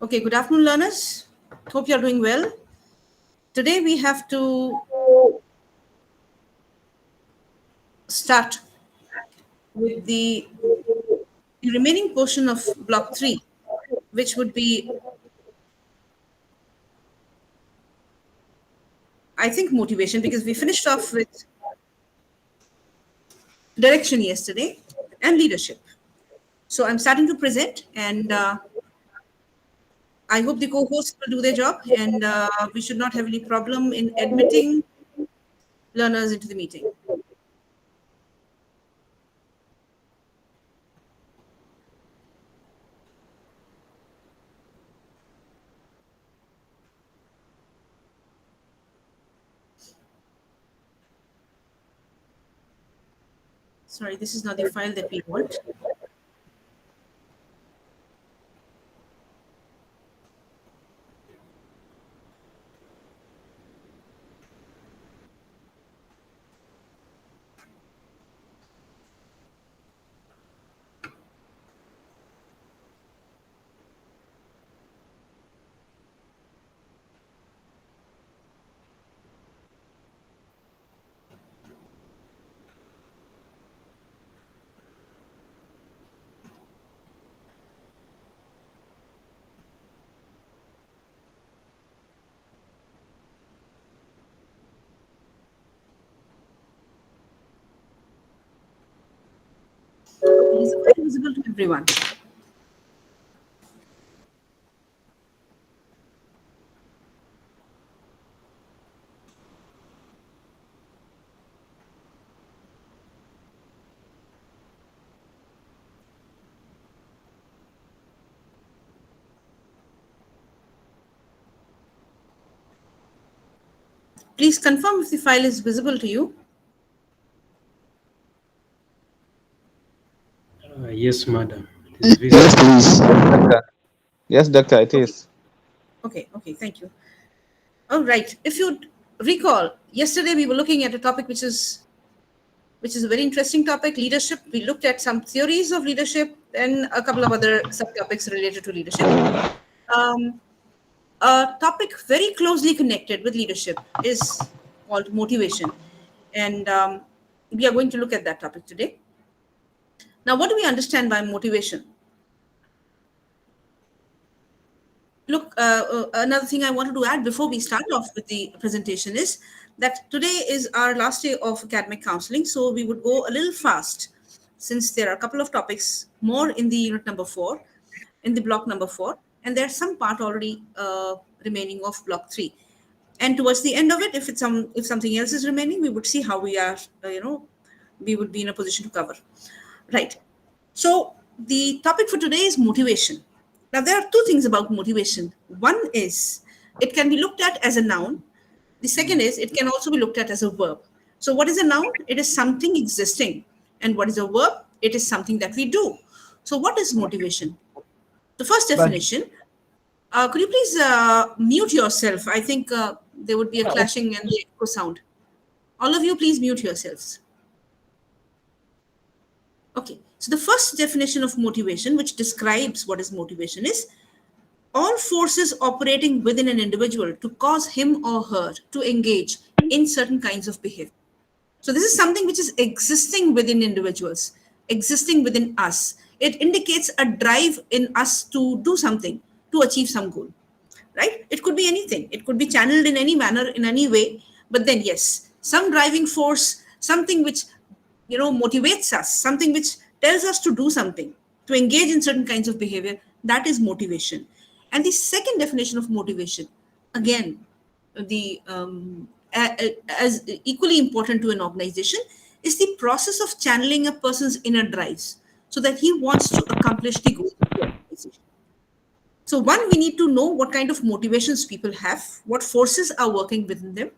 Okay, good afternoon, learners. Hope you're doing well. Today we have to start with the remaining portion of block 3, which would be, I think, motivation, because we finished off with direction yesterday and leadership. So I'm starting to present, and I hope the co-hosts will do their job, and we should not have any problem in admitting learners into the meeting. Sorry, this is not the file that we want. Okay, is the file visible to everyone? Please confirm if the file is visible to you. Yes, madam. It is Yes, visible. please. Doctor. Yes, doctor, it Okay, is. okay, thank you. All right. If you recall, yesterday we were looking at a topic which is a very interesting topic, leadership. We looked at some theories of leadership and a couple of other subtopics related to leadership. Um, a topic very closely connected with leadership is called motivation, and we are going to look at that topic today. Now, what do we understand by motivation? Look, another thing I wanted to add before we start off with the presentation is that today is our last day of academic counseling, so we would go a little fast since there are a couple of topics more in the unit number 4, in the block number 4, and there's some part already remaining of block 3. And towards the end of it, if something else is remaining, we would see how we are, we would be in a position to cover. Right. So the topic for today is motivation. Now, there are two things about motivation. One is it can be looked at as a noun. The second is it can also be looked at as a verb. So, what is a noun? It is something existing. And what is a verb? It is something that we do. So, what is motivation? The first definition, could you please mute yourself? I think there would be a clashing and the echo sound. All of you, please mute yourselves. Okay, so the first definition of motivation, which describes what is motivation, is all forces operating within an individual to cause him or her to engage in certain kinds of behavior. So, this is something which is existing within individuals, existing within us. It indicates a drive in us to do something, to achieve some goal, right? It could be anything, it could be channeled in any manner, in any way. But then, yes, some driving force, something which motivates us, something which tells us to do something, to engage in certain kinds of behavior, that is motivation. And the second definition of motivation, again, the as equally important to an organization, is the process of channeling a person's inner drives so that he wants to accomplish the goal of the organization. So, one, we need to know what kind of motivations people have, what forces are working within them.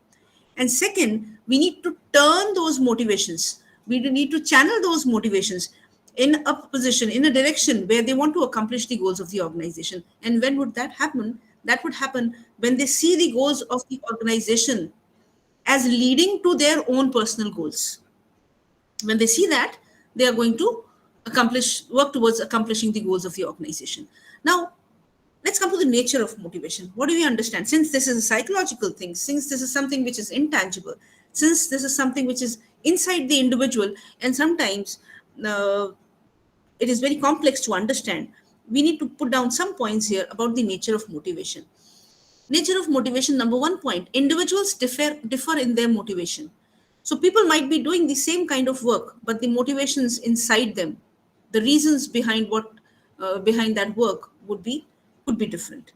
And second, we need to turn those motivations, we need to channel those motivations in a position, in a direction where they want to accomplish the goals of the organization. And when would that happen? That would happen when they see the goals of the organization as leading to their own personal goals. When they see that, they are going to work towards accomplishing the goals of the organization. Now, Let's come to the nature of motivation. What do we understand? Since this is a psychological thing, since this is something which is intangible, since this is something which is inside the individual, and sometimes uh, it is very complex to understand, we need to put down some points here about the nature of motivation. Nature of motivation, number one point, individuals differ in their motivation. So people might be doing the same kind of work, but the motivations inside them, the reasons behind what behind that work could be different.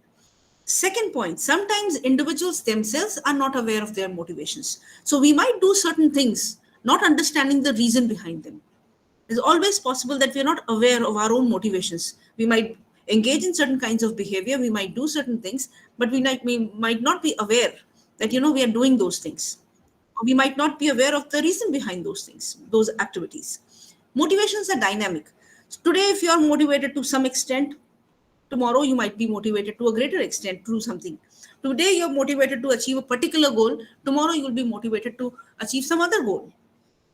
Second point, sometimes individuals themselves are not aware of their motivations. So we might do certain things not understanding the reason behind them. It's always possible that we're not aware of our own motivations. We might engage in certain kinds of behavior, we might do certain things, but we might not be aware that we are doing those things. Or we might not be aware of the reason behind those things, those activities. Motivations are dynamic. So today, if you are motivated to some extent, tomorrow you might be motivated to a greater extent to do something. Today you're motivated to achieve a particular goal, tomorrow you will be motivated to achieve some other goal.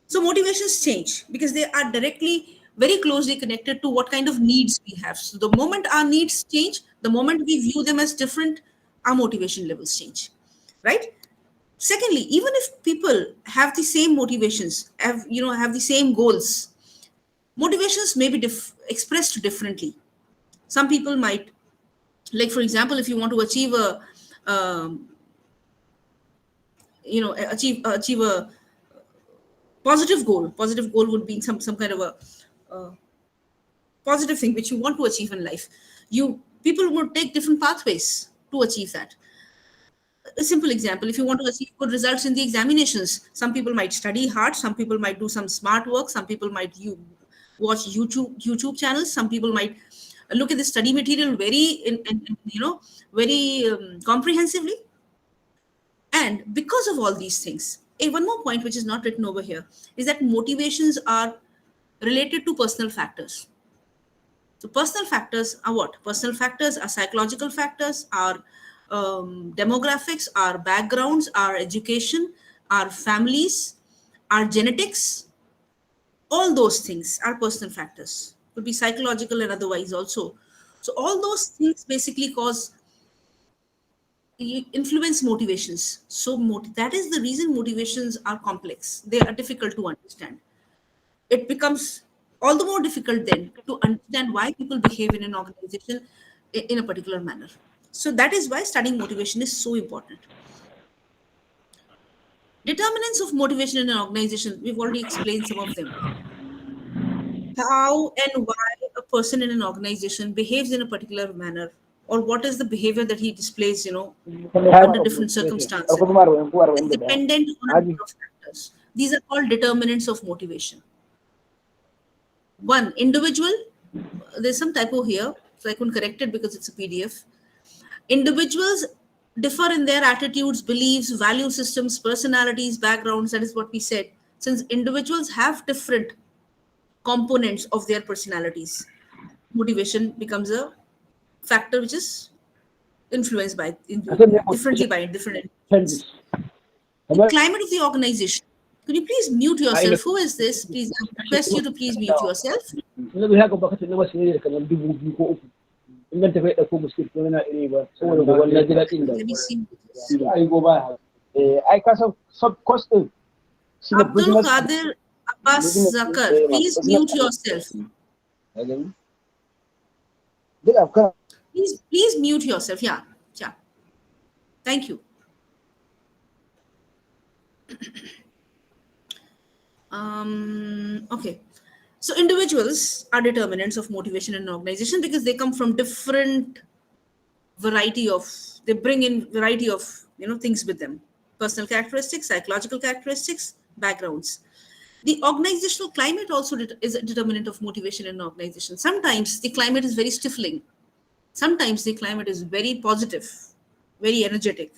So motivations change because they are directly very closely connected to what kind of needs we have. So the moment our needs change, the moment we view them as different, our motivation levels change, right? Secondly, even if people have the same motivations, have the same goals, motivations may be expressed differently. Some people might, like for example, if you want to achieve a um, achieve a positive goal would be some kind of a uh, positive thing which you want to achieve in life. You People would take different pathways to achieve that. A simple example, if you want to achieve good results in the examinations, some people might study hard, some people might do some smart work, some people might watch youtube channels, some people might look at the study material very very comprehensively. And because of all these things, one more point which is not written over here is that motivations are related to personal factors. So personal factors are what? Personal factors are psychological factors, are demographics, our backgrounds, our education, our families, our genetics. All those things are personal factors. Could be psychological and otherwise also. So all those things basically influence motivations. So that is the reason motivations are complex. They are difficult to understand. It becomes all the more difficult then to understand why people behave in an organization in a particular manner. So that is why studying motivation is so important. Determinants of motivation in an organization, we've already explained some of them. How and why a person in an organization behaves in a particular manner, or what is the behavior that he displays, under different circumstances, is dependent on a number of factors. These are called determinants of motivation. One, individual. There's some typo here, so I couldn't correct it because it's a PDF. Individuals differ in their attitudes, beliefs, value systems, personalities, backgrounds. That is what we said. Since individuals have different components of their personalities, motivation becomes a factor which is influenced differently by different individuals. The climate of the organization. Could you please mute yourself? Who is this? Please, I request you to please mute yourself. Let me see. Abdul Qadir Abbas Zakar, please mute yourself. Please mute yourself. Yeah. Thank you. Okay. So individuals are determinants of motivation in an organization because they come from different they bring in variety of things with them: personal characteristics, psychological characteristics, backgrounds. The organizational climate also is a determinant of motivation in an organization. Sometimes the climate is very stifling, sometimes the climate is very positive, very energetic.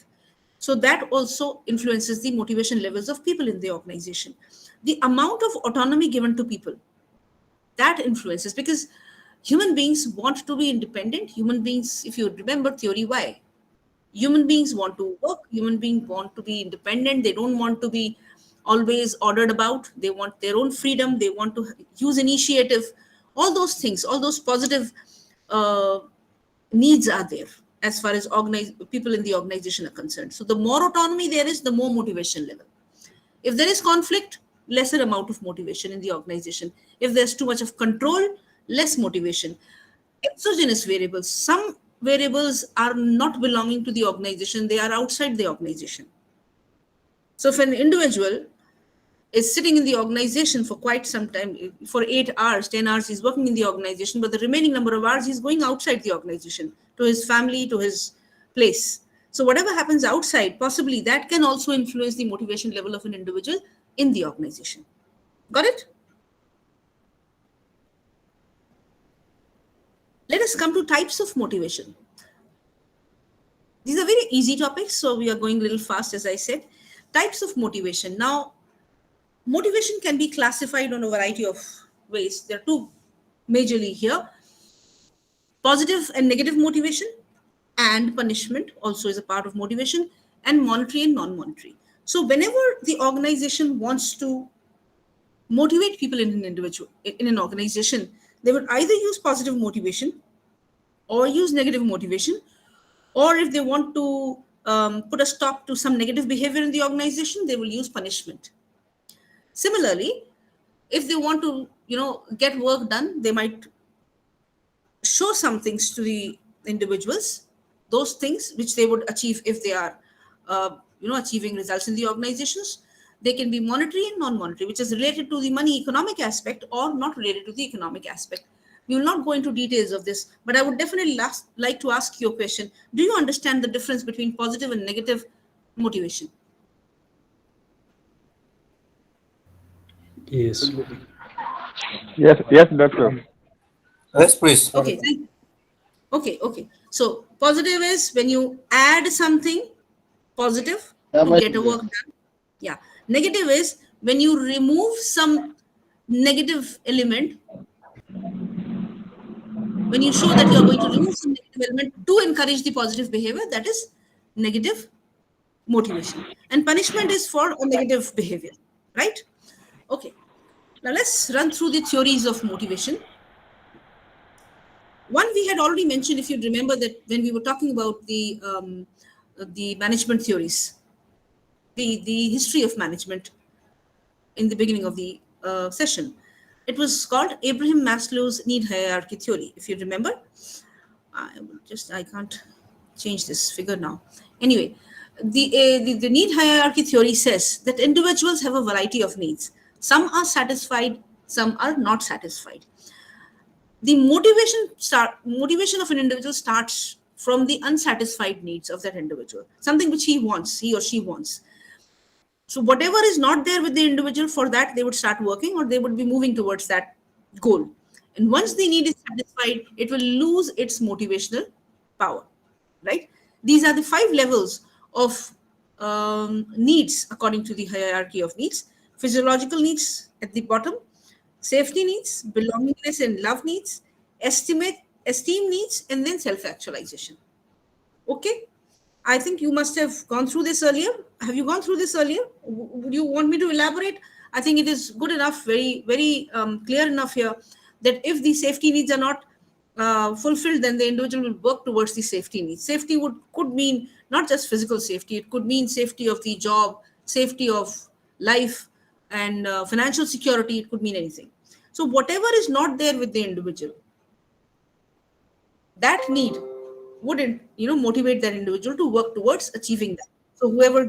So that also influences the motivation levels of people in the organization. The amount of autonomy given to people, that influences, because human beings want to be independent. Human beings, if you remember theory Y, human beings want to work, human beings want to be independent. They don't want to be always ordered about. They want their own freedom. They want to use initiative. All those things, all those positive uh, needs are there as far as people in the organization are concerned. So the more autonomy there is, the more motivation level. If there is conflict, lesser amount of motivation in the organization. If there's too much of control, less motivation. Exogenous variables, some variables are not belonging to the organization, they are outside the organization. So if an individual is sitting in the organization for quite some time, for 8 hours, 10 hours, he's working in the organization, but the remaining number of hours he's going outside the organization, to his family, to his place. So whatever happens outside, possibly that can also influence the motivation level of an individual in the organization. Got it? Let us come to types of motivation. These are very easy topics, so we are going a little fast, as I said. Types of motivation. Now, motivation can be classified on a variety of ways. There are two majorly here. Positive and negative motivation, and punishment also is a part of motivation, and monetary and non-monetary. So whenever the organization wants to motivate people in an organization, they would either use positive motivation or use negative motivation, or if they want to put a stop to some negative behavior in the organization, they will use punishment. Similarly, if they want to get work done, they might show some things to the individuals, those things which they would achieve if they are achieving results in the organizations. They can be monetary and non-monetary, which is related to the money economic aspect or not related to the economic aspect. We will not go into details of this, but I would definitely like to ask you a question. Do you understand the difference between positive and negative motivation? Yes. Yes, yes, doctor. Yes, please. Okay, thank you. Okay. So positive is when you add something positive to get a work done. Yeah. Negative is when you remove some negative element, when you show that you are going to remove some negative element to encourage the positive behavior, that is negative motivation. And punishment is for a negative behavior, right? Okay. Now let's run through the theories of motivation. One we had already mentioned, if you remember, that when we were talking about the management theories, the history of management in the beginning of the session. It was called Abraham Maslow's need hierarchy theory, if you remember. I can't change this figure now. Anyway, the need hierarchy theory says that individuals have a variety of needs. Some are satisfied, some are not satisfied. The motivation of an individual starts from the unsatisfied needs of that individual, something which he or she wants. So whatever is not there with the individual, for that they would start working, or they would be moving towards that goal. And once the need is satisfied, it will lose its motivational power, right? These are the 5 levels of needs according to the hierarchy of needs. Physiological needs at the bottom, safety needs, belongingness and love needs, esteem needs, and then self-actualization. Okay? I think you must have gone through this earlier. Have you gone through this earlier? Would you want me to elaborate? I think it is good enough, very, very clear enough here, that if the safety needs are not fulfilled, then the individual will work towards the safety needs. Safety could mean not just physical safety, it could mean safety of the job, safety of life, and financial security. It could mean anything. So whatever is not there with the individual, that need wouldn't motivate that individual to work towards achieving that. So whoever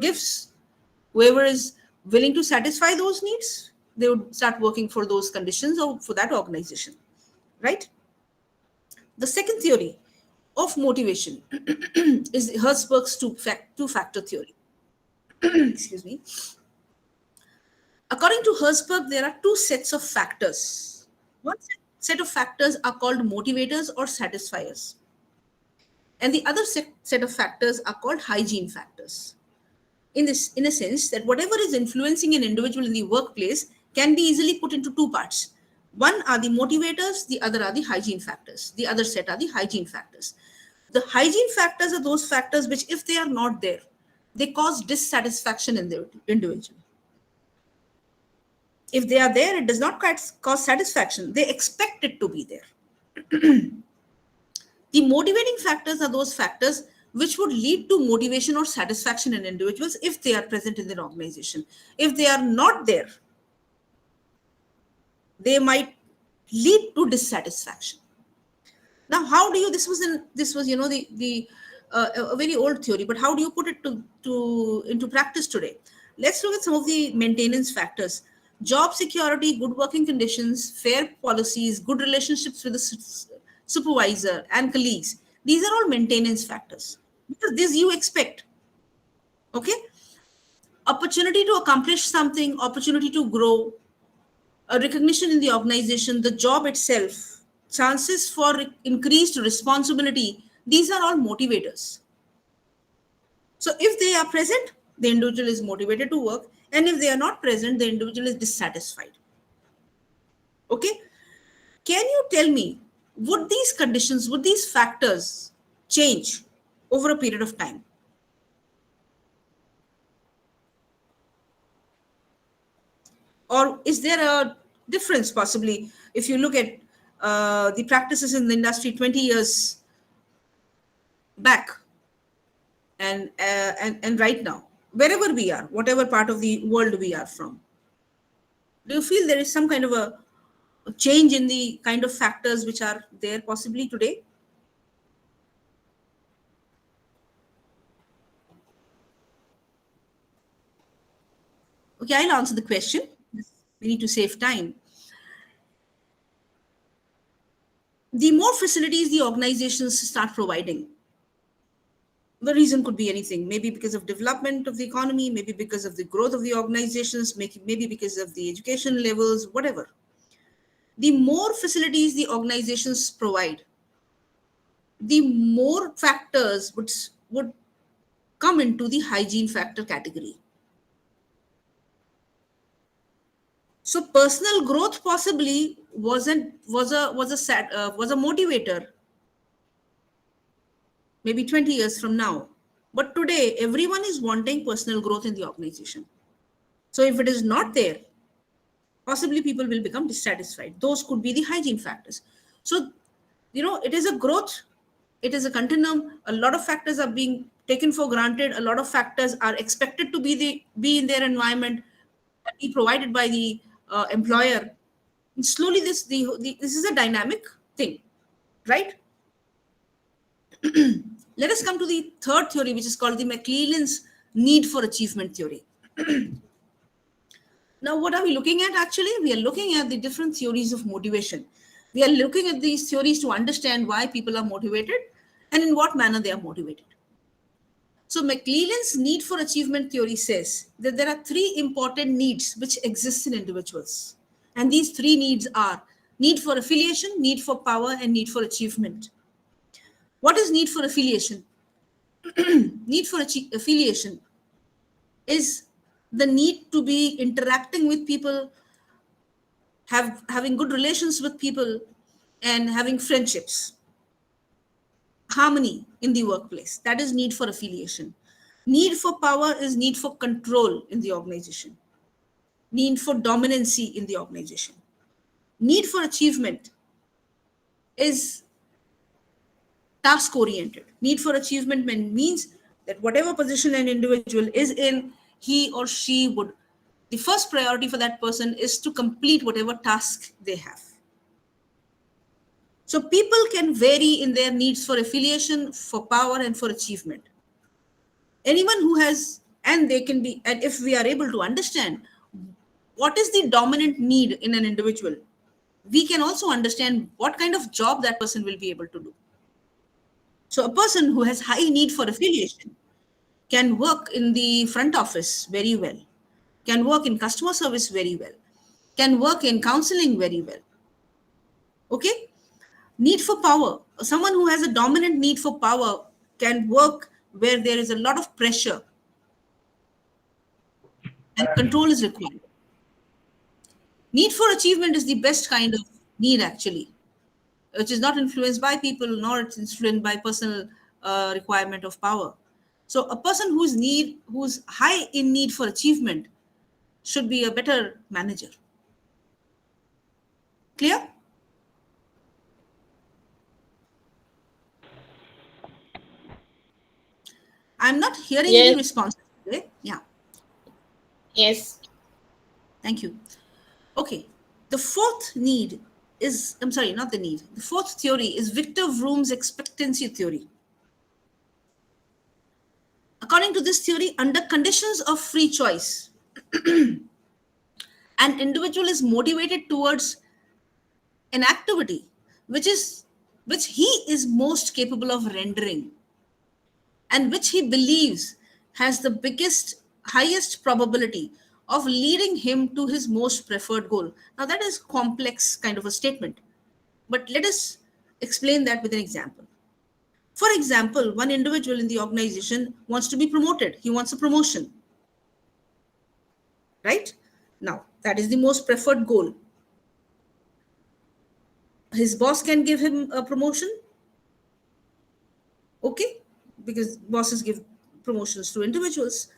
is willing to satisfy those needs, they would start working for those conditions or for that organization, right? The second theory of motivation is Herzberg's two-factor theory. Excuse me. According to Herzberg, there are 2 sets of factors. One set of factors are called motivators or satisfiers, and the other set of factors are called hygiene factors. In a sense that whatever is influencing an individual in the workplace can be easily put into 2 parts. One are the motivators, the other are the hygiene factors. The other set are the hygiene factors. The hygiene factors are those factors which, if they are not there, they cause dissatisfaction in the individual. If they are there, it does not cause satisfaction. They expect it to be there. The motivating factors are those factors which would lead to motivation or satisfaction in individuals if they are present in their organization. If they are not there, they might lead to dissatisfaction. Now, how do you? This was a very old theory, but how do you put it to into practice today? Let's look at some of the maintenance factors: job security, good working conditions, fair policies, good relationships with the supervisor and colleagues. These are all maintenance factors because this you expect. Okay, opportunity to accomplish something, opportunity to grow, a recognition in the organization, the job itself, chances for increased responsibility, these are all motivators. So if they are present, the individual is motivated to work, and if they are not present, the individual is dissatisfied. Okay? Can you tell me, would these conditions, would these factors change over a period of time? Or is there a difference possibly if you look at the practices in the industry 20 years back and right now, wherever we are, whatever part of the world we are from? Do you feel there is some kind of a change in the kind of factors which are there possibly today? Okay, I'll answer the question. We need to save time. The more facilities the organizations start providing, the reason could be anything, maybe because of development of the economy, maybe because of the growth of the organizations, maybe because of the education levels, whatever. The more facilities the organizations provide, the more factors would come into the hygiene factor category. So personal growth possibly was a motivator maybe 20 years from now, but today everyone is wanting personal growth in the organization. So if it is not there, possibly people will become dissatisfied. Those could be the hygiene factors. So it is a growth, it is a continuum. A lot of factors are being taken for granted, a lot of factors are expected to be in their environment, be provided by the employer. And slowly this is a dynamic thing, right? Let us come to the third theory, which is called the McClelland's need for achievement theory. Now, what are we looking at actually? We are looking at the different theories of motivation. We are looking at these theories to understand why people are motivated and in what manner they are motivated. So McClelland's need for achievement theory says that there are three important needs which exist in individuals. And these three needs are need for affiliation, need for power, and need for achievement. What is need for affiliation? Need for affiliation is the need to be interacting with people, having good relations with people, and having friendships, harmony in the workplace. That is need for affiliation. Need for power is need for control in the organization, need for dominancy in the organization. Need for achievement is task oriented. Need for achievement means that whatever position an individual is in, he or she would, the first priority for that person is to complete whatever task they have. So people can vary in their needs for affiliation, for power, and for achievement. Anyone who has, and they can be, and if we are able to understand what is the dominant need in an individual, we can also understand what kind of job that person will be able to do. So a person who has high need for affiliation can work in the front office very well, can work in customer service very well, can work in counseling very well. Okay? Need for power. Someone who has a dominant need for power can work where there is a lot of pressure and control is required. Need for achievement is the best kind of need, actually, which is not influenced by people, nor it's influenced by personal requirement of power. So a person who's high in need for achievement should be a better manager. Clear? I'm not hearing Yes. any responses today. Yeah, Yes. thank you. Okay, the fourth need is, I'm sorry, not the need. The fourth theory is Victor Vroom's expectancy theory. According to this theory, under conditions of free choice, an individual is motivated towards an activity which he is most capable of rendering and which he believes has the highest probability of leading him to his most preferred goal. Now that is complex kind of a statement, but let us explain that with an example. For example, one individual in the organization wants to be promoted. He wants a promotion, right? Now, that is the most preferred goal. His boss can give him a promotion, okay, because bosses give promotions to individuals.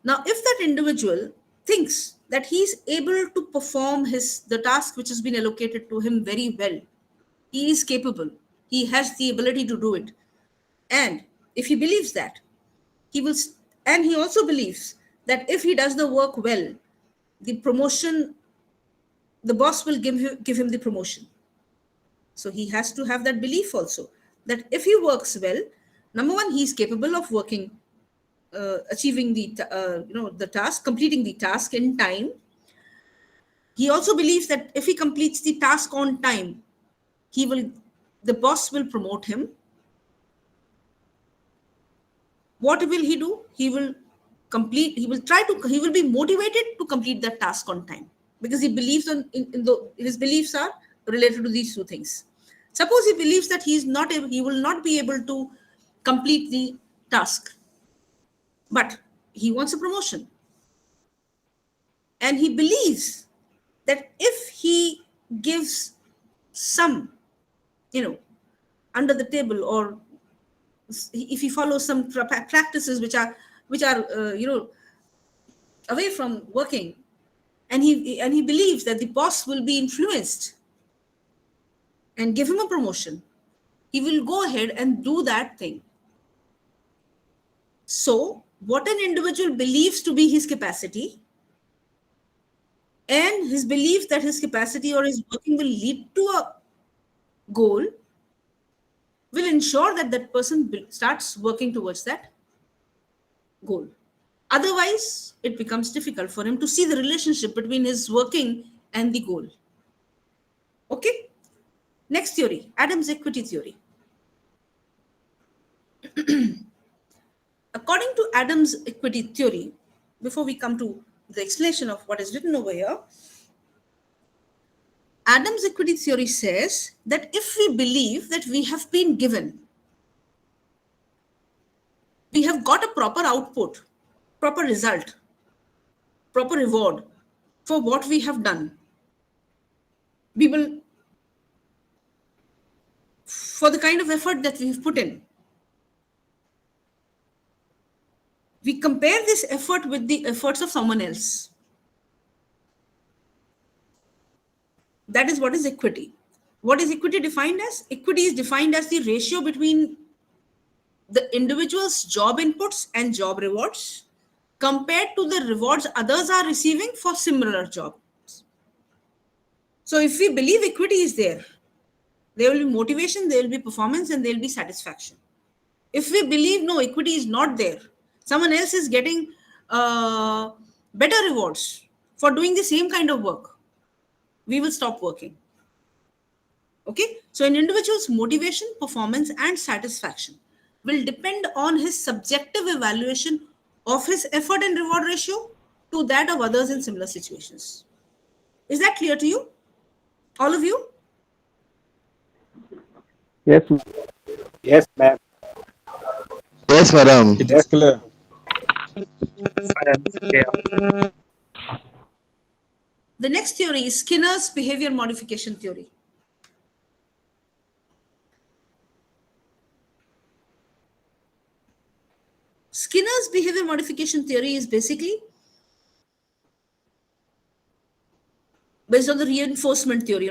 Now if that individual thinks that he's able to perform the task which has been allocated to him very well, he is capable, he has the ability to do it, and if he believes that, he will and he also believes that if he does the work well, the promotion, the boss will give him the promotion. So he has to have that belief also, that if he works well, number one, he is capable of working, achieving the task, completing the task in time. He also believes that if he completes the task on time, the boss will promote him. What will he do? He will be motivated to complete that task on time, because he believes his beliefs are related to these two things. Suppose he believes that he will not be able to complete the task, but he wants a promotion, and he believes that if he gives some, under the table, or if he follows some practices which are away from working, and he believes that the boss will be influenced and give him a promotion, he will go ahead and do that thing. So what an individual believes to be his capacity, and his belief that his capacity or his working will lead to a goal, will ensure that that person starts working towards that goal. Otherwise, it becomes difficult for him to see the relationship between his working and the goal. Okay? Next theory, Adam's equity theory. According to Adam's equity theory, before we come to the explanation of what is written over here, Adam's equity theory says that if we believe that we have been given, we have got a proper output, proper result, proper reward for what we have done, we will, for the kind of effort that we have put in, we compare this effort with the efforts of someone else. That is what is equity. What is equity defined as? Equity is defined as the ratio between the individual's job inputs and job rewards compared to the rewards others are receiving for similar jobs. So if we believe equity is there will be motivation, there will be performance, and there will be satisfaction. If we believe no, equity is not there, someone else is getting better rewards for doing the same kind of work, we will stop working. Okay, so an individual's motivation, performance, and satisfaction will depend on his subjective evaluation of his effort and reward ratio to that of others in similar situations. Is that clear to you? All of you? Yes. Yes, ma'am. Yes, madam. It is clear. The next theory is Skinner's behavior modification theory. Skinner's behavior modification theory is basically based on the reinforcement theory.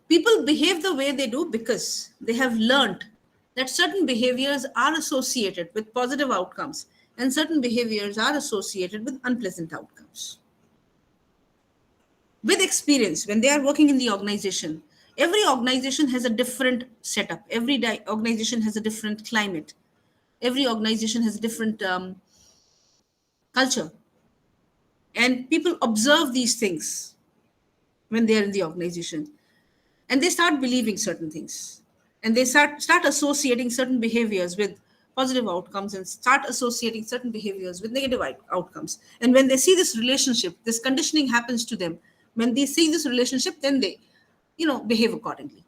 People behave the way they do because they have learned that certain behaviors are associated with positive outcomes, and certain behaviors are associated with unpleasant outcomes. With experience, when they are working in the organization, every organization has a different setup. Every organization has a different climate. Every organization has a different culture. And people observe these things when they are in the organization. And they start believing certain things. And they start associating certain behaviors with positive outcomes and start associating certain behaviors with negative outcomes. And when they see this relationship, this conditioning happens to them. When they see this relationship, then they, behave accordingly.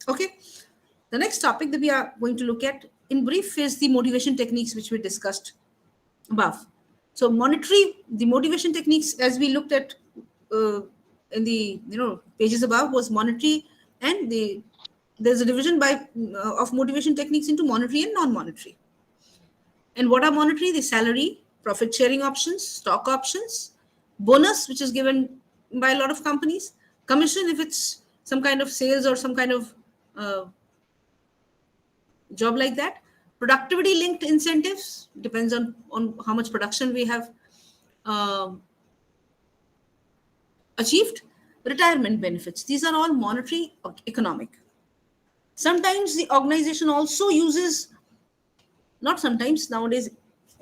Okay. The next topic that we are going to look at in brief is the motivation techniques which we discussed above. So the motivation techniques, as we looked at in the pages above, was monetary, and there's a division of motivation techniques into monetary and non-monetary. And what are monetary? The salary, profit sharing options, stock options, bonus, which is given by a lot of companies, commission if it's some kind of sales or some kind of job like that, productivity linked incentives, depends on how much production we have achieved, retirement benefits. These are all monetary or economic. Sometimes the organization also uses, not sometimes, nowadays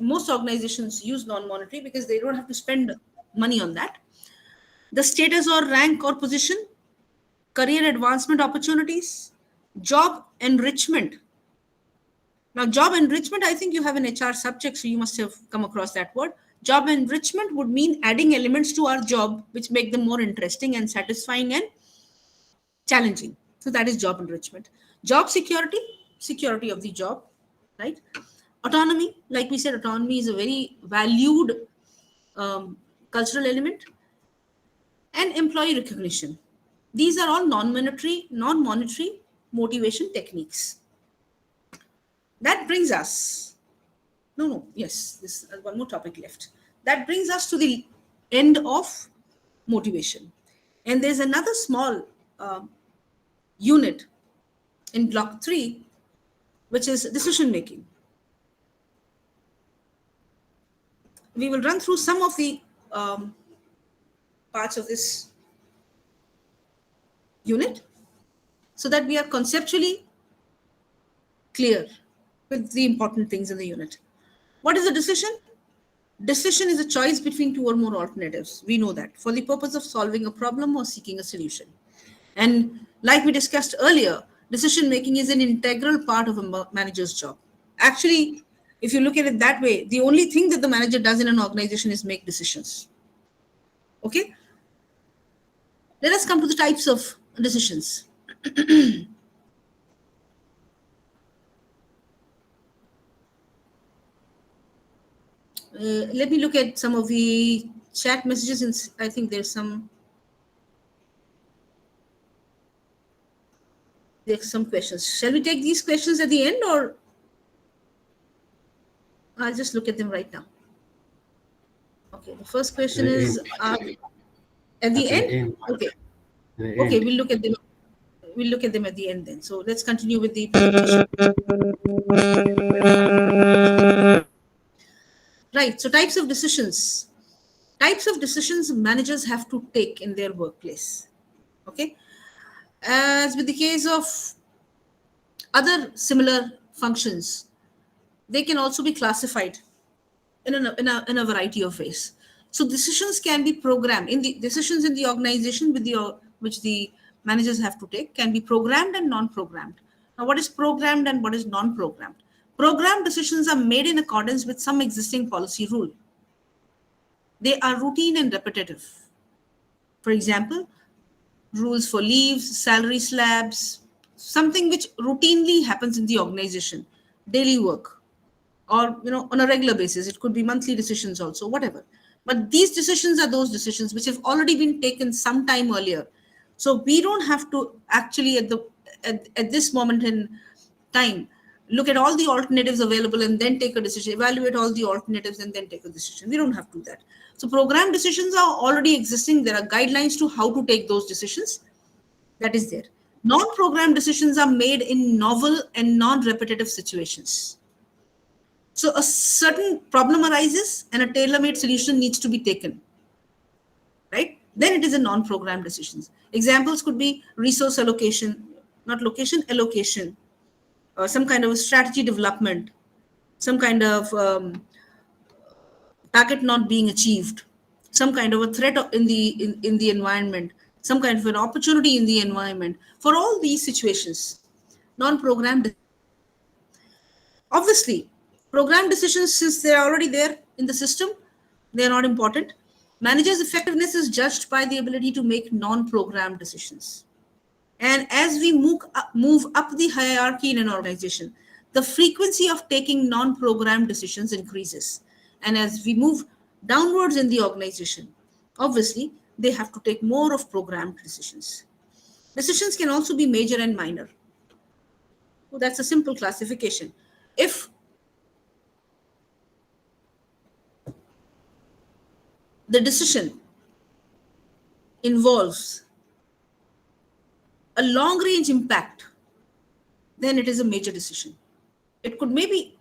most organizations use non-monetary because they don't have to spend money on that. The status or rank or position, career advancement opportunities, job enrichment. Now, job enrichment, I think you have an HR subject, so you must have come across that word. Job enrichment would mean adding elements to our job which make them more interesting and satisfying and challenging. So that is job enrichment. Job security, security of the job, right? Autonomy, like we said, autonomy is a very valued cultural element. And employee recognition. These are all non-monetary motivation techniques. That brings us, there's one more topic left. That brings us to the end of motivation. And there's another small unit in block 3, which is decision making. We will run through some of the parts of this unit so that we are conceptually clear with the important things in the unit. What is a decision? Decision is a choice between two or more alternatives. We know that, for the purpose of solving a problem or seeking a solution. And like we discussed earlier, decision making is an integral part of a manager's job. Actually, if you look at it that way, the only thing that the manager does in an organization is make decisions. Okay? Let us come to the types of decisions. Let me look at some of the chat messages, and I think there's some questions. Shall we take these questions at the end, or I'll just look at them right now? Okay, the first question is at the end? Okay. Okay, we'll look at them. We'll look at them at the end then. So let's continue with the presentation. Right, so types of decisions. Types of decisions managers have to take in their workplace. Okay. As with the case of other similar functions, they can also be classified in a variety of ways. So decisions can be programmed. Decisions in the organization which the managers have to take can be programmed and non-programmed. Now, what is programmed and what is non-programmed? Programmed decisions are made in accordance with some existing policy rule. They are routine and repetitive. For example, rules for leaves, salary slabs, something which routinely happens in the organization, daily work, or on a regular basis. It could be monthly decisions also, whatever. But these decisions are those decisions which have already been taken some time earlier. So we don't have to actually at this moment in time look at all the alternatives available and then take a decision, evaluate all the alternatives and then take a decision. We don't have to do that. So program decisions are already existing. There are guidelines to how to take those decisions. That is there. Non-program decisions are made in novel and non-repetitive situations. So a certain problem arises and a tailor-made solution needs to be taken, right? Then it is a non-programmed decisions. Examples could be resource allocation, not location, allocation, or some kind of a strategy development, some kind of target not being achieved, some kind of a threat in the environment, some kind of an opportunity in the environment. For all these situations, non-programmed, obviously, programmed decisions, since they are already there in the system, they are not important. Managers' effectiveness is judged by the ability to make non-programmed decisions. And as we move up the hierarchy in an organization, the frequency of taking non programmed decisions increases. And as we move downwards in the organization, obviously, they have to take more of programmed decisions. Decisions can also be major and minor. Well, that's a simple classification. If the decision involves a long range impact, then it is a major decision. It could maybe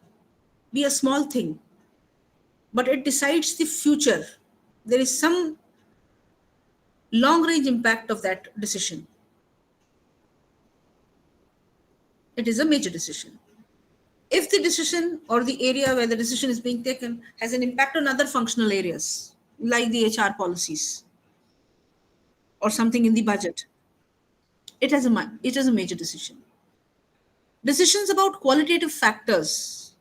be a small thing, but it decides the future. There is some long range impact of that decision. It is a major decision. If the decision or the area where the decision is being taken has an impact on other functional areas, like the HR policies or something in the budget, it is a major decision. Decisions about qualitative factors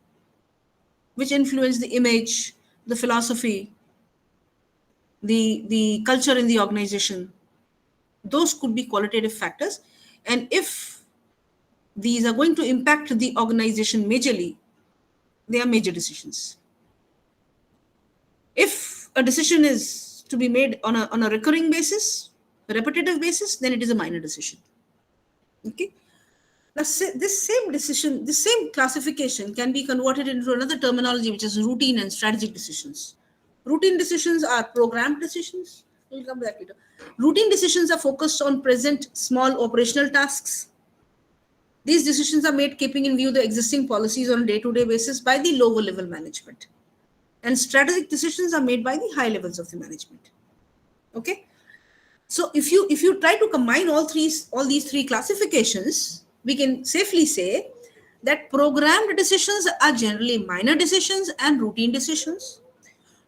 which influence the image, the philosophy, the culture in the organization, those could be qualitative factors. And if these are going to impact the organization majorly, they are major decisions. If a decision is to be made on a recurring basis, a repetitive basis, then it is a minor decision. Okay. Now, this same decision, this same classification can be converted into another terminology, which is routine and strategic decisions. Routine decisions are programmed decisions. We'll come back later. Routine decisions are focused on present small operational tasks. These decisions are made keeping in view the existing policies on a day-to-day basis by the lower level management. And strategic decisions are made by the high levels of the management. Okay. So if you try to combine all these three classifications, we can safely say that programmed decisions are generally minor decisions and routine decisions.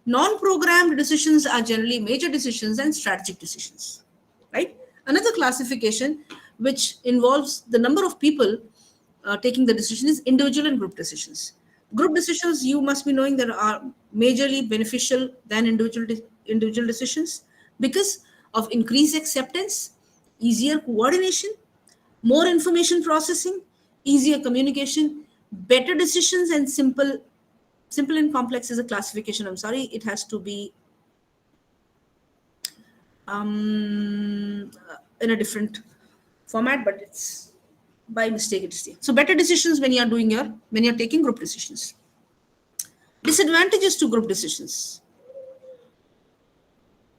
Non-programmed decisions are generally major decisions and strategic decisions, right? Another classification which involves the number of people taking the decision is individual and group decisions. Group decisions, you must be knowing, that are majorly beneficial than individual decisions because of increased acceptance, easier coordination, more information processing, easier communication, better decisions, and simple and complex is a classification. I'm sorry, it has to be in a different format, but it's by mistake it is there. So better decisions when you're taking group decisions. Disadvantages to group decisions.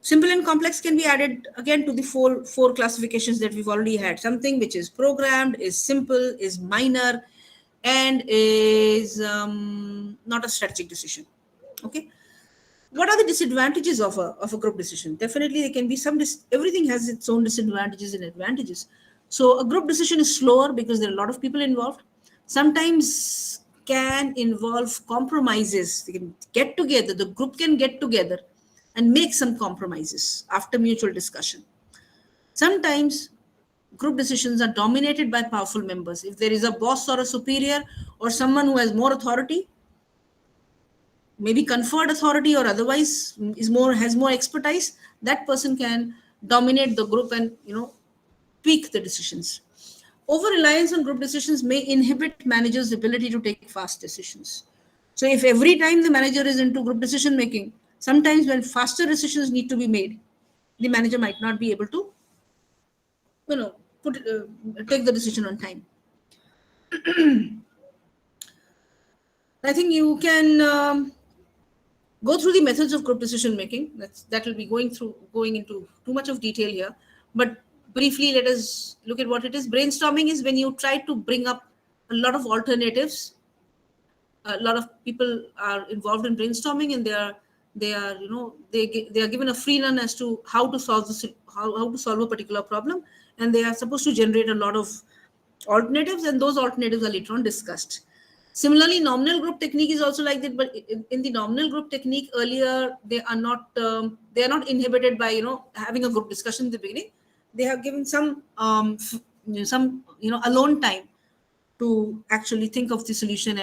Simple and complex can be added again to the four classifications that we've already had. Something which is programmed, is simple, is minor, and is not a strategic decision. Okay. What are the disadvantages of a group decision? Definitely, there can be everything has its own disadvantages and advantages. So a group decision is slower because there are a lot of people involved. Sometimes can involve compromises. They can get together. The group can get together and make some compromises after mutual discussion. Sometimes group decisions are dominated by powerful members. If there is a boss or a superior or someone who has more authority, maybe conferred authority or otherwise has more expertise, that person can dominate the group and tweak the decisions. Over reliance on group decisions may inhibit managers' ability to take fast decisions. So if every time the manager is into group decision making, sometimes when faster decisions need to be made, the manager might not be able to take the decision on time. I think you can go through the methods of group decision making. That will be going into too much of detail here, but briefly let us look at what it is. Brainstorming is when you try to bring up a lot of alternatives a lot of people are involved in brainstorming, and they are given a free run as to how to solve how to solve a particular problem, and they are supposed to generate a lot of alternatives, and those alternatives are later on discussed. Similarly, nominal group technique is also like that, but in the nominal group technique, earlier they are not inhibited by having a group discussion in the beginning. They have given some alone time to actually think of the solution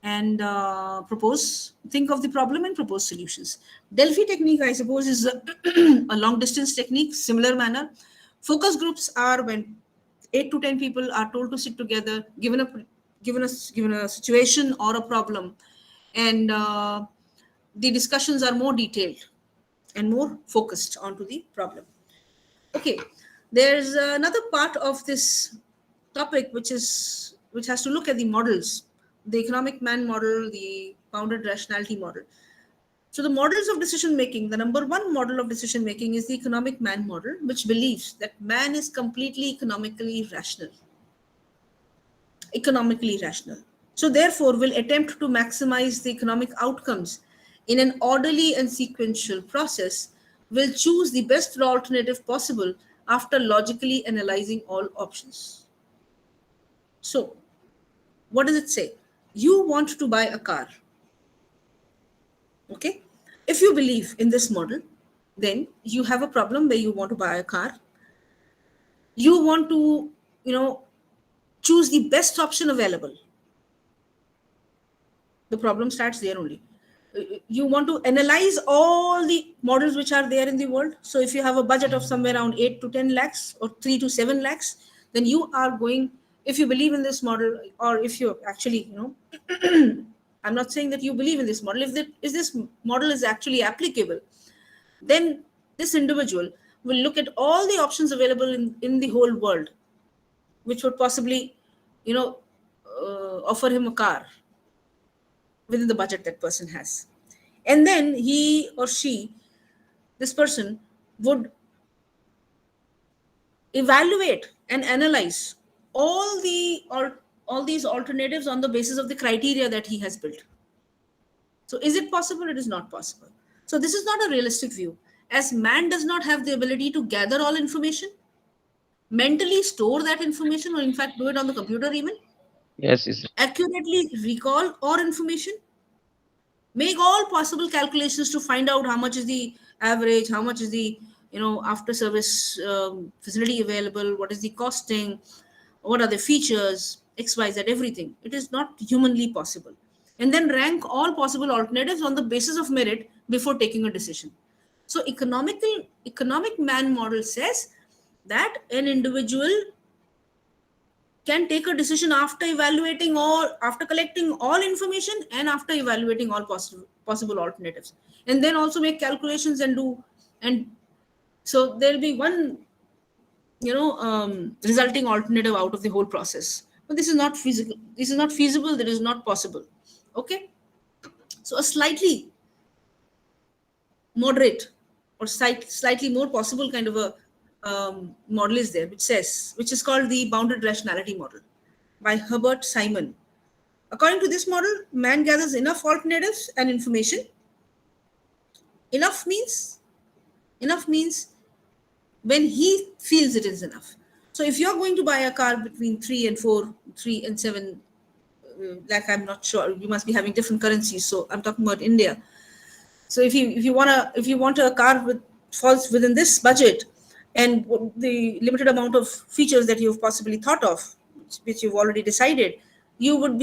and think of the problem and propose solutions. Delphi technique, I suppose, is a long distance technique, similar manner. Focus groups are when 8 to 10 people are told to sit together, given a situation or a problem, and the discussions are more detailed and more focused onto the problem. Okay, there's another part of this topic which has to look at the models, the economic man model, the bounded rationality model. So the models of decision making, the number one model of decision making is the economic man model, which believes that man is completely economically rational. So therefore will attempt to maximize the economic outcomes in an orderly and sequential process, will choose the best alternative possible after logically analyzing all options. So what does it say? You want to buy a car. Okay. If you believe in this model, then you have a problem where you want to buy a car. You want to, choose the best option available. The problem starts there only. You want to analyze all the models which are there in the world. So if you have a budget of somewhere around 8 to 10 lakhs or 3 to 7 lakhs, then you are going, if you believe in this model, or if you actually, I'm not saying that you believe in this model. If this model is actually applicable, then this individual will look at all the options available in the whole world, which would possibly, offer him a car within the budget that person has. And then he or she, this person, would evaluate and analyze all these alternatives on the basis of the criteria that he has built. So is it possible? It is not possible. So this is not a realistic view, as man does not have the ability to gather all information, mentally store that information, or in fact do it on the computer even, Yes, yes. accurately recall all information, make all possible calculations to find out how much is the average, how much is the after service facility available, what is the costing, what are the features, xyz, everything. It is not humanly possible. And then rank all possible alternatives on the basis of merit before taking a decision. So economic man model says that an individual can take a decision after collecting all information, and after evaluating all possible alternatives, and then also make calculations and so there'll be one resulting alternative out of the whole process. But this is not feasible. That is not possible. Okay. So a slightly moderate or slightly more possible kind of a model is there, which is called the bounded rationality model by Herbert Simon. According to this model, man gathers enough alternatives and information. Enough means when he feels it is enough. So if you're going to buy a car between 3 and 7 lakh, I'm not sure, you must be having different currencies, so I'm talking about India. So if you want a car falls within this budget, and the limited amount of features that you've possibly thought of, which you've already decided, you would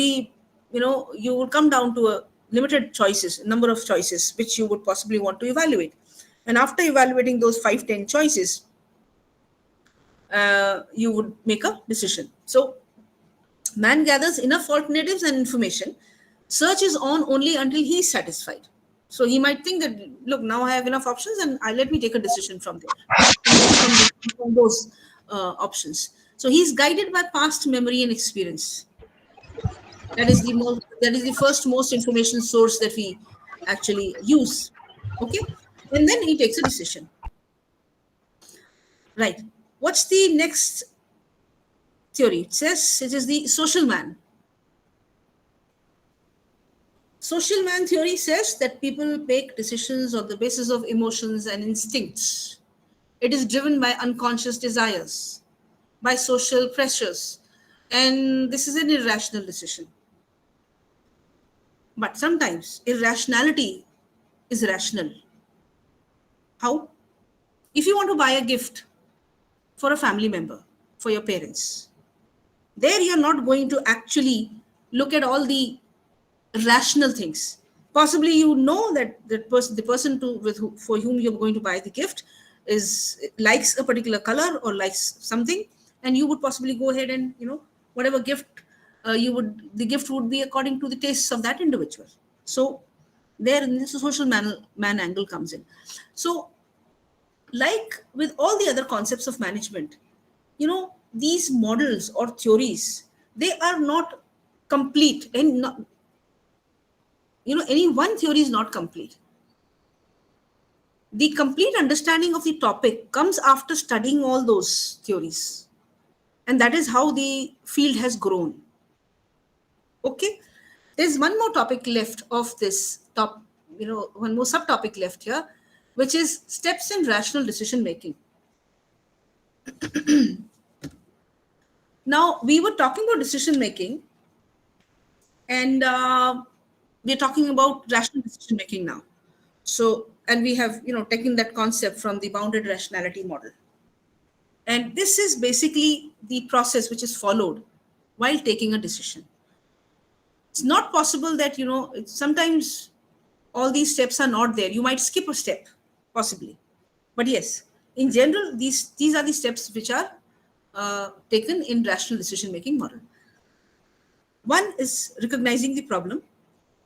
come down to a limited number of choices which you would possibly want to evaluate. And after evaluating those 5-10 choices, you would make a decision. So man gathers enough alternatives and information. Search is on only until he is satisfied. So he might think that, look, now I have enough options, and let me take a decision from there, from those options. So he's guided by past memory and experience. That is the first most information source that we actually use. Okay, and then he takes a decision. Right. What's the next theory? It says it is the social man. Social man theory says that people make decisions on the basis of emotions and instincts. It is driven by unconscious desires, by social pressures, and this is an irrational decision. But sometimes irrationality is rational. How? If you want to buy a gift for a family member, for your parents, there you're not going to actually look at all the rational things. Possibly you know that the person for whom you're going to buy the gift likes a particular color or likes something, and you would possibly go ahead and whatever gift the gift would be according to the tastes of that individual. So there in this social man angle comes in. So like with all the other concepts of management, these models or theories, they are not complete, and not, any one theory is not complete. The complete understanding of the topic comes after studying all those theories, and that is how the field has grown. Okay, there's one more topic left of this one more subtopic left here, which is steps in rational decision making. Now, we were talking about decision making, and we're talking about rational decision making now. So, and we have taken that concept from the bounded rationality model, and this is basically the process which is followed while taking a decision. It's not possible that sometimes all these steps are not there. You might skip a step, possibly, but yes, in general, these are the steps which are taken in rational decision making model. One is recognizing the problem,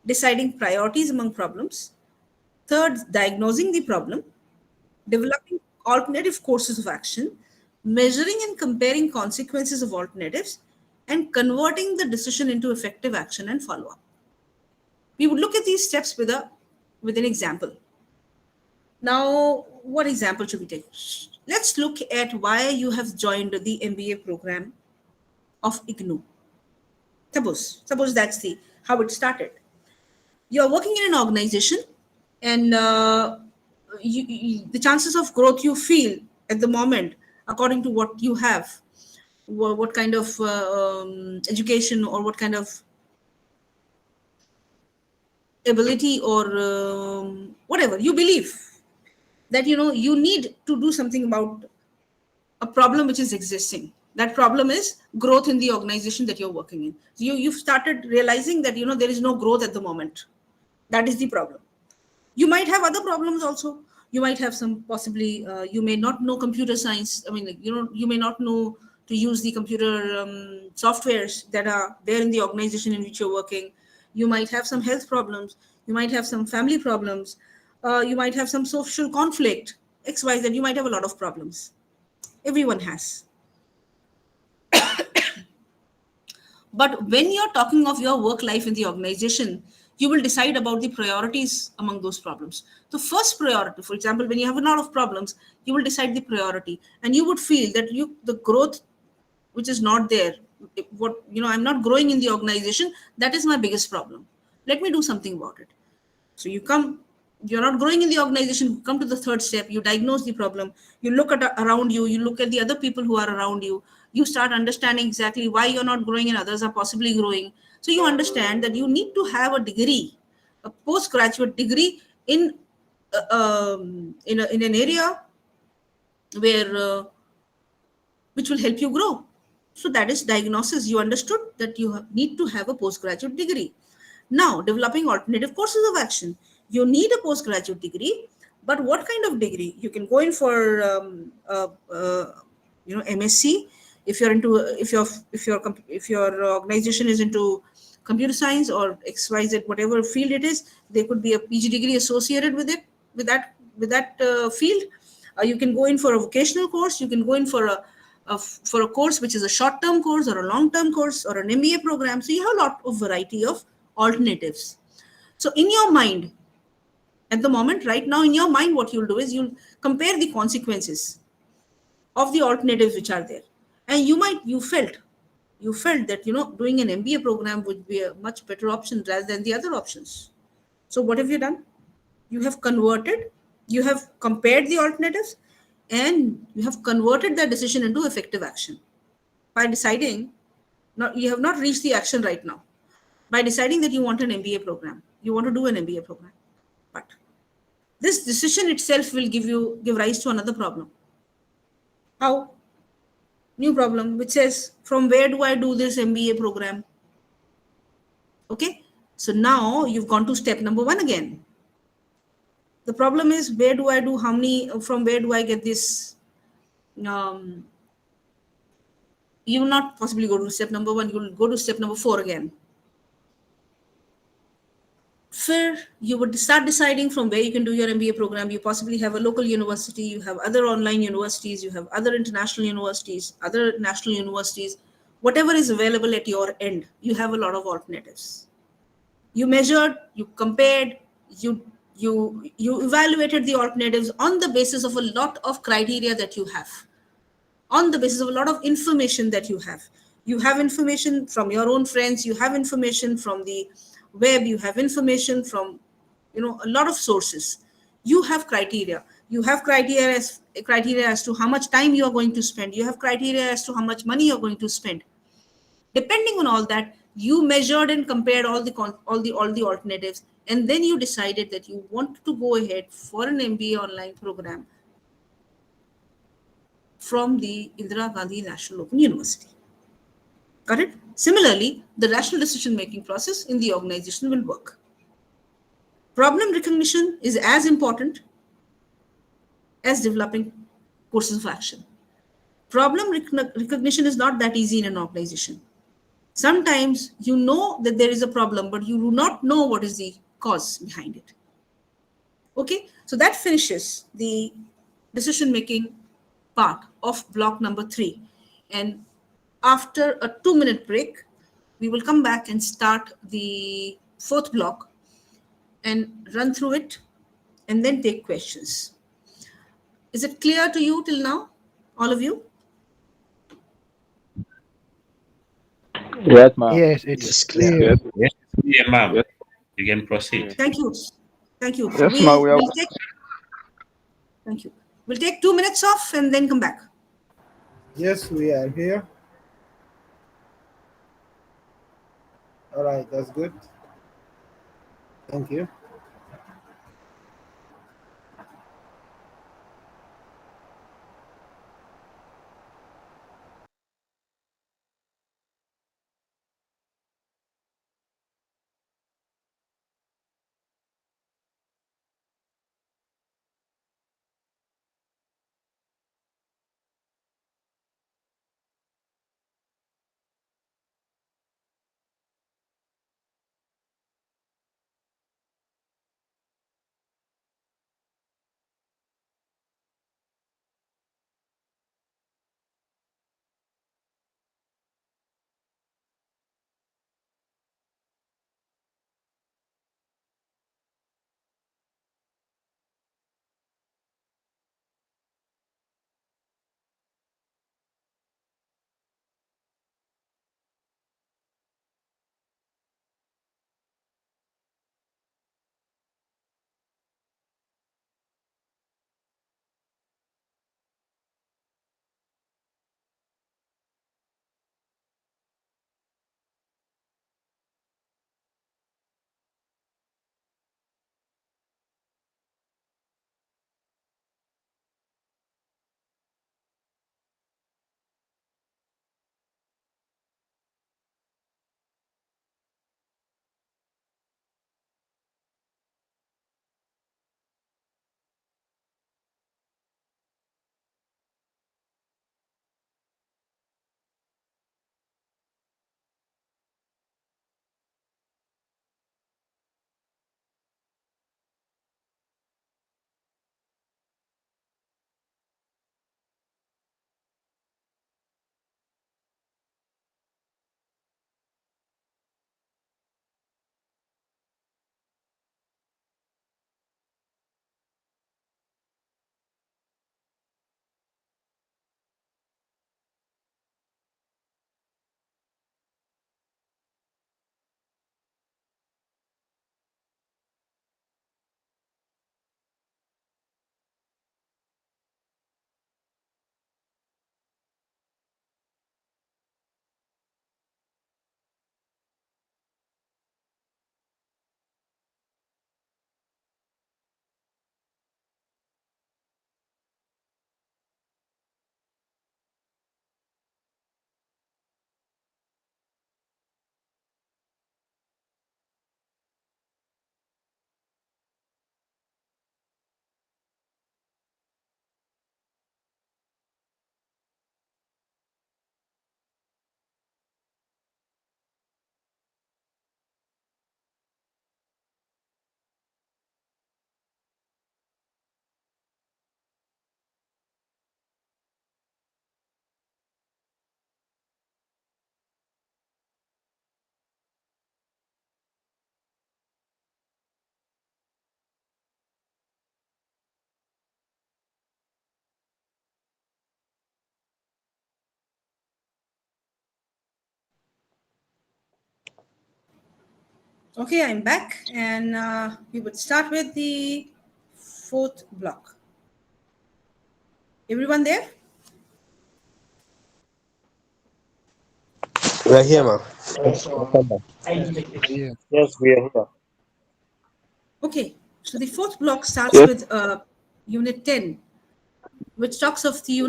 deciding priorities among problems. Third, diagnosing the problem, developing alternative courses of action, measuring and comparing consequences of alternatives, and converting the decision into effective action and follow-up. We would look at these steps with an example. Now, what example should we take? Let's look at why you have joined the MBA program of IGNOU. Suppose that's how it started. You're working in an organization, and the chances of growth you feel at the moment, according to what you have, what kind of education or what kind of ability or whatever you believe, that you need to do something about a problem which is existing. That problem is growth in the organization that you're working in. You've started realizing that there is no growth at the moment. That is the problem. You might have other problems also. You might have some, possibly you may not know computer science. I mean, you may not know to use the computer softwares that are there in the organization in which you're working. You might have some health problems. You might have some family problems. You might have some social conflict, XYZ. You might have a lot of problems. Everyone has. But when you're talking of your work life in the organization, you will decide about the priorities among those problems. The first priority, for example, when you have a lot of problems, you will decide the priority, and you would feel that the growth which is not there, I'm not growing in the organization, that is my biggest problem. Let me do something about it. So you're not growing in the organization, come to the third step, you diagnose the problem, you look at around you, you look at the other people who are around you, you start understanding exactly why you're not growing and others are possibly growing. So you understand that you need to have a degree, a postgraduate degree in an area where which will help you grow. So that is diagnosis. You understood that you need to have a postgraduate degree. Now, developing alternative courses of action. You need a postgraduate degree, but what kind of degree? You can go in for MSc. If your organization is into computer science or XYZ, whatever field it is, there could be a PG degree associated with it, with that field. You can go in for a vocational course. You can go in for a course which is a short-term course or a long-term course or an MBA program. So you have a lot of variety of alternatives. So in your mind, at the moment, right now, in your mind, what you'll do is you'll compare the consequences of the alternatives which are there. And you felt You felt that, doing an MBA program would be a much better option rather than the other options. So what have you done? You have converted, you have compared the alternatives, and you have converted that decision into effective action by deciding. Not, you have not reached the action right now. By deciding that you want an MBA program, you want to do an MBA program, but this decision itself will give rise to another problem. How? New problem which says, from where do I do this MBA program? Okay, so now you've gone to step number one again. The problem is, where do I do how many, from where do I get this? um, you will not possibly go to step number one, you will go to step number four again. Fir, you would start deciding from where you can do your MBA program. You possibly have a local university, you have other online universities, you have other international universities, other national universities, whatever is available at your end, you have a lot of alternatives. You measured, you compared, you evaluated the alternatives on the basis of a lot of criteria that you have, on the basis of a lot of information that you have. You have information from your own friends, you have information from the web, you have information from a lot of sources. You have criteria. You have criteria as to how much time you are going to spend. You have criteria as to how much money you're going to spend. Depending on all that, you measured and compared all the alternatives, and then you decided that you want to go ahead for an MBA online program from the Indira Gandhi National Open University. Got it? Similarly, the rational decision making process in the organization will work. Problem recognition is as important as developing courses of action. Problem recognition is not that easy in an organization. Sometimes you know that there is a problem, but you do not know what is the cause behind it. Okay, so that finishes the decision making part of block number 3. And after a 2-minute break, we will come back and start the fourth block and run through it and then take questions. Is it clear to you till now, all of you? Yes, ma'am. Yes, it's Yes, clear. Yes. Yes, yeah, ma'am. Yes. You can proceed. Thank you. Thank you. So Yes, ma'am. we'll take, thank you. We'll take 2 minutes off and then come back. Yes, we are here. All right, that's good. Thank you. Okay, I'm back, and we would start with the fourth block. Everyone there? We're here, ma'am. Yes, we are here. Okay, so the fourth block starts Yes. with Unit 10, which talks of the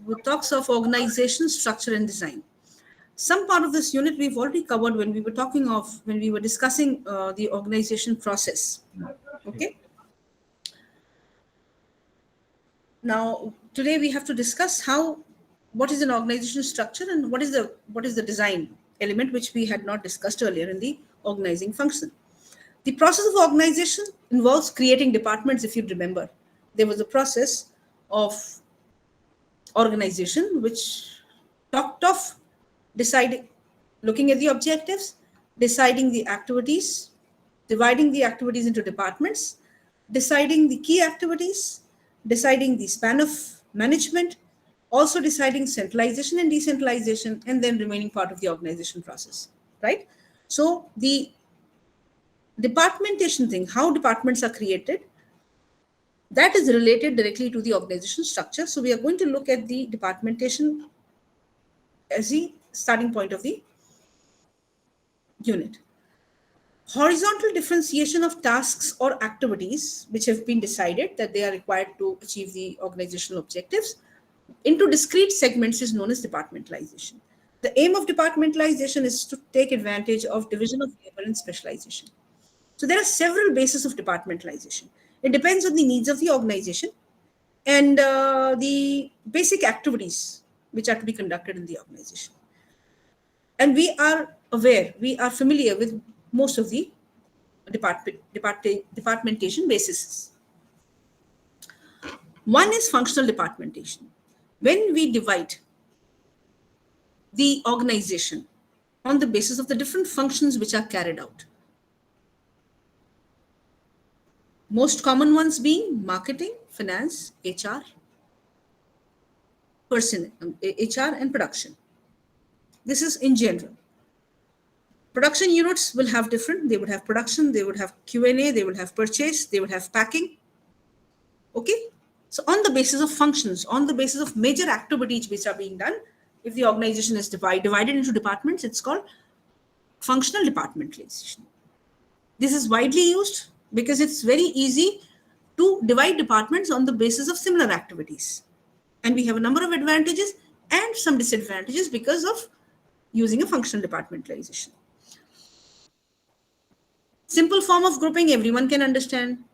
which talks of organization, structure, and design. Some part of this unit we've already covered when we were discussing the organization process. Okay. Now today we have to discuss what is an organization structure and what is the design element, which we had not discussed earlier in the organizing function. The process of organization involves creating departments. If you remember, there was a process of organization which talked of looking at the objectives, deciding the activities, dividing the activities into departments, deciding the key activities, deciding the span of management, also deciding centralization and decentralization, and then remaining part of the organization process, right? So the departmentation thing, how departments are created, that is related directly to the organization structure. So we are going to look at the departmentation as the starting point of the unit. Horizontal differentiation of tasks or activities which have been decided that they are required to achieve the organizational objectives into discrete segments is known as departmentalization. The aim of departmentalization is to take advantage of division of labor and specialization. So there are several bases of departmentalization. It depends on the needs of the organization and the basic activities which are to be conducted in the organization. And we are familiar with most of the departmentation bases. One is functional departmentation. When we divide the organization on the basis of the different functions which are carried out, most common ones being marketing, finance, HR, HR and production. This is in general. Production units will have different. They would have production, they would have Q&A, they would have purchase, they would have packing. Okay. So on the basis of functions, on the basis of major activities which are being done, if the organization is divided into departments, it's called functional departmentalization. This is widely used because it's very easy to divide departments on the basis of similar activities. And we have a number of advantages and some disadvantages because of using a functional departmentalization. Simple form of grouping, everyone can understand.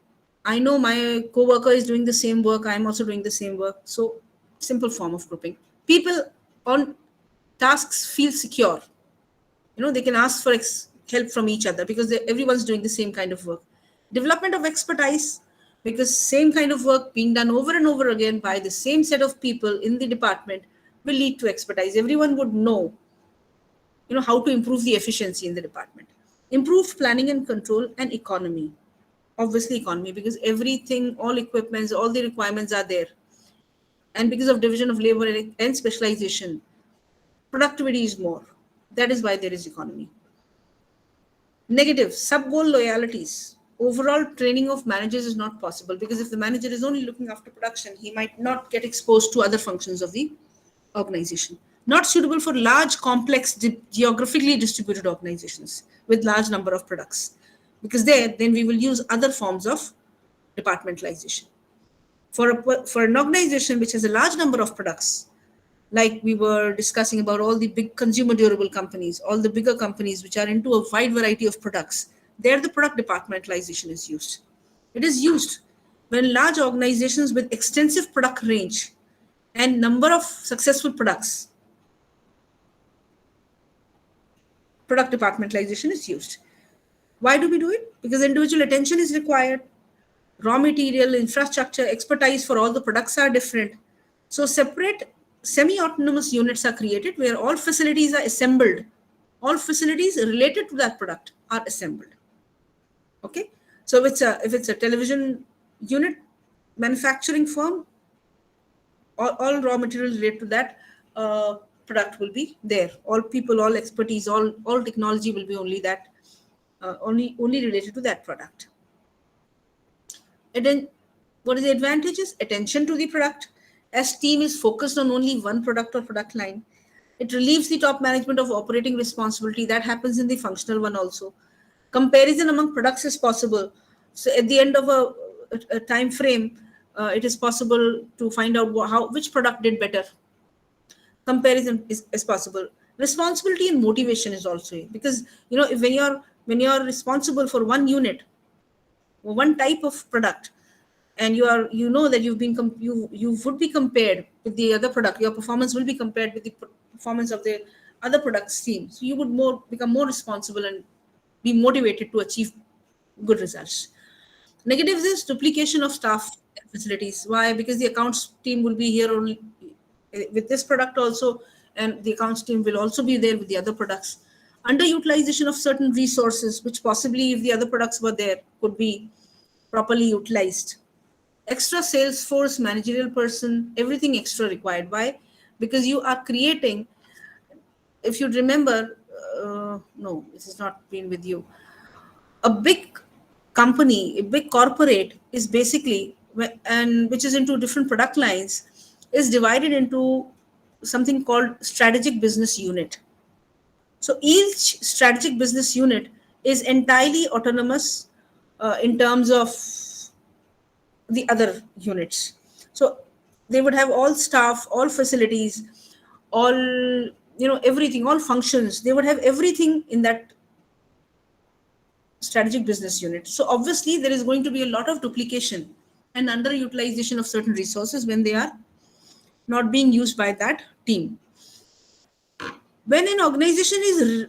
I know my coworker is doing the same work, I'm also doing the same work. So simple form of grouping. People on tasks feel secure. They can ask for help from each other because everyone's doing the same kind of work. Development of expertise, because same kind of work being done over and over again by the same set of people in the department will lead to expertise. Everyone would know, how to improve the efficiency in the department. Improved planning and control and economy. Obviously economy, because everything, all equipments, all the requirements are there. And because of division of labor and specialization, productivity is more. That is why there is economy. Negative, sub-goal loyalties. Overall training of managers is not possible because if the manager is only looking after production, he might not get exposed to other functions of the organization. Not suitable for large, complex, geographically distributed organizations with large number of products. Because then we will use other forms of departmentalization. For an organization which has a large number of products, like we were discussing about all the big consumer durable companies, all the bigger companies which are into a wide variety of products, there the product departmentalization is used. It is used when large organizations with extensive product range and number of successful products, product departmentalization is used. Why do we do it? Because individual attention is required. Raw material, infrastructure, expertise for all the products are different. So separate semi-autonomous units are created where all facilities are assembled. All facilities related to that product are assembled. Okay. So if it's a television unit manufacturing firm, all raw material related to that product will be there. All people, all expertise, all technology will be only that only related to that product. And then what is the advantages? Attention to the product, as team is focused on only one product or product line. It relieves the top management of operating responsibility. That happens in the functional one also. Comparison among products is possible. So at the end of a time frame, it is possible to find out which product did better. Comparison is possible. Responsibility and motivation is also, because when you're responsible for one unit or one type of product, and you know that you would be compared with the other product, your performance will be compared with the performance of the other products team, so you would become more responsible and be motivated to achieve good results. Negatives is duplication of staff and facilities. Why? Because the accounts team will be here only with this product also, and the accounts team will also be there with the other products. Underutilization of certain resources, which possibly, if the other products were there, could be properly utilized. Extra sales force, managerial person, everything extra required. Why? Because you are creating, if you remember, no, this has not been with you. A big company, a big corporate is basically, and which is into different product lines, is divided into something called strategic business unit. So each strategic business unit is entirely autonomous in terms of the other units. So they would have all staff, all facilities, all everything, all functions. They would have everything in that strategic business unit. So obviously there is going to be a lot of duplication and underutilization of certain resources when they are not being used by that team. When an organization is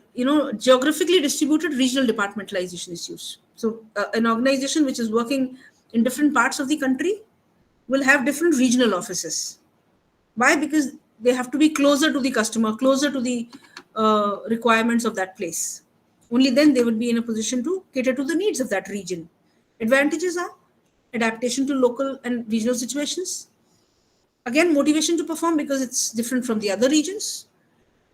geographically distributed, regional departmentalization is used. So an organization which is working in different parts of the country will have different regional offices. Why? Because they have to be closer to the customer, closer to the requirements of that place. Only then they would be in a position to cater to the needs of that region. Advantages are adaptation to local and regional situations. Again, motivation to perform because it's different from the other regions.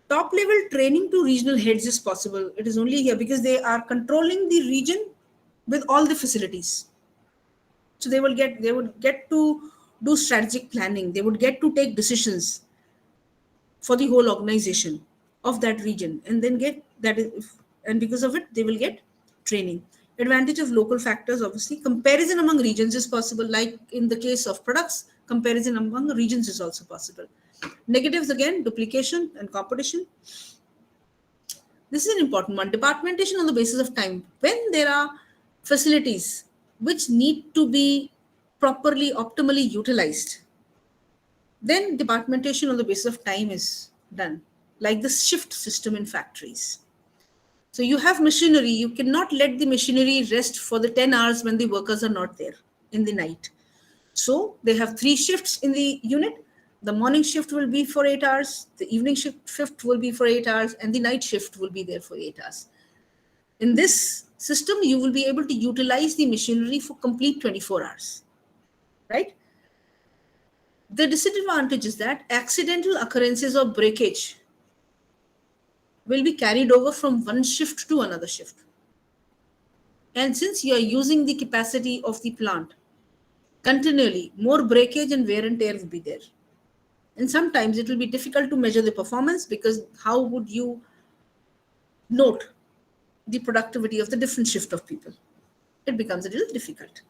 Top level training to regional heads is possible. It is only here because they are controlling the region with all the facilities. So they would get to do strategic planning. They would get to take decisions for the whole organization of that region, and then and because of it, they will get training. Advantage of local factors, obviously, comparison among regions is possible. Like in the case of products, comparison among regions is also possible. Negatives, again, duplication and competition. This is an important one. Departmentation on the basis of time. When there are facilities which need to be properly, optimally utilized, then departmentation on the basis of time is done, like the shift system in factories. So you have machinery, you cannot let the machinery rest for the 10 hours when the workers are not there in the night. So they have 3 shifts in the unit. The morning shift will be for 8 hours, the evening shift will be for 8 hours, and the night shift will be there for 8 hours. In this system, you will be able to utilize the machinery for complete 24 hours, right? The disadvantage is that accidental occurrences of breakage will be carried over from one shift to another shift. And since you are using the capacity of the plant continually, more breakage and wear and tear will be there. And sometimes it will be difficult to measure the performance, because how would you note the productivity of the different shift of people? It becomes a little difficult.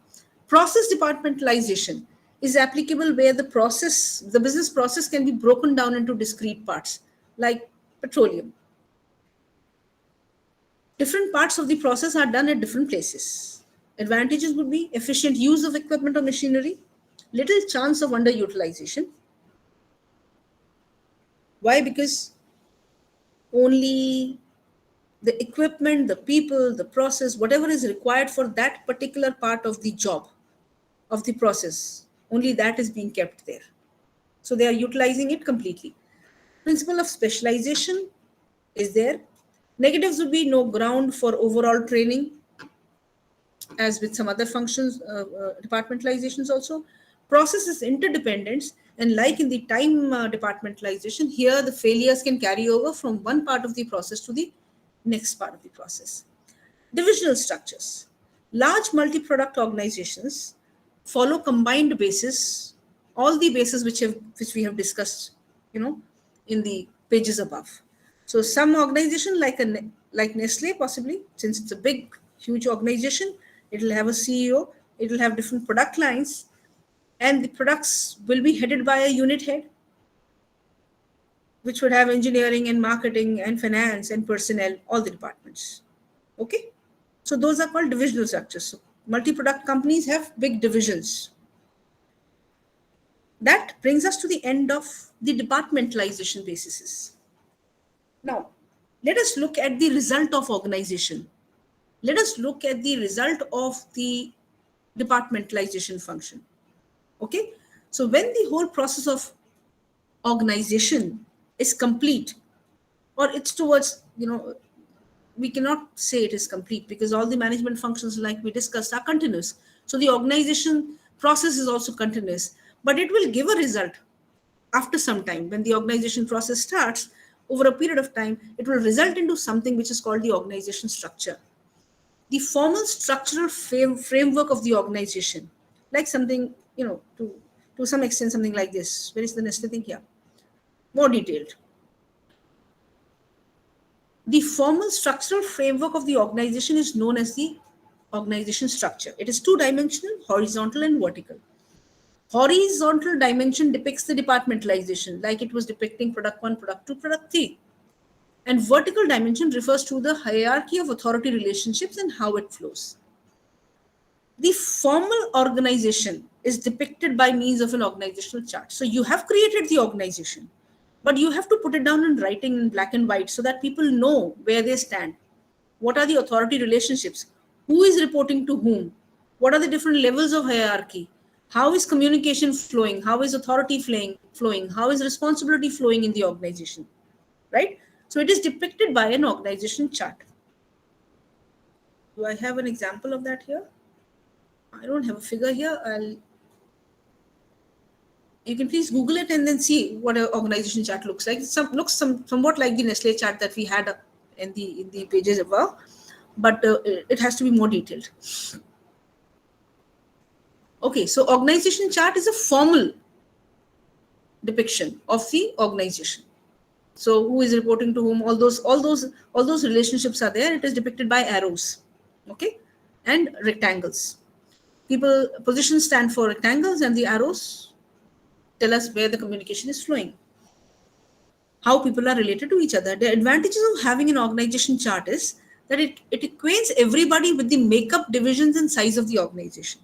Process departmentalization is applicable where the business process can be broken down into discrete parts, like petroleum. Different parts of the process are done at different places. Advantages would be efficient use of equipment or machinery, little chance of underutilization. Why? Because only the equipment, the people, the process, whatever is required for that particular part of the job, of the process, only that is being kept there. So they are utilizing it completely. Principle of specialization is there. Negatives would be no ground for overall training, as with some other functions, departmentalizations also. Process is interdependence, and like in the time departmentalization, here the failures can carry over from one part of the process to the next part of the process. Divisional structures. Large multi-product organizations follow combined bases, all the bases which we have discussed, in the pages above. So some organization like Nestle, possibly, since it's a big, huge organization, it will have a CEO, it will have different product lines, and the products will be headed by a unit head, which would have engineering and marketing and finance and personnel, all the departments. Okay? So those are called divisional structures. So multi-product companies have big divisions. That brings us to the end of the departmentalization bases. Now, let us look at the result of organization. Let us look at the result of the departmentalization function. Okay? So when the whole process of organization is complete, or it's towards, we cannot say it is complete because all the management functions, like we discussed, are continuous. So the organization process is also continuous, but it will give a result after some time. When the organization process starts, over a period of time, it will result into something which is called the organization structure. The formal structural framework of the organization, like something, to some extent, something like this. Where is the next thing here? More detailed. The formal structural framework of the organization is known as the organization structure. It is two-dimensional, horizontal and vertical. Horizontal dimension depicts the departmentalization, like it was depicting product 1, product 2, product 3. And vertical dimension refers to the hierarchy of authority relationships and how it flows. The formal organization is depicted by means of an organizational chart. So you have created the organization, but you have to put it down in writing in black and white so that people know where they stand. What are the authority relationships? Who is reporting to whom? What are the different levels of hierarchy? How is communication flowing? How is authority flowing? How is responsibility flowing in the organization? Right? So it is depicted by an organization chart. Do I have an example of that here? I don't have a figure here. You can please Google it and then see what an organization chart looks like. It looks somewhat like the Nestle chart that we had in the pages above, but it has to be more detailed. Okay, so organization chart is a formal depiction of the organization. So who is reporting to whom? All those relationships are there. It is depicted by arrows, okay, and rectangles. Positions stand for rectangles, and the arrows tell us where the communication is flowing, how people are related to each other. The advantages of having an organization chart is that it acquaints everybody with the makeup, divisions, and size of the organization.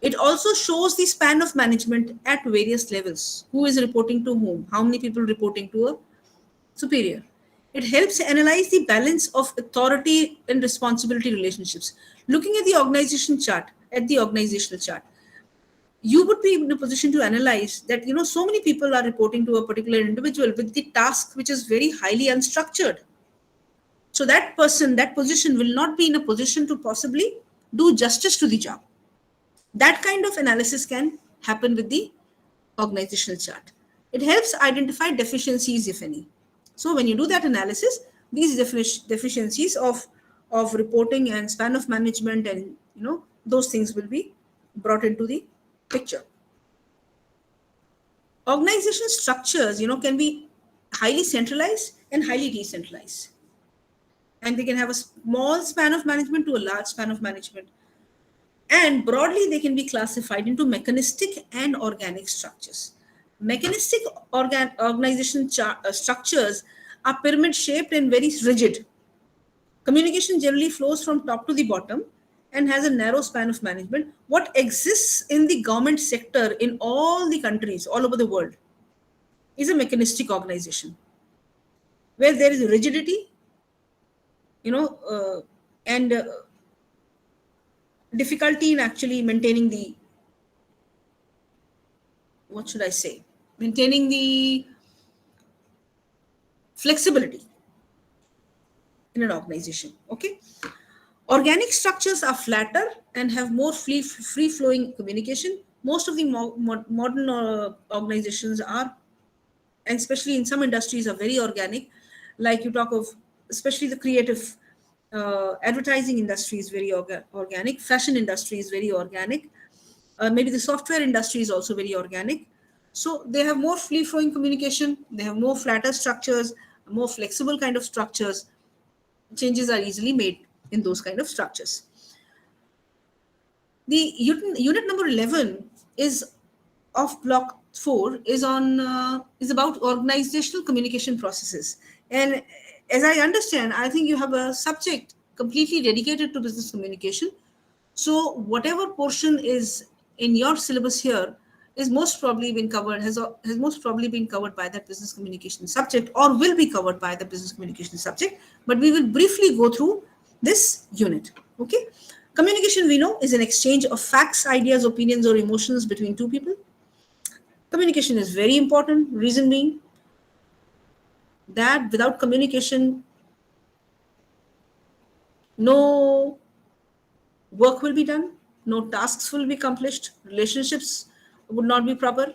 It also shows the span of management at various levels. Who is reporting to whom? How many people reporting to a superior? It helps analyze the balance of authority and responsibility relationships. Looking at the organizational chart, you would be in a position to analyze that, so many people are reporting to a particular individual with the task which is very highly unstructured. So that position will not be in a position to possibly do justice to the job. That kind of analysis can happen with the organizational chart. It helps identify deficiencies, if any. So when you do that analysis, these deficiencies of reporting and span of management and those things will be brought into the picture. Organization structures, can be highly centralized and highly decentralized. And they can have a small span of management to a large span of management. And broadly, they can be classified into mechanistic and organic structures. Mechanistic organization structures are pyramid shaped and very rigid. Communication generally flows from top to the bottom and has a narrow span of management. What exists in the government sector in all the countries all over the world is a mechanistic organization where there is rigidity, and difficulty in actually maintaining the, maintaining the flexibility in an organization. Okay. Organic structures are flatter and have more free-flowing communication. Most of the modern organizations are, and especially in some industries, are very organic. Like you talk of, especially the creative Advertising industry is very organic. Fashion industry is very organic. Maybe the software industry is also very organic. So they have more free flowing communication. They have more flatter structures, more flexible kind of structures. Changes are easily made in those kind of structures. The unit number 11 is of block 4 is about organizational communication processes. And as I understand, I think you have a subject completely dedicated to business communication. So whatever portion is in your syllabus here is most probably been covered, has most probably been covered by that business communication subject, or will be covered by the business communication subject. But we will briefly go through this unit. Okay. Communication, we know, is an exchange of facts, ideas, opinions, or emotions between two people. Communication is very important. Reason being that without communication, no work will be done, no tasks will be accomplished, relationships would not be proper,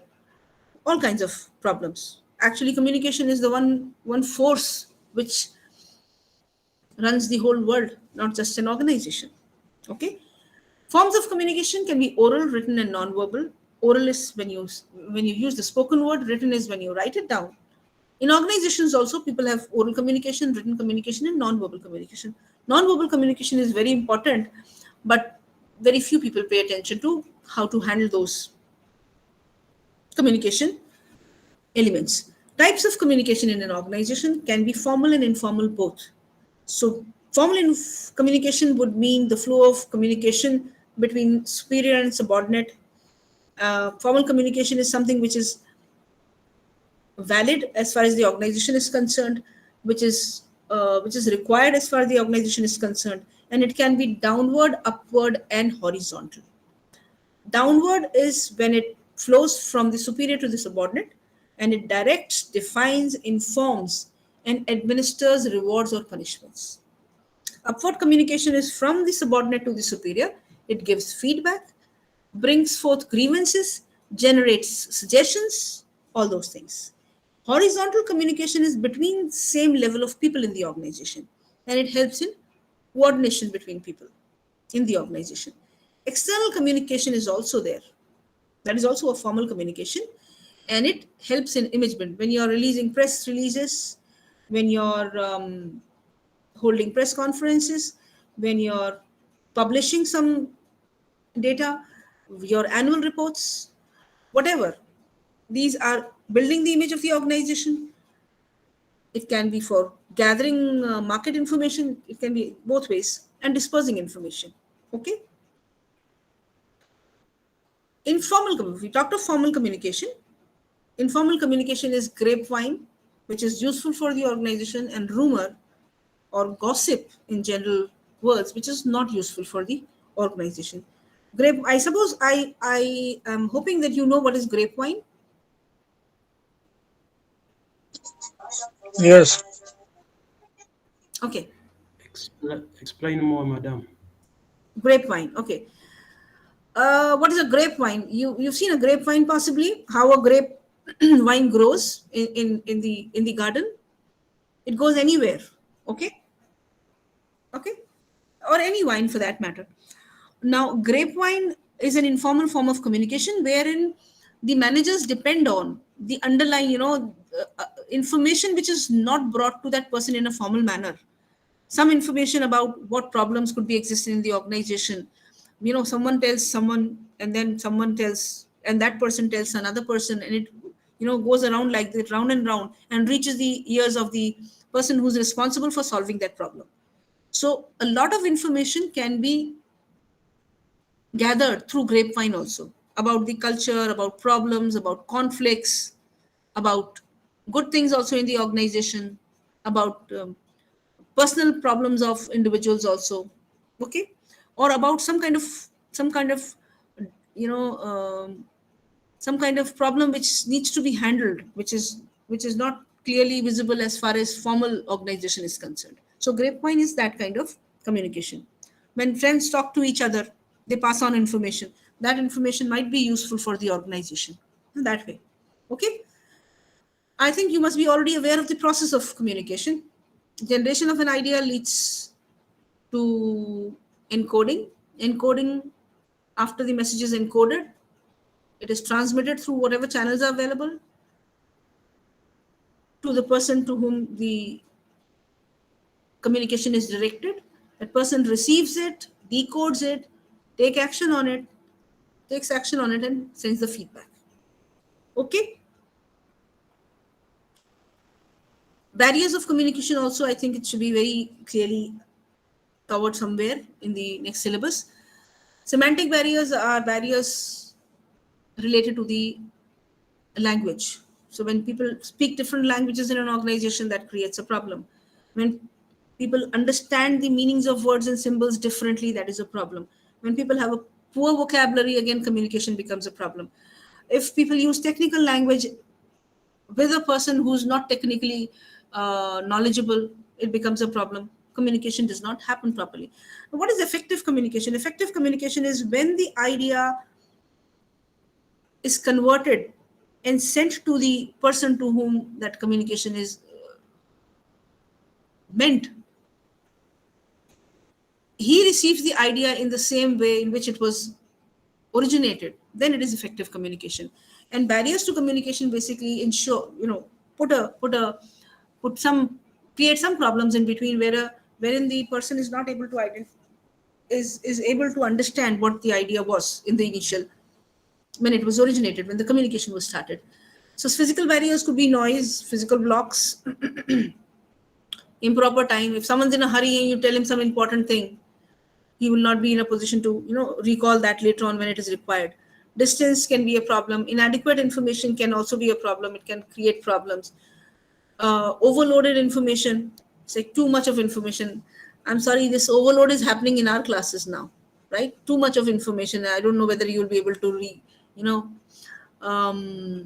all kinds of problems. Actually, communication is the one force which runs the whole world, not just an organization. Okay. Forms of communication can be oral, written, and non-verbal. Oral is when you use the spoken word. Written is when you write it down. In organizations also, people have oral communication, written communication, and non-verbal communication. Non-verbal communication is very important, but very few people pay attention to how to handle those communication elements. Types of communication in an organization can be formal and informal both. So formal communication would mean the flow of communication between superior and subordinate. Formal communication is something which is valid as far as the organization is concerned, which is required as far as the organization is concerned, and it can be downward, upward, and horizontal. Downward is when it flows from the superior to the subordinate, and it directs, defines, informs, and administers rewards or punishments. Upward communication is from the subordinate to the superior. It gives feedback, brings forth grievances, generates suggestions, all those things. Horizontal communication is between same level of people in the organization, and it helps in coordination between people in the organization. External communication is also there. That is also a formal communication, and it helps in imagement. When you're releasing press releases, when you're holding press conferences, when you're publishing some data, your annual reports, whatever. These are building the image of the organization. It can be for gathering market information. It can be both ways, and dispersing information. Okay. Informal, we talked of formal communication. Informal communication is grapevine, which is useful for the organization, and rumor or gossip in general words, which is not useful for the organization. I suppose I am hoping that you know what is grapevine. Yes. Okay. Explain more, madam. Grapevine. Okay. What is a grapevine? You've seen a grapevine possibly? How a grape wine grows in the garden? It goes anywhere. Okay. Okay. Or any wine for that matter. Now, grapevine is an informal form of communication wherein the managers depend on the underlying, information which is not brought to that person in a formal manner. Some information about what problems could be existing in the organization. Someone tells someone, and then someone tells, and that person tells another person, and it, goes around like that, round and round, and reaches the ears of the person who's responsible for solving that problem. So a lot of information can be gathered through grapevine also, about the culture, about problems, about conflicts, about good things also in the organization, about personal problems of individuals also. Okay. Or about some kind of you know some kind of problem which needs to be handled, which is not clearly visible as far as formal organization is concerned. So grapevine is that kind of communication. When friends talk to each other, they pass on information. That information might be useful for the organization in that way. Okay. I think you must be already aware of the process of communication. Generation of an idea leads to encoding. Encoding, after the message is encoded, it is transmitted through whatever channels are available to the person to whom the communication is directed. That person receives it, decodes it, takes action on it, and sends the feedback. Okay? Barriers of communication also, I think it should be very clearly covered somewhere in the next syllabus. Semantic barriers are barriers related to the language. So when people speak different languages in an organization, that creates a problem. When people understand the meanings of words and symbols differently, that is a problem. When people have a poor vocabulary, again, communication becomes a problem. If people use technical language with a person who's not technically knowledgeable, it becomes a problem. Communication does not happen properly. What is effective communication? Effective communication is when the idea is converted and sent to the person to whom that communication is meant. He receives the idea in the same way in which it was originated. Then it is effective communication. And barriers to communication basically ensure, create some problems in between wherein the person is not able to is able to understand what the idea was in the initial, when it was originated, when the communication was started. So physical barriers could be noise, physical blocks, improper time. If someone's in a hurry and you tell him some important thing, he will not be in a position to recall that later on when it is required. Distance can be a problem. Inadequate information can also be a problem. It can create problems. Overloaded information, it's like too much of information. I'm sorry, this overload is happening in our classes now, right? Too much of information. I don't know whether you'll be able to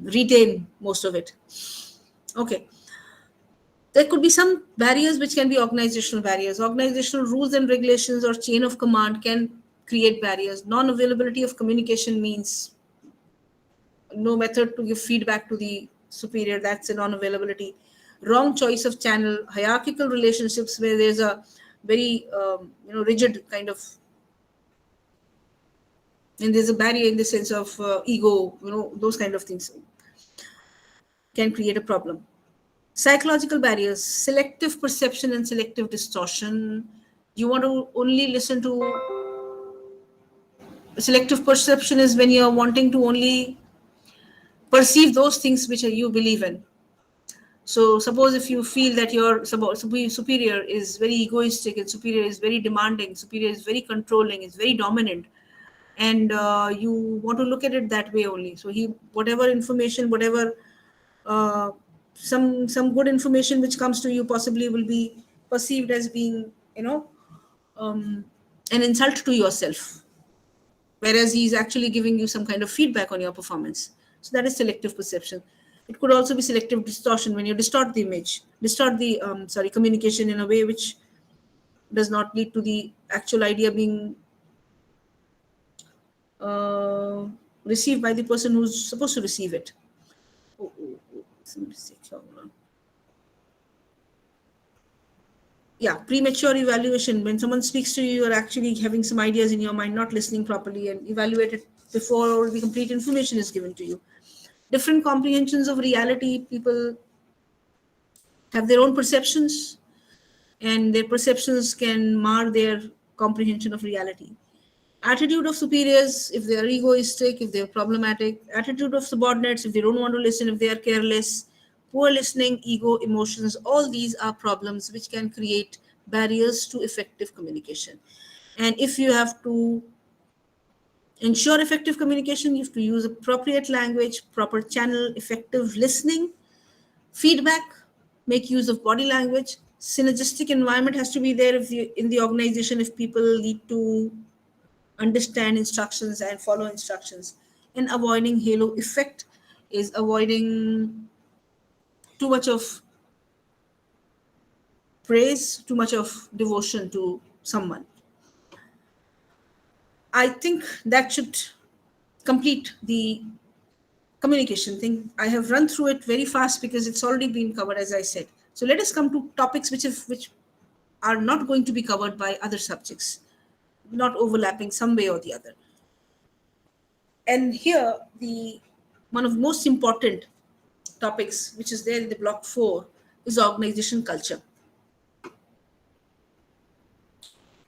retain most of it. Okay. There could be some barriers which can be organizational barriers. Organizational rules and regulations or chain of command can create barriers. Non-availability of communication means no method to give feedback to the superior. That's a non-availability. Wrong choice of channel. Hierarchical relationships where there's a very rigid kind of, and there's a barrier in the sense of ego. Those kind of things can create a problem. Psychological barriers, selective perception and selective distortion. You want to only listen to selective perception is when you're wanting to only perceive those things which you believe in. So suppose if you feel that your superior is very egoistic and superior is very demanding, superior is very controlling, is very dominant, and you want to look at it that way only. So whatever information, whatever some good information which comes to you possibly will be perceived as being an insult to yourself, whereas he is actually giving you some kind of feedback on your performance. So that is selective perception. It could also be selective distortion, when you distort the communication in a way which does not lead to the actual idea being received by the person who's supposed to receive it. Yeah, premature evaluation. When someone speaks to you, you're actually having some ideas in your mind, not listening properly, and evaluate it before the complete information is given to you. Different comprehensions of reality. People have their own perceptions, and their perceptions can mar their comprehension of reality. Attitude of superiors, if they are egoistic, if they are problematic. Attitude of subordinates, if they don't want to listen, if they are careless. Poor listening, ego, emotions, all these are problems which can create barriers to effective communication. And if you have to ensure effective communication, you have to use appropriate language, proper channel, effective listening, feedback, make use of body language. Synergistic environment has to be there in the organization if people need to understand instructions and follow instructions. And avoiding halo effect is avoiding too much of praise, too much of devotion to someone. I think that should complete the communication thing. I have run through it very fast because it's already been covered, as I said. So let us come to topics which are not going to be covered by other subjects, not overlapping some way or the other. And here, the one of the most important topics, which is there in the block 4, is organization culture.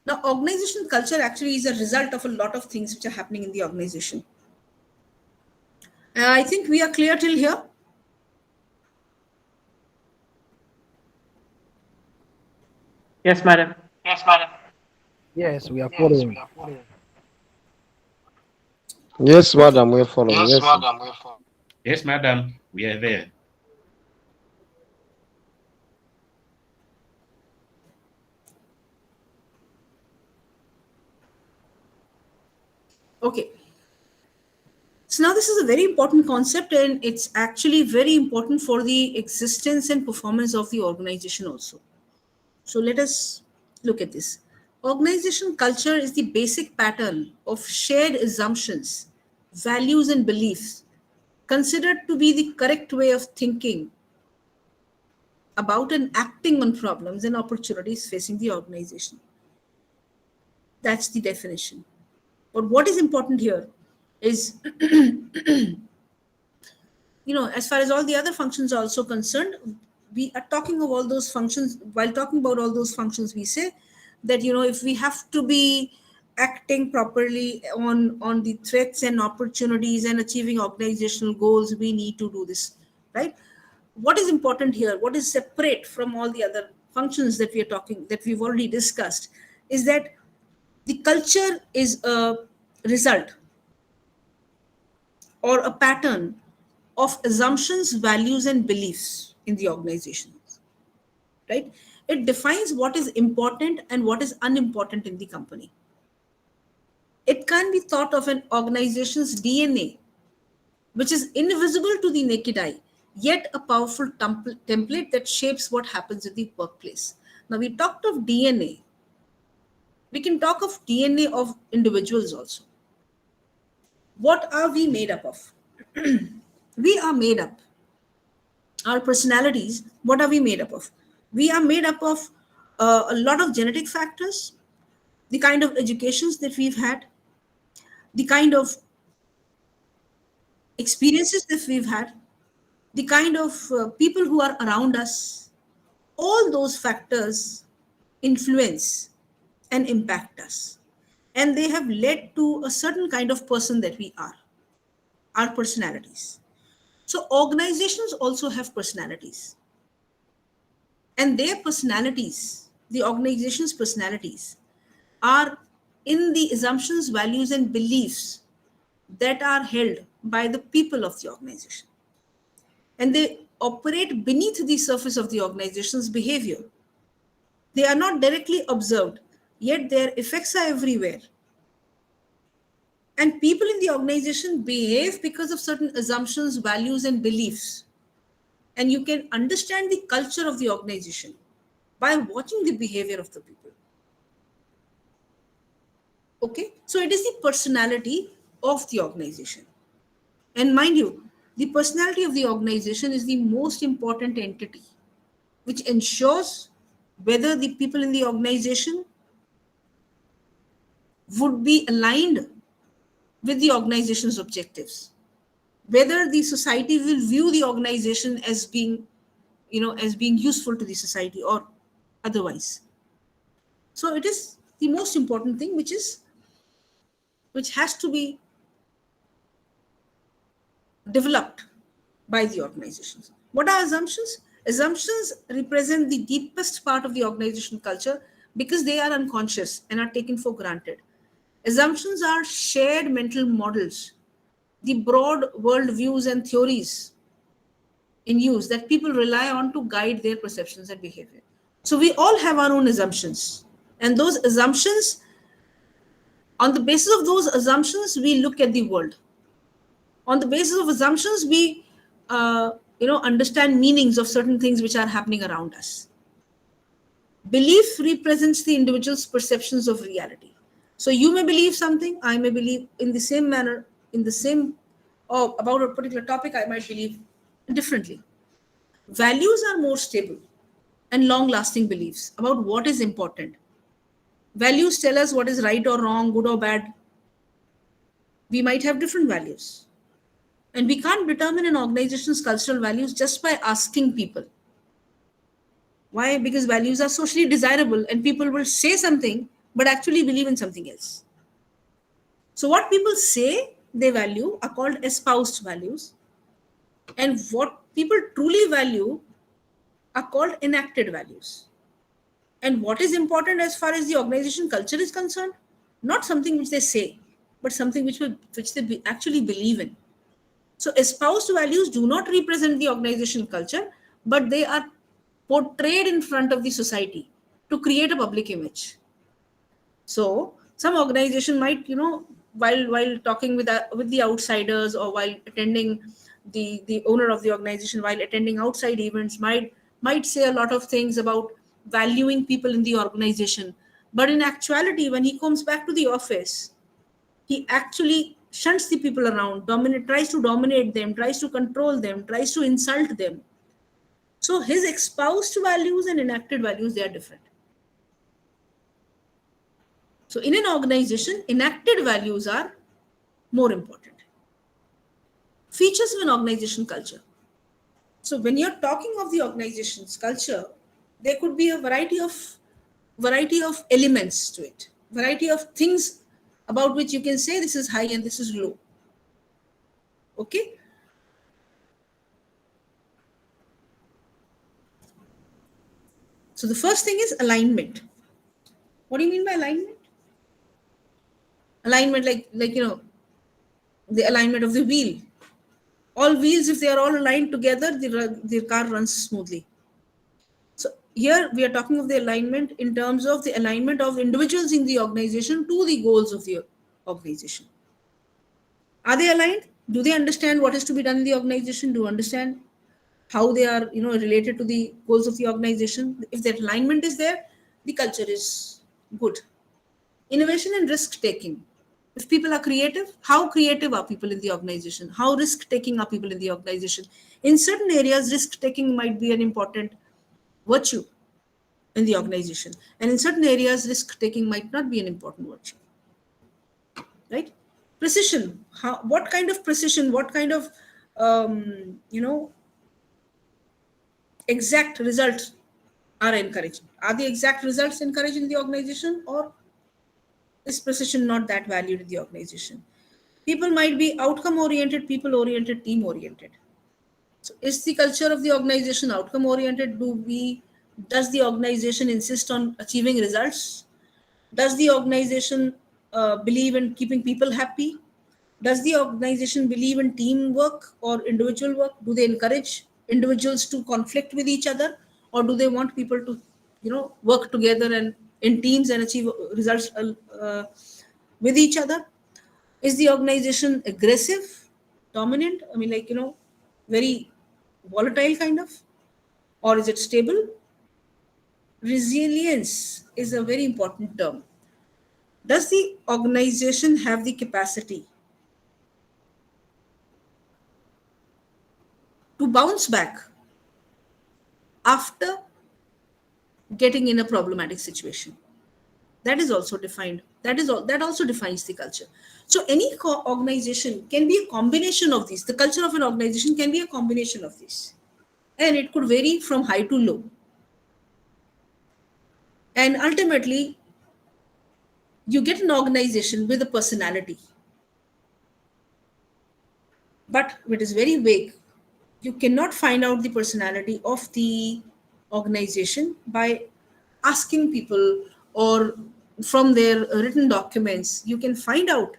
Now, organization culture actually is a result of a lot of things which are happening in the organization. I think we are clear till here. Yes, madam. Yes, we are following. Yes, madam, we're following. Yes, sir. Yes, madam. We are there. Okay. So now this is a very important concept, and it's actually very important for the existence and performance of the organization also. So let us look at this. Organization culture is the basic pattern of shared assumptions, values, and beliefs considered to be the correct way of thinking about and acting on problems and opportunities facing the organization. That's the definition. But what is important here is, as far as all the other functions are also concerned, we are talking of all those functions. While talking about all those functions, we say that, if we have to be acting properly on the threats and opportunities and achieving organizational goals, we need to do this, right? What is important here, what is separate from all the other functions that we've already discussed, is that the culture is a result or a pattern of assumptions, values, and beliefs in the organization, right? It defines what is important and what is unimportant in the company. It can be thought of an organization's DNA, which is invisible to the naked eye, yet a powerful template that shapes what happens in the workplace. Now, we talked of DNA. We can talk of DNA of individuals also. What are we made up of? We are made up. Our personalities, what are we made up of? We are made up of a lot of genetic factors, the kind of educations that we've had, the kind of experiences that we've had, the kind of people who are around us. All those factors influence and impact us. And they have led to a certain kind of person that we are, our personalities. So organizations also have personalities. And their personalities, the organization's personalities, are in the assumptions, values, and beliefs that are held by the people of the organization. And they operate beneath the surface of the organization's behavior. They are not directly observed, yet their effects are everywhere. And people in the organization behave because of certain assumptions, values, and beliefs. And you can understand the culture of the organization by watching the behavior of the people. Okay, so it is the personality of the organization. And mind you, the personality of the organization is the most important entity, which ensures whether the people in the organization would be aligned with the organization's objectives, whether the society will view the organization as being, as being useful to the society or otherwise. So it is the most important thing, which has to be developed by the organizations. What are assumptions? Assumptions represent the deepest part of the organizational culture because they are unconscious and are taken for granted. Assumptions are shared mental models, the broad world views and theories in use that people rely on to guide their perceptions and behavior. So we all have our own assumptions. And those assumptions, on the basis of those assumptions, we look at the world. On the basis of assumptions, we understand meanings of certain things which are happening around us. Belief represents the individual's perceptions of reality. So you may believe something, I may believe in the same manner, or about a particular topic, I might believe differently. Values are more stable. and long-lasting beliefs about what is important. Values tell us what is right or wrong, good or bad. We might have different values. And we can't determine an organization's cultural values just by asking people. Why? Because values are socially desirable and people will say something but actually believe in something else. So, what people say they value are called espoused values, and what people truly value are called enacted values. And what is important as far as the organization culture is concerned? Not something which they say, but something which they actually believe in. So, espoused values do not represent the organization culture, but they are portrayed in front of the society to create a public image. So, some organization might, while talking with the outsiders, or while attending the owner of the organization, while attending outside events, might say a lot of things about valuing people in the organization. But in actuality, when he comes back to the office, he actually shunts the people around, tries to dominate them, tries to control them, tries to insult them. So his espoused values and enacted values, they are different. So in an organization, enacted values are more important. Features of an organization culture. So when you're talking of the organization's culture, there could be a variety of elements to it, variety of things about which you can say this is high and this is low. Okay. So the first thing is alignment. What do you mean by alignment? Alignment, like the alignment of the wheel. All wheels, if they are all aligned together, the car runs smoothly. So here we are talking of the alignment in terms of the alignment of individuals in the organization to the goals of the organization. Are they aligned? Do they understand what is to be done in the organization? Do you understand how they are related to the goals of the organization? If that alignment is there, the culture is good. Innovation and risk taking. If people are creative, how creative are people in the organization? How risk taking are people in the organization? In certain areas, risk taking might be an important virtue in the organization, and in certain areas, risk taking might not be an important virtue. Right? Precision. What kind of precision? What kind of exact results are encouraged? Are the exact results encouraged in the organization, or is precision not that valued in the organization? People might be outcome oriented, people oriented, team oriented. So is the culture of the organization outcome oriented? Does the organization insist on achieving results? Does the organization believe in keeping people happy? Does the organization believe in teamwork or individual work? Do they encourage individuals to conflict with each other, or do they want people to work together and in teams and achieve results with each other? Is the organization aggressive, dominant? I mean, very volatile kind of, or is it stable? Resilience is a very important term. Does the organization have the capacity to bounce back after getting in a problematic situation? That is also defined. That also defines the culture. So any organization can be a combination of these. The culture of an organization can be a combination of these, and it could vary from high to low. And ultimately, you get an organization with a personality, but it is very vague. You cannot find out the personality of the organization by asking people, or from their written documents. You can find out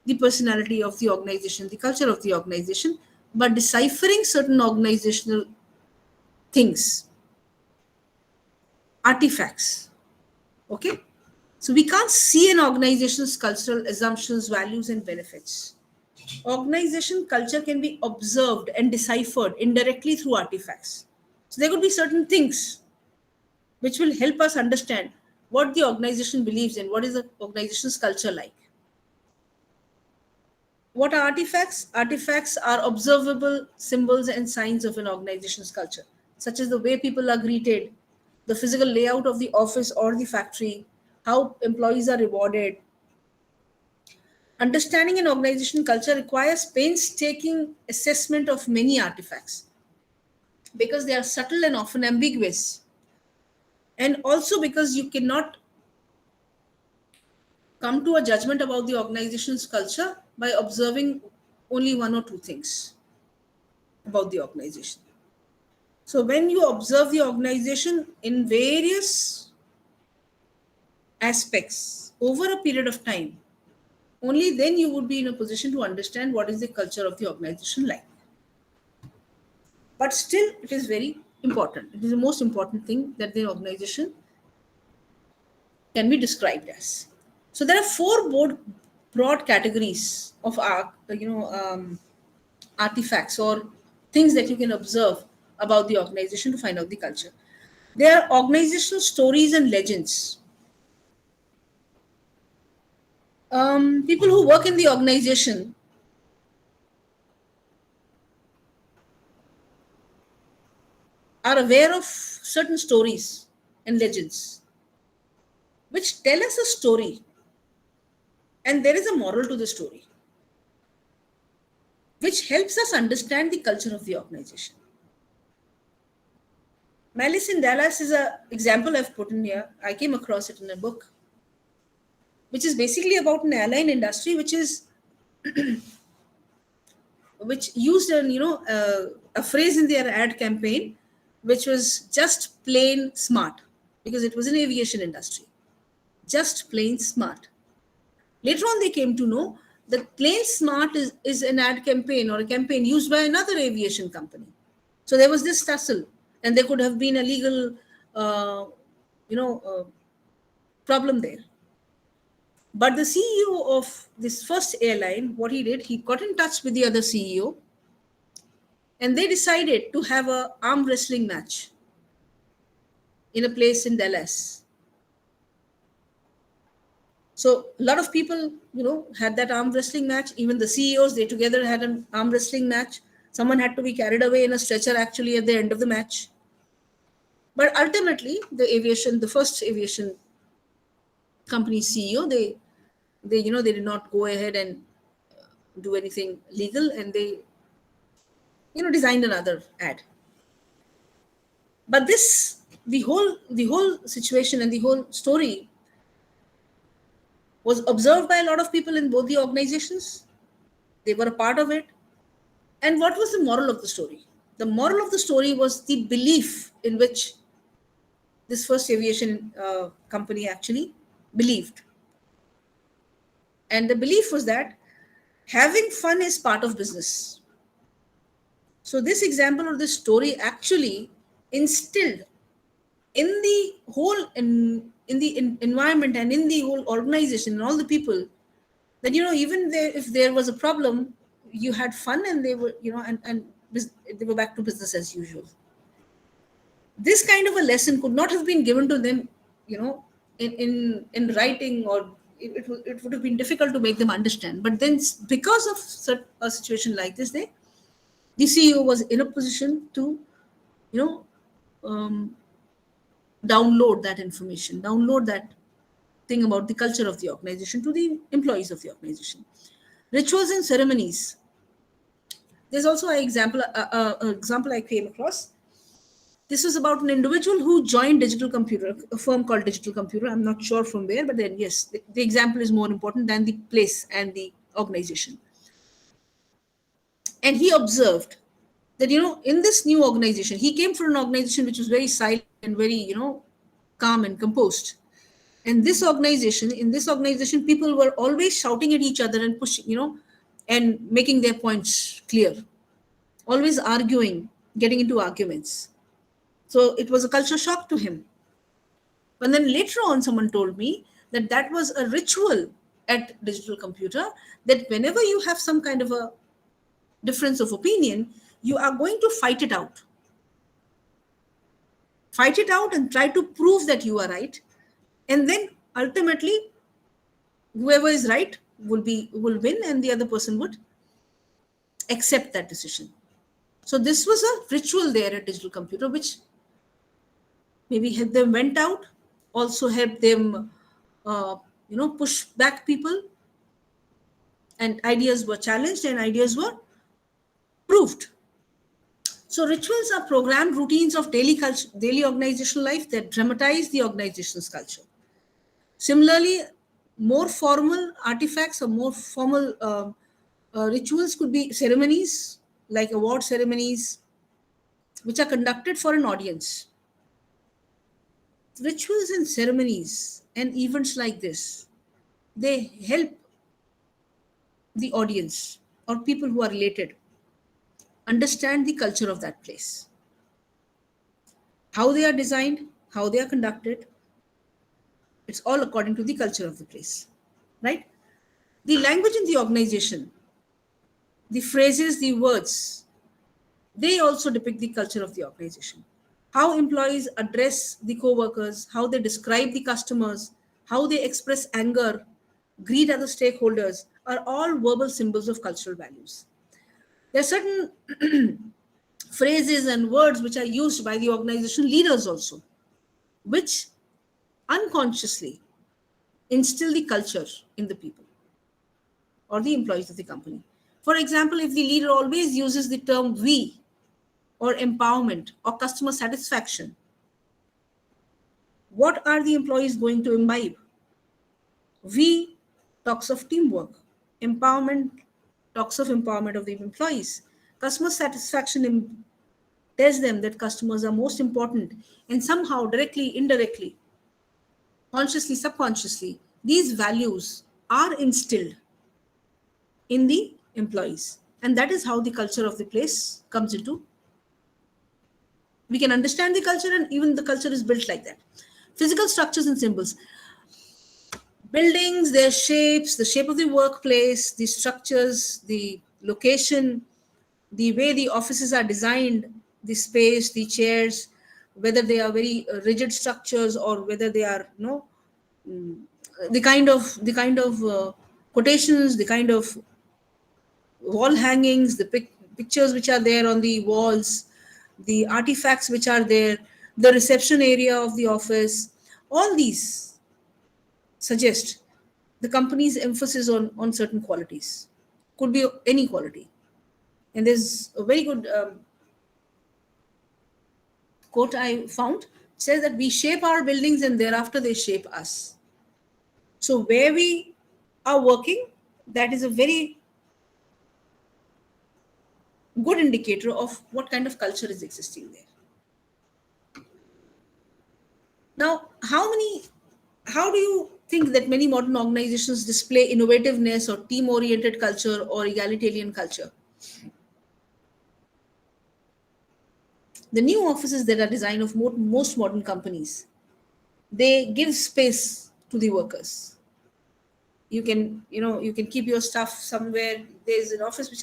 the personality of the organization, the culture of the organization, but deciphering certain organizational things, artifacts. Okay? So we can't see an organization's cultural assumptions, values, and benefits. Organization culture can be observed and deciphered indirectly through artifacts. So there could be certain things which will help us understand what the organization believes in, what is the organization's culture like. What are artifacts? Artifacts are observable symbols and signs of an organization's culture, such as the way people are greeted, the physical layout of the office or the factory, how employees are rewarded. Understanding an organization culture requires painstaking assessment of many artifacts because they are subtle and often ambiguous. And also because you cannot come to a judgment about the organization's culture by observing only one or two things about the organization. So when you observe the organization in various aspects over a period of time, only then you would be in a position to understand what is the culture of the organization like. But still, it is very important. It is the most important thing that the organization can be described as. So there are four broad categories of artifacts or things that you can observe about the organization to find out the culture. There are organizational stories and legends. People who work in the organization are aware of certain stories and legends which tell us a story, and there is a moral to the story which helps us understand the culture of the organization. Malice in Dallas is an example I've put in here. I came across it in a book, which is basically about an airline industry which used a phrase in their ad campaign which was just plain smart, because it was an aviation industry. Just plain smart. Later on, they came to know that plain smart is an ad campaign or a campaign used by another aviation company. So there was this tussle, and there could have been a legal, problem there. But the CEO of this first airline, what he did, he got in touch with the other CEO, and they decided to have an arm wrestling match in a place in Dallas. So a lot of people, had that arm wrestling match. Even the CEOs, they together had an arm wrestling match. Someone had to be carried away in a stretcher actually at the end of the match. But ultimately, the first aviation company CEO, they did not go ahead and do anything legal, and they, designed another ad. But the whole situation and the whole story was observed by a lot of people in both the organizations. They were a part of it. And what was the moral of the story? The moral of the story was the belief in which this first aviation company actually believed. And the belief was that having fun is part of business. So this example or this story actually instilled in the whole in the environment and in the whole organization and all the people that even if there was a problem, you had fun, and they were and they were back to business as usual. This kind of a lesson could not have been given to them in writing, or it would have been difficult to make them understand. But then, because of a situation like this, the CEO was in a position to download that information, download that thing about the culture of the organization to the employees of the organization. Rituals and ceremonies. There's also an example I came across. This was about an individual who joined Digital Computer, a firm called Digital Computer. I'm not sure from where, but then yes, the example is more important than the place and the organization. And he observed that, in this new organization, he came from an organization which was very silent and very, calm and composed. And in this organization, people were always shouting at each other and pushing, and making their points clear, always arguing, getting into arguments. So it was a culture shock to him. But then later on, someone told me that was a ritual at Digital Computer, that whenever you have some kind of a difference of opinion, you are going to fight it out. Fight it out and try to prove that you are right. And then ultimately, whoever is right will win, and the other person would accept that decision. So this was a ritual there at Digital Computer, which maybe help them vent out, also help them, push back people, and ideas were challenged and ideas were proved. So rituals are programmed routines of daily culture, daily organizational life that dramatize the organization's culture. Similarly, more formal artifacts or more formal rituals could be ceremonies like award ceremonies, which are conducted for an audience. Rituals and ceremonies and events like this, they help the audience or people who are related understand the culture of that place, how they are designed, how they are conducted. It's all according to the culture of the place, right? The language in the organization, the phrases, the words, they also depict the culture of the organization. How employees address the co-workers, how they describe the customers, how they express anger, greet other stakeholders are all verbal symbols of cultural values. There are certain phrases and words which are used by the organization leaders also, which unconsciously instill the culture in the people or the employees of the company. For example, if the leader always uses the term we or empowerment or customer satisfaction, what are the employees going to imbibe? We talks of teamwork, empowerment talks of empowerment of the employees, customer satisfaction tells them that customers are most important, and somehow directly, indirectly, consciously, subconsciously, these values are instilled in the employees, and that is how the culture of the place comes into. We can understand the culture, and even the culture is built like that. Physical structures and symbols, buildings, their shapes, the shape of the workplace, the structures, the location, the way the offices are designed, the space, the chairs, whether they are very rigid structures or whether they are the kind of quotations, the kind of wall hangings, the pictures which are there on the walls, the artifacts which are there, the reception area of the office, all these suggest the company's emphasis on certain qualities. Could be any quality. And there's a very good quote I found. It says that we shape our buildings and thereafter they shape us. So where we are working, that is a very good indicator of what kind of culture is existing there. Now, how do you think that many modern organizations display innovativeness or team-oriented culture or egalitarian culture? The new offices that are designed of most modern companies, they give space to the workers. You can keep your stuff somewhere. There's an office which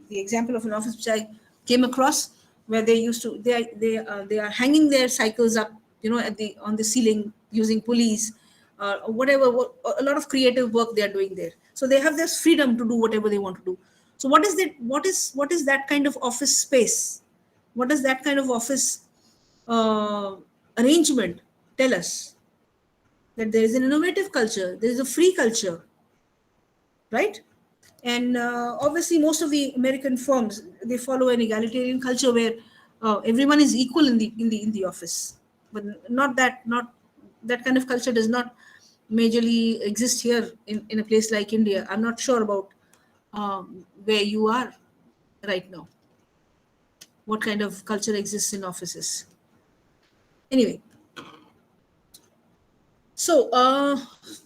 the example of an office which I came across, where they are hanging their cycles up, on the ceiling using pulleys, or whatever. A lot of creative work they are doing there. So they have this freedom to do whatever they want to do. So what is that? What is that kind of office space? What does that kind of office arrangement tell us? That there is an innovative culture, there is a free culture, right? And obviously, most of the American firms, they follow an egalitarian culture where everyone is equal in the office. But not that kind of culture does not majorly exist here in a place like India. I'm not sure about where you are right now. What kind of culture exists in offices? Anyway, so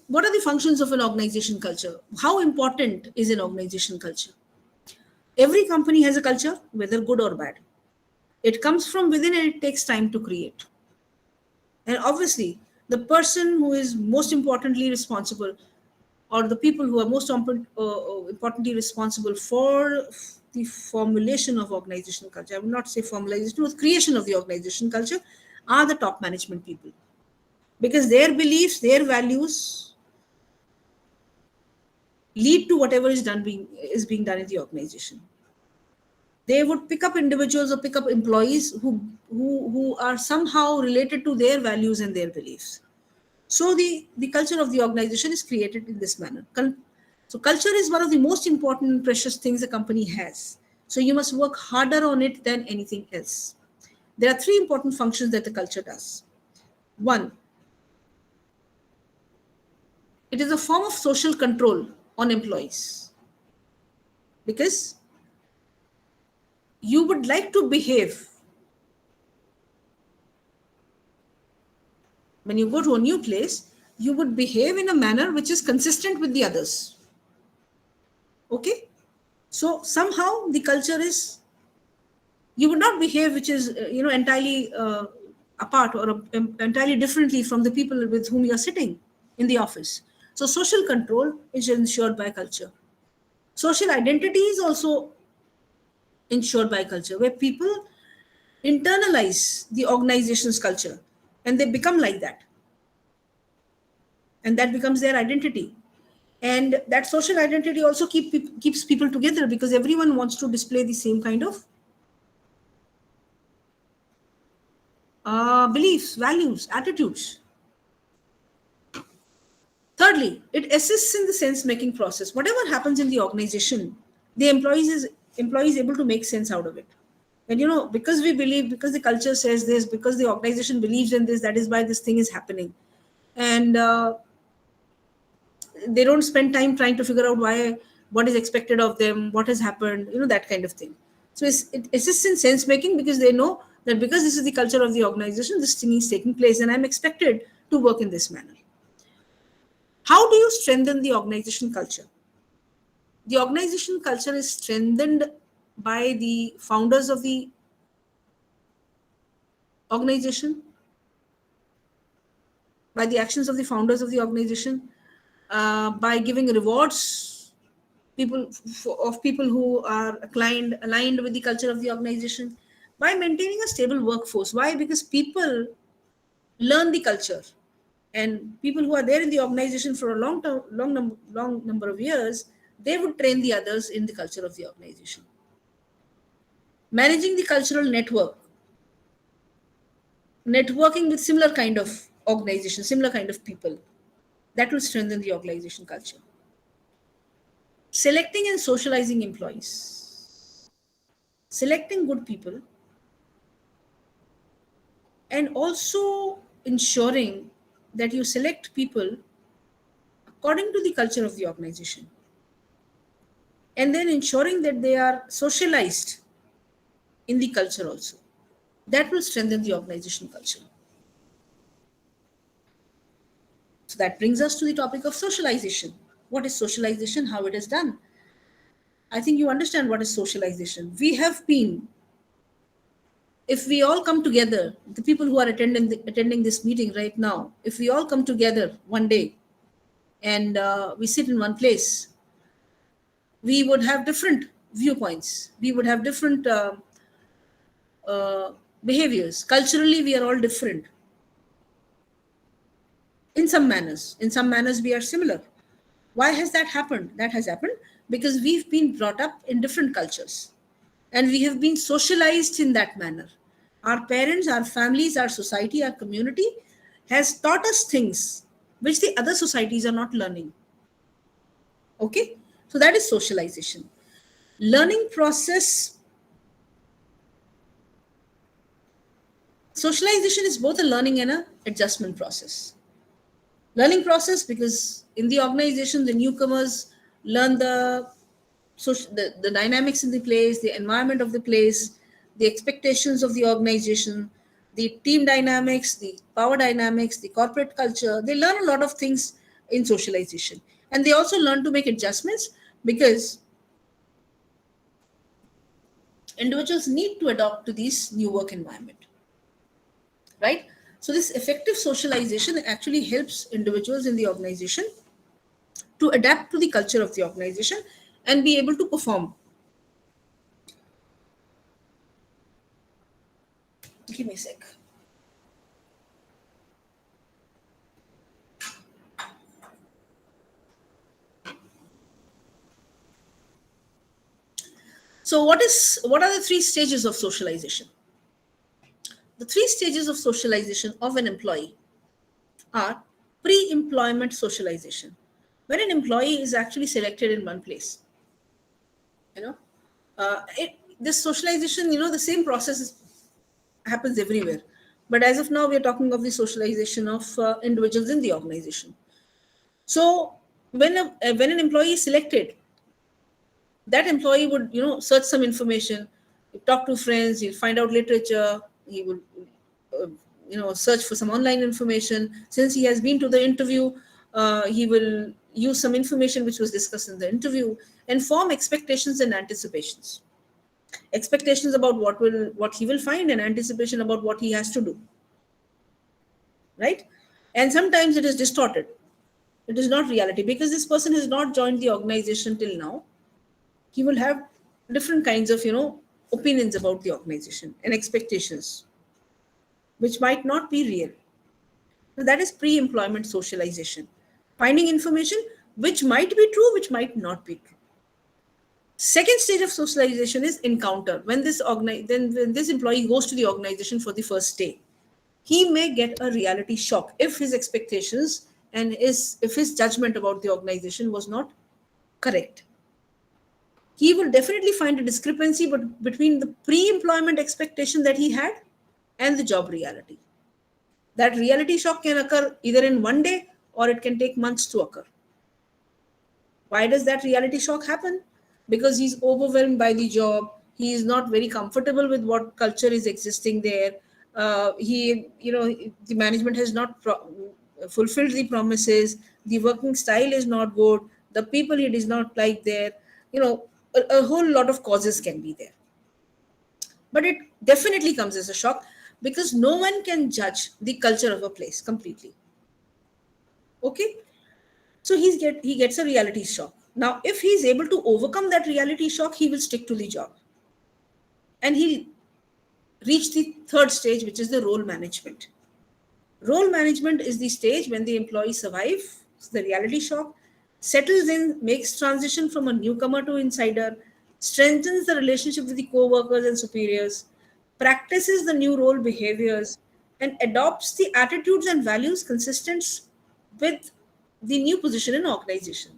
what are the functions of an organization culture? How important is an organization culture? Every company has a culture, whether good or bad. It comes from within and it takes time to create. And obviously, the person who is most importantly responsible, or the people who are most importantly responsible for the formulation of organizational culture, I will not say formalization, but creation of the organization culture, are the top management people. Because their beliefs, their values lead to whatever is being done in the organization. They would pick up individuals or pick up employees who are somehow related to their values and their beliefs. So the culture of the organization is created in this manner. So culture is one of the most important and precious things a company has. So you must work harder on it than anything else. There are three important functions that the culture does. One, it is a form of social control on employees, because you would like to behave when you go to a new place, you would behave in a manner which is consistent with the others. Okay? So somehow the culture is, you would not behave which is entirely apart or entirely differently from the people with whom you are sitting in the office. So social control is ensured by culture. Social identity is also ensured by culture, where people internalize the organization's culture and they become like that, and that becomes their identity. And that social identity also keeps people together, because everyone wants to display the same kind of beliefs, values, attitudes. Thirdly, it assists in the sense making process. Whatever happens in the organization, the employee is able to make sense out of it. And because we believe, because the culture says this, because the organization believes in this, that is why this thing is happening. And they don't spend time trying to figure out what is expected of them, what has happened, that kind of thing. So it assists in sense making, because they know that because this is the culture of the organization, this thing is taking place and I'm expected to work in this manner. How do you strengthen the organization culture? The organization culture is strengthened by the founders of the organization, by the actions of the founders of the organization, by giving rewards people who are aligned with the culture of the organization, by maintaining a stable workforce. Why? Because people learn the culture, and people who are there in the organization for a long number of years, they would train the others in the culture of the organization. Managing the cultural networking with similar kind of organization, similar kind of people, that will strengthen the organization culture. Selecting and socializing employees, selecting good people, and also ensuring that you select people according to the culture of the organization, and then ensuring that they are socialized in the culture also. That will strengthen the organization culture. So that brings us to the topic of socialization. What is socialization? How it is done? I think you understand what is socialization. If we all come together, the people who are attending this meeting right now, if we all come together one day and we sit in one place, we would have different viewpoints. We would have different behaviors. Culturally, we are all different. In some manners, we are similar. Why has that happened? That has happened because we've been brought up in different cultures and we have been socialized in that manner. Our parents, our families, our society, our community has taught us things which the other societies are not learning. Okay? So that is socialization. Learning process. Socialization is both a learning and an adjustment process. Learning process because in the organization, the newcomers learn the dynamics in the place, the environment of the place, the expectations of the organization, the team dynamics, the power dynamics, the corporate culture. They learn a lot of things in socialization. And they also learn to make adjustments because individuals need to adopt to this new work environment. Right? So this effective socialization actually helps individuals in the organization to adapt to the culture of the organization and be able to perform. Give me a sec. So what are the three stages of socialization? The three stages of socialization of an employee are pre-employment socialization, when an employee is actually selected in one place. You know, this socialization, the same process happens everywhere. But as of now, we are talking of the socialization of individuals in the organization. So when an employee is selected, that employee would search some information, talk to friends, he'll find out literature, he would search for some online information. Since he has been to the interview, he will use some information which was discussed in the interview and form expectations and anticipations. Expectations about what he will find, and anticipation about what he has to do, right? And sometimes it is distorted. It is not reality, because this person has not joined the organization till now. He will have different kinds of opinions about the organization and expectations which might not be real. So that is pre-employment socialization, finding information which might be true, which might not be true. Second stage of socialization is encounter. When this employee goes to the organization for the first day, he may get a reality shock if his expectations and if his judgment about the organization was not correct. He will definitely find a discrepancy between the pre-employment expectation that he had and the job reality. That reality shock can occur either in one day, or it can take months to occur. Why does that reality shock happen? Because he's overwhelmed by the job. He is not very comfortable with what culture is existing there. The management has not fulfilled the promises. The working style is not good. The people he does not like there. A whole lot of causes can be there. But it definitely comes as a shock, because no one can judge the culture of a place completely. Okay? So he gets a reality shock. Now, if he is able to overcome that reality shock, he will stick to the job. And he'll reach the third stage, which is the role management. Role management is the stage when the employee survives the reality shock, settles in, makes transition from a newcomer to insider, strengthens the relationship with the co-workers and superiors, practices the new role behaviors, and adopts the attitudes and values consistent with the new position in organization.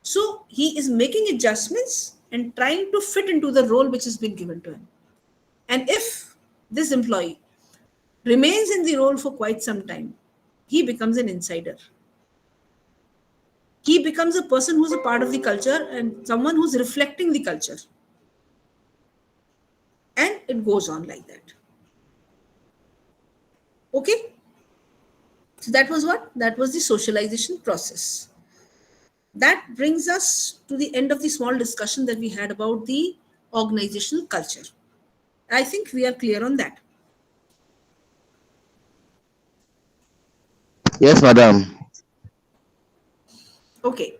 So he is making adjustments and trying to fit into the role which has been given to him. And if this employee remains in the role for quite some time, he becomes an insider. He becomes a person who's a part of the culture and someone who's reflecting the culture. And it goes on like that. Okay? So that was what? That was the socialization process. That brings us to the end of the small discussion that we had about the organizational culture. I think we are clear on that. Yes, madam. Okay.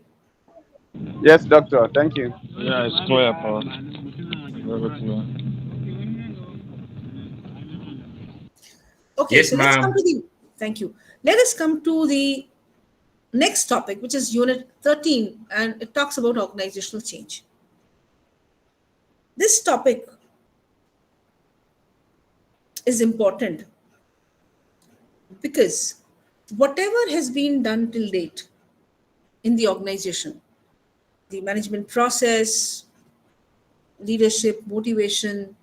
Yes, doctor. Thank you. Yeah, it's clear, Paul. Very clear. Okay, Yes, so let's come ma'am. to thank you. Let us come to the next topic, which is unit 13, and it talks about organizational change. This topic is important because whatever has been done till date in the organization, the management process, leadership, motivation,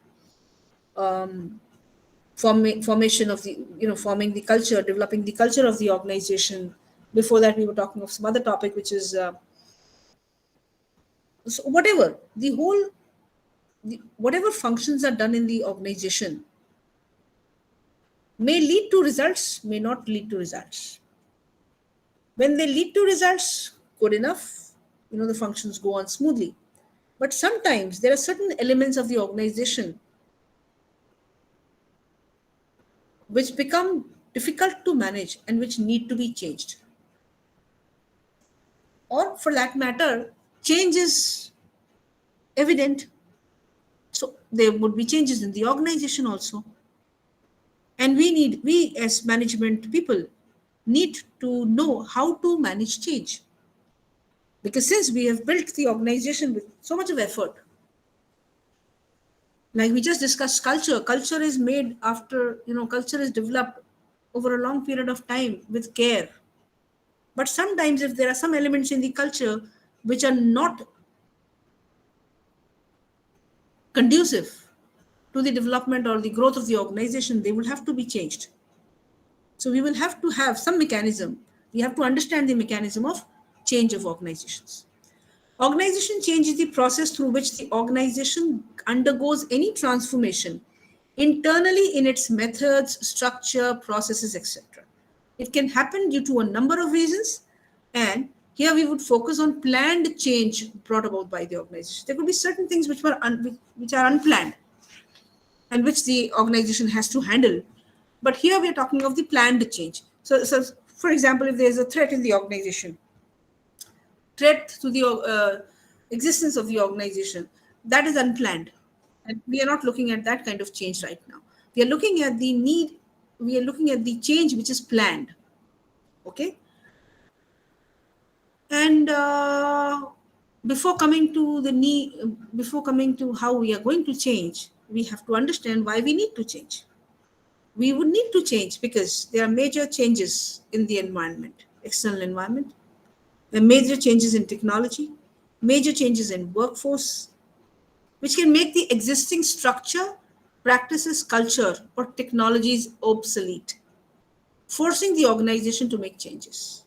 formation of the, forming the culture, developing the culture of the organization. Before that, we were talking of some other topic, which is so whatever whatever functions are done in the organization may lead to results, may not lead to results. When they lead to results, good enough, the functions go on smoothly. But sometimes there are certain elements of the organization which become difficult to manage and which need to be changed. Or for that matter, change is evident. So there would be changes in the organization also. And we as management people need to know how to manage change. Because since we have built the organization with so much of effort, Like we just discussed culture. Culture is made after, culture is developed over a long period of time with care. But sometimes if there are some elements in the culture which are not conducive to the development or the growth of the organization, they will have to be changed. So we will have to have some mechanism. We have to understand the mechanism of change of organizations. Organization change is the process through which the organization undergoes any transformation internally in its methods, structure, processes, etc. It can happen due to a number of reasons, and here we would focus on planned change brought about by the organization. There could be certain things which are unplanned and which the organization has to handle. But here we are talking of the planned change. So for example, if there is a threat in the organization, threat to the existence of the organization, that is unplanned. And we are not looking at that kind of change right now. We are looking at the need, we are looking at the change which is planned. Okay. And before coming to the need, before coming to how we are going to change, we have to understand why we need to change. We would need to change because there are major changes in the environment, external environment. There are major changes in technology, major changes in workforce, which can make the existing structure, practices, culture, or technologies obsolete, forcing the organization to make changes.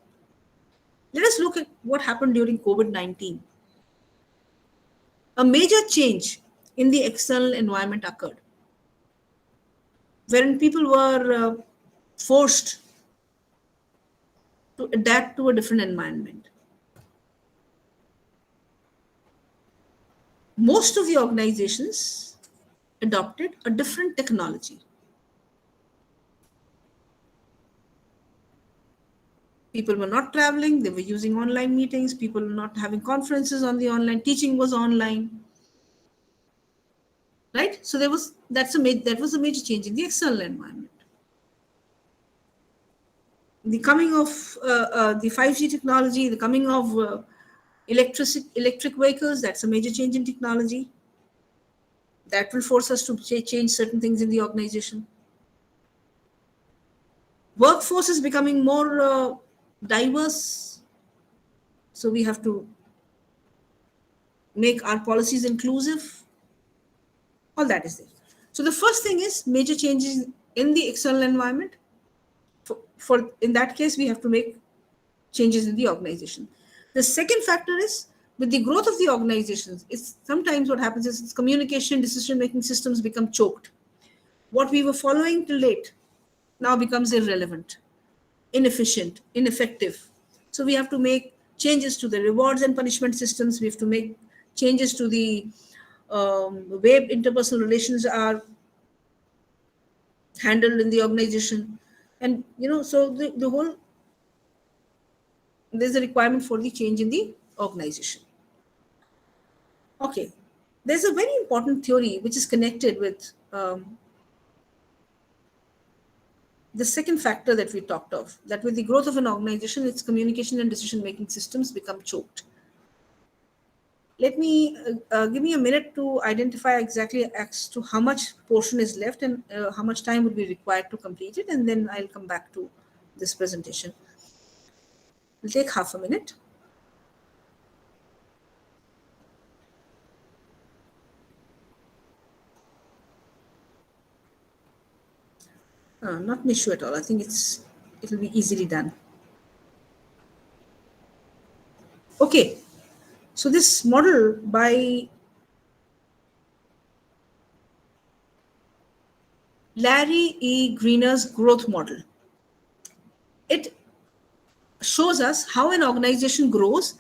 Let us look at what happened during COVID-19. A major change in the external environment occurred, wherein people were forced to adapt to a different environment. Most of the organizations adopted a different technology. People were not traveling, they were using online meetings, people were not having conferences on the online, teaching was online. Right? So that was a major change in the external environment. The coming of the 5G technology, the coming of electric vehicles, that's a major change in technology. That will force us to change certain things in the organization. Workforce is becoming more diverse, so we have to make our policies inclusive. All that is there. So the first thing is major changes in the external environment. For in that case, we have to make changes in the organization. The second factor is with the growth of the organizations, it's sometimes what happens is communication, decision-making systems become choked. What we were following till late now becomes irrelevant, inefficient, ineffective. So we have to make changes to the rewards and punishment systems. We have to make changes to the way interpersonal relations are handled in the organization. And, so the whole, there's a requirement for the change in the organization. Okay. There's a very important theory which is connected with the second factor that we talked of, that with the growth of an organization, its communication and decision-making systems become choked. Let me give me a minute to identify exactly as to how much portion is left and how much time would be required to complete it, and then I'll come back to this presentation. It'll take half a minute. Not an issue at all. I think it'll be easily done. Okay, so this model by Larry E. Greener's growth model, it shows us how an organization grows,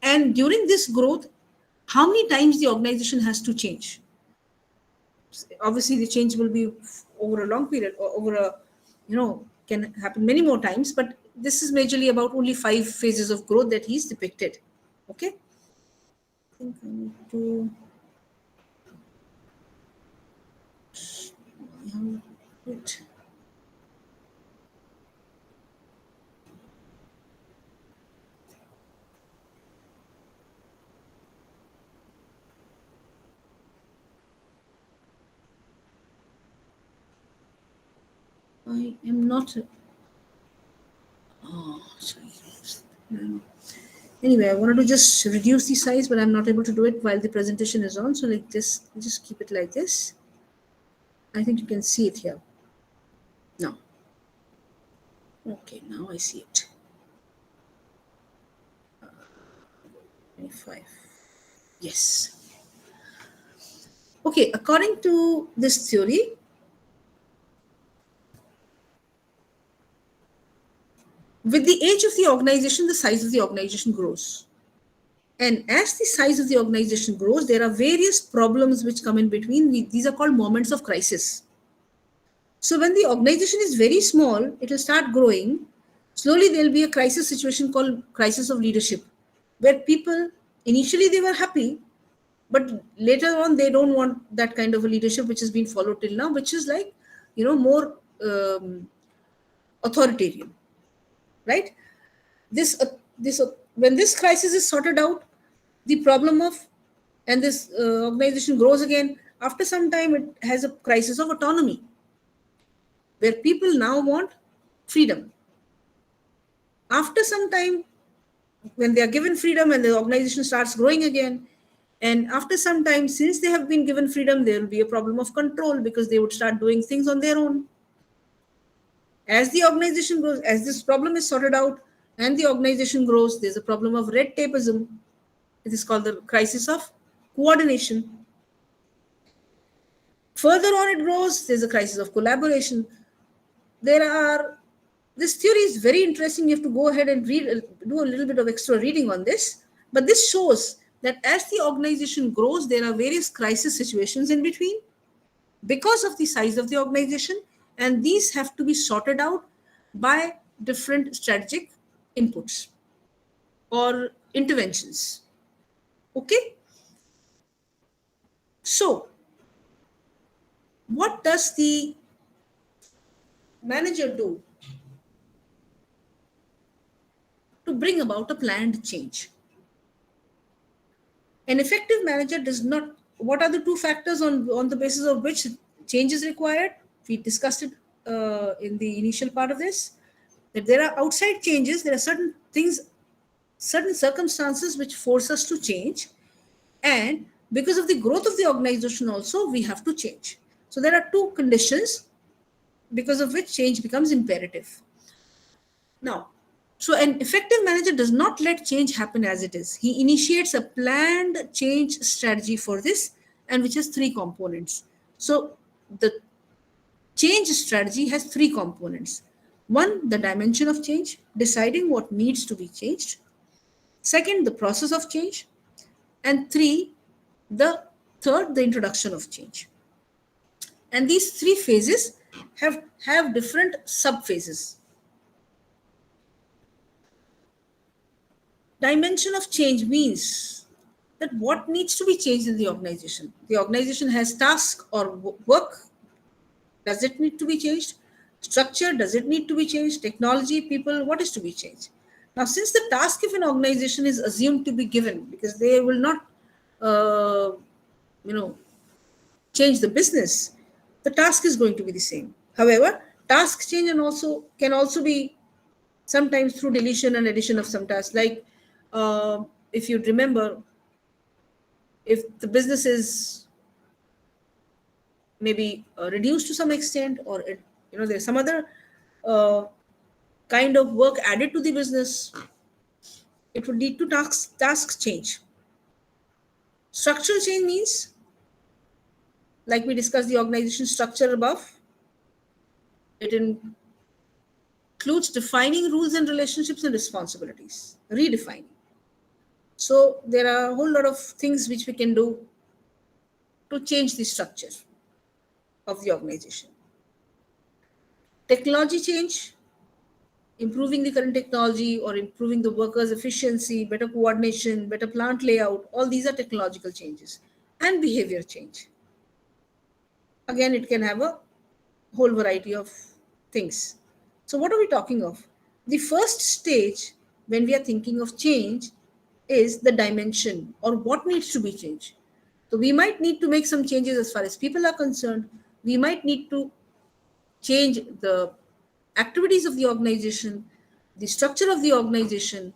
and during this growth, how many times the organization has to change. Obviously, the change will be over a long period, or over a, can happen many more times, but this is majorly about only 5 phases of growth that he's depicted. Okay. I think I need to wait. I am not. Oh, sorry. Anyway, I wanted to just reduce the size, but I'm not able to do it while the presentation is on. So like this, just keep it like this. I think you can see it here. Now. Okay, now I see it. 25. Yes. Okay, according to this theory, with the age of the organization, the size of the organization grows. And as the size of the organization grows, there are various problems which come in between. These are called moments of crisis. So when the organization is very small, it will start growing. Slowly, there will be a crisis situation called crisis of leadership, where people, initially they were happy, but later on they don't want that kind of a leadership which has been followed till now, which is like, more authoritarian, right? When this crisis is sorted out, the problem of, and this organization grows again, after some time it has a crisis of autonomy, where people now want freedom. After some time, when they are given freedom and the organization starts growing again, and after some time, since they have been given freedom, there will be a problem of control because they would start doing things on their own. As the organization grows, as this problem is sorted out and the organization grows, there's a problem of red tapeism. It is called the crisis of coordination. Further on it grows, there's a crisis of collaboration. This theory is very interesting. You have to go ahead and do a little bit of extra reading on this. But this shows that as the organization grows, there are various crisis situations in between because of the size of the organization, and these have to be sorted out by different strategic inputs or interventions. Okay? So, what does the manager do to bring about a planned change? An effective manager does not. What are the two factors on the basis of which change is required? We discussed it in the initial part of this, that there are outside changes, there are certain things, certain circumstances which force us to change, and because of the growth of the organization also, we have to change. So there are two conditions because of which change becomes imperative. Now, so an effective manager does not let change happen as it is. He initiates a planned change strategy for this, and which has three components. So the change strategy has three components. One, the dimension of change, deciding what needs to be changed. Second, the process of change. And the introduction of change. And these three phases have different sub-phases. Dimension of change means that what needs to be changed in the organization. The organization has task or work. Does it need to be changed? Structure, does it need to be changed? Technology, people, what is to be changed? Now, since the task of an organization is assumed to be given, because they will not, change the business, the task is going to be the same. However, task change can also be sometimes through deletion and addition of some tasks. Like if you remember, if the business is maybe reduced to some extent, or there's some other kind of work added to the business, it would lead to task change. Structural change means, like we discussed the organization structure above, it includes defining rules and relationships and responsibilities, redefining. So there are a whole lot of things which we can do to change the structure of the organization. Technology change, improving the current technology or improving the workers' efficiency, better coordination, better plant layout, all these are technological changes. And behavior change. Again, it can have a whole variety of things. So what are we talking of? The first stage when we are thinking of change is the dimension, or what needs to be changed. So we might need to make some changes as far as people are concerned. We might need to change the activities of the organization, the structure of the organization,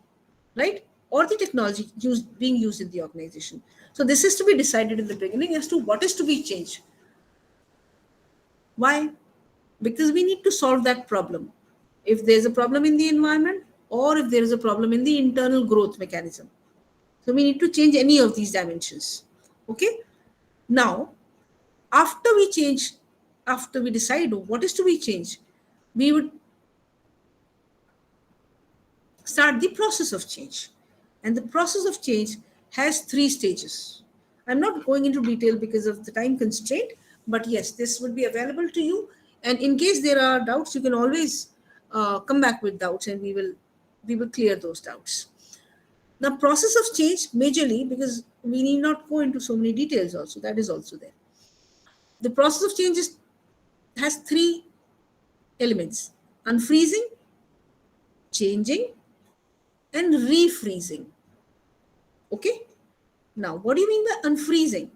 right? Or the technology being used in the organization. So this is to be decided in the beginning as to what is to be changed. Why? Because we need to solve that problem. If there's a problem in the environment or if there is a problem in the internal growth mechanism. So we need to change any of these dimensions. Okay. Now, after we decide what is to be changed, we would start the process of change. And the process of change has 3 stages. I'm not going into detail because of the time constraint, but yes, this would be available to you. And in case there are doubts, you can always come back with doubts, and we will clear those doubts. Now, process of change majorly, because we need not go into so many details also, that is also there. The process of change has 3 elements: unfreezing, changing, and refreezing. Okay. Now, what do you mean by unfreezing?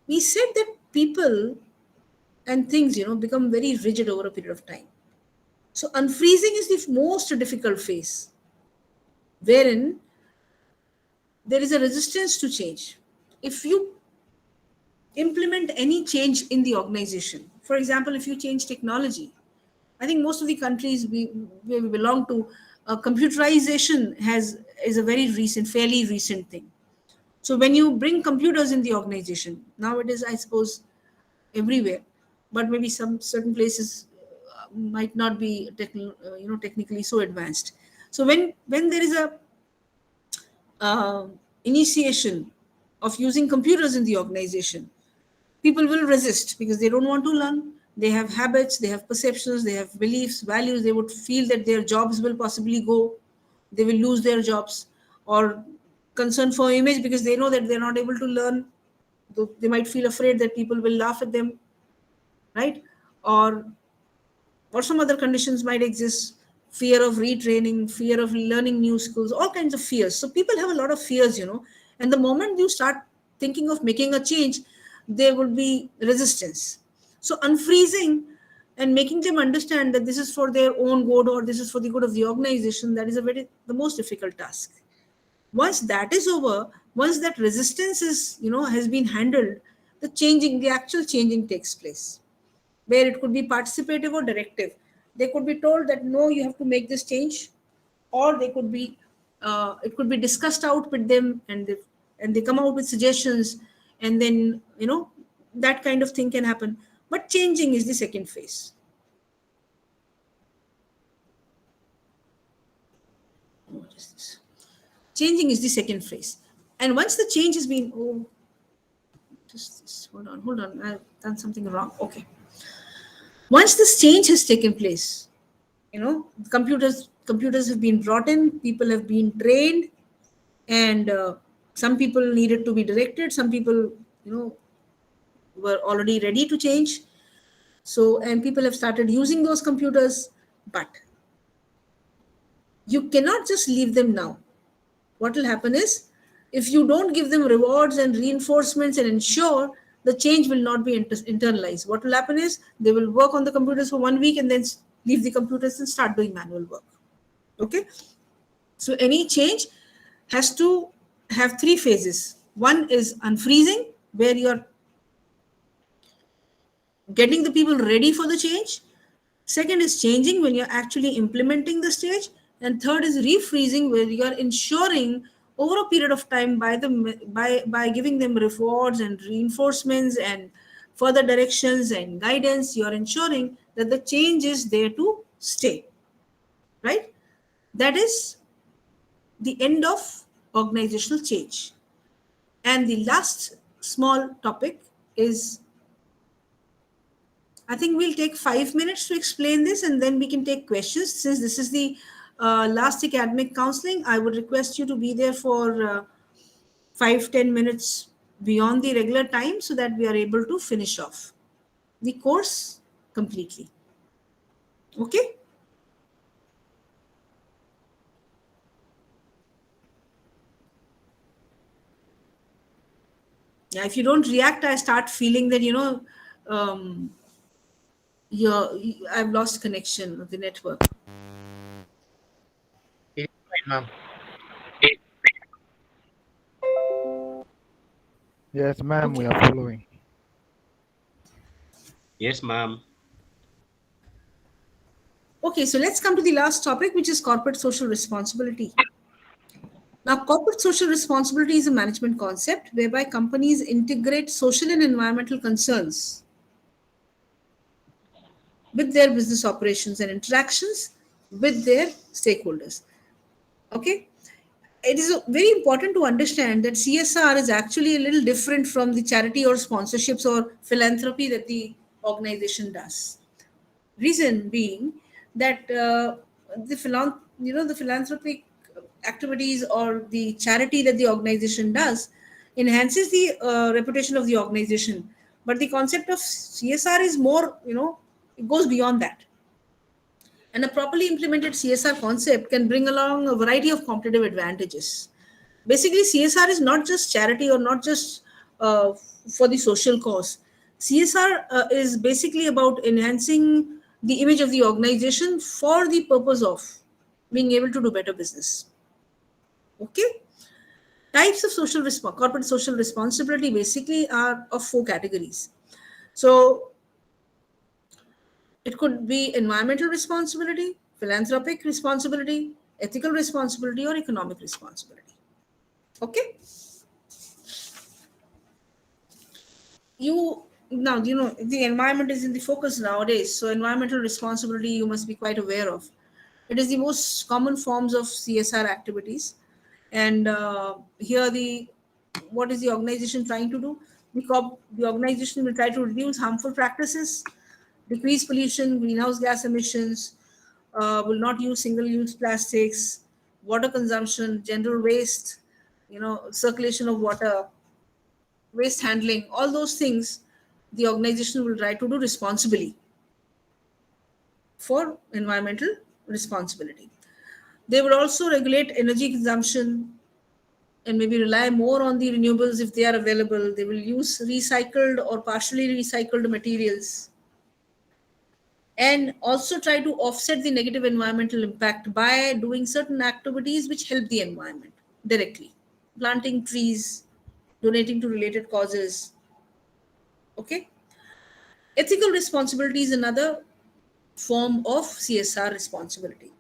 We said that people and things, become very rigid over a period of time. So unfreezing is the most difficult phase, wherein there is a resistance to change. If you implement any change in the organization, for example, if you change technology, I think most of the countries where we belong to, computerization is a very recent, fairly recent thing. So when you bring computers in the organization, now it is, I suppose, everywhere, but maybe some certain places might not be technically so advanced. So when there is a initiation of using computers in the organization, people will resist because they don't want to learn. They have habits, they have perceptions, they have beliefs, values. They would feel that their jobs will possibly go, they will lose their jobs, or concern for image because they know that they're not able to learn. They might feel afraid that people will laugh at them, right? Or some other conditions might exist: fear of retraining, fear of learning new skills, all kinds of fears. So people have a lot of fears, and the moment you start thinking of making a change, there will be resistance. So unfreezing and making them understand that this is for their own good or this is for the good of the organization, that is the most difficult task. Once that is over, once that resistance has been handled, the actual changing takes place, where it could be participative or directive. They could be told that no, you have to make this change, or they could be it could be discussed out with them, and they come out with suggestions, and then that kind of thing can happen. But changing is the second phase. What is this? Changing is the second phase, and once the change has been hold on, I've done something wrong. Okay. Once this change has taken place, computers have been brought in, people have been trained, and some people needed to be directed, some people were already ready to change. So, and people have started using those computers, but you cannot just leave them now. What will happen is, if you don't give them rewards and reinforcements and ensure, the change will not be internalized. What will happen is, they will work on the computers for 1 week and then leave the computers and start doing manual work. Okay. So any change has to have 3 phases. One is unfreezing, where you're getting the people ready for the change. Second is changing, when you're actually implementing the stage. And third is refreezing, where you're ensuring over a period of time by giving them rewards and reinforcements and further directions and guidance, you're ensuring that the change is there to stay. Right? That is the end of organizational change. And the last small topic is, I think we'll take 5 minutes to explain this, and then we can take questions. Since this is the last academic counseling, I would request you to be there for 5-10 minutes beyond the regular time, so that we are able to finish off the course completely. Okay? Yeah, if you don't react, I start feeling that, I've lost connection of the network. It is fine, ma'am. Yes, ma'am, we Okay. are following. Yes, ma'am. Okay, so let's come to the last topic, which is corporate social responsibility. Now, corporate social responsibility is a management concept whereby companies integrate social and environmental concerns with their business operations and interactions with their stakeholders. Okay, it is very important to understand that CSR is actually a little different from the charity or sponsorships or philanthropy that the organization does. Reason being that the philanthropic activities or the charity that the organization does enhances the reputation of the organization, but the concept of CSR is more, it goes beyond that. And a properly implemented CSR concept can bring along a variety of competitive advantages. Basically, CSR is not just charity or not just for the social cause. CSR is basically about enhancing the image of the organization for the purpose of being able to do better business. Okay? Types of corporate social responsibility basically are of four categories. So it could be environmental responsibility, philanthropic responsibility, ethical responsibility, or economic responsibility. Okay? The environment is in the focus nowadays, so environmental responsibility you must be quite aware of. It is the most common forms of CSR activities, and here the what is the organization trying to do? The organization will try to reduce harmful practices, decrease pollution, greenhouse gas emissions, will not use single-use plastics, water consumption, general waste, circulation of water, waste handling, all those things the organization will try to do responsibly for environmental responsibility. They would also regulate energy consumption and maybe rely more on the renewables if they are available. They will use recycled or partially recycled materials and also try to offset the negative environmental impact by doing certain activities which help the environment directly. Planting trees, donating to related causes. Okay. Ethical responsibility is another form of CSR responsibility.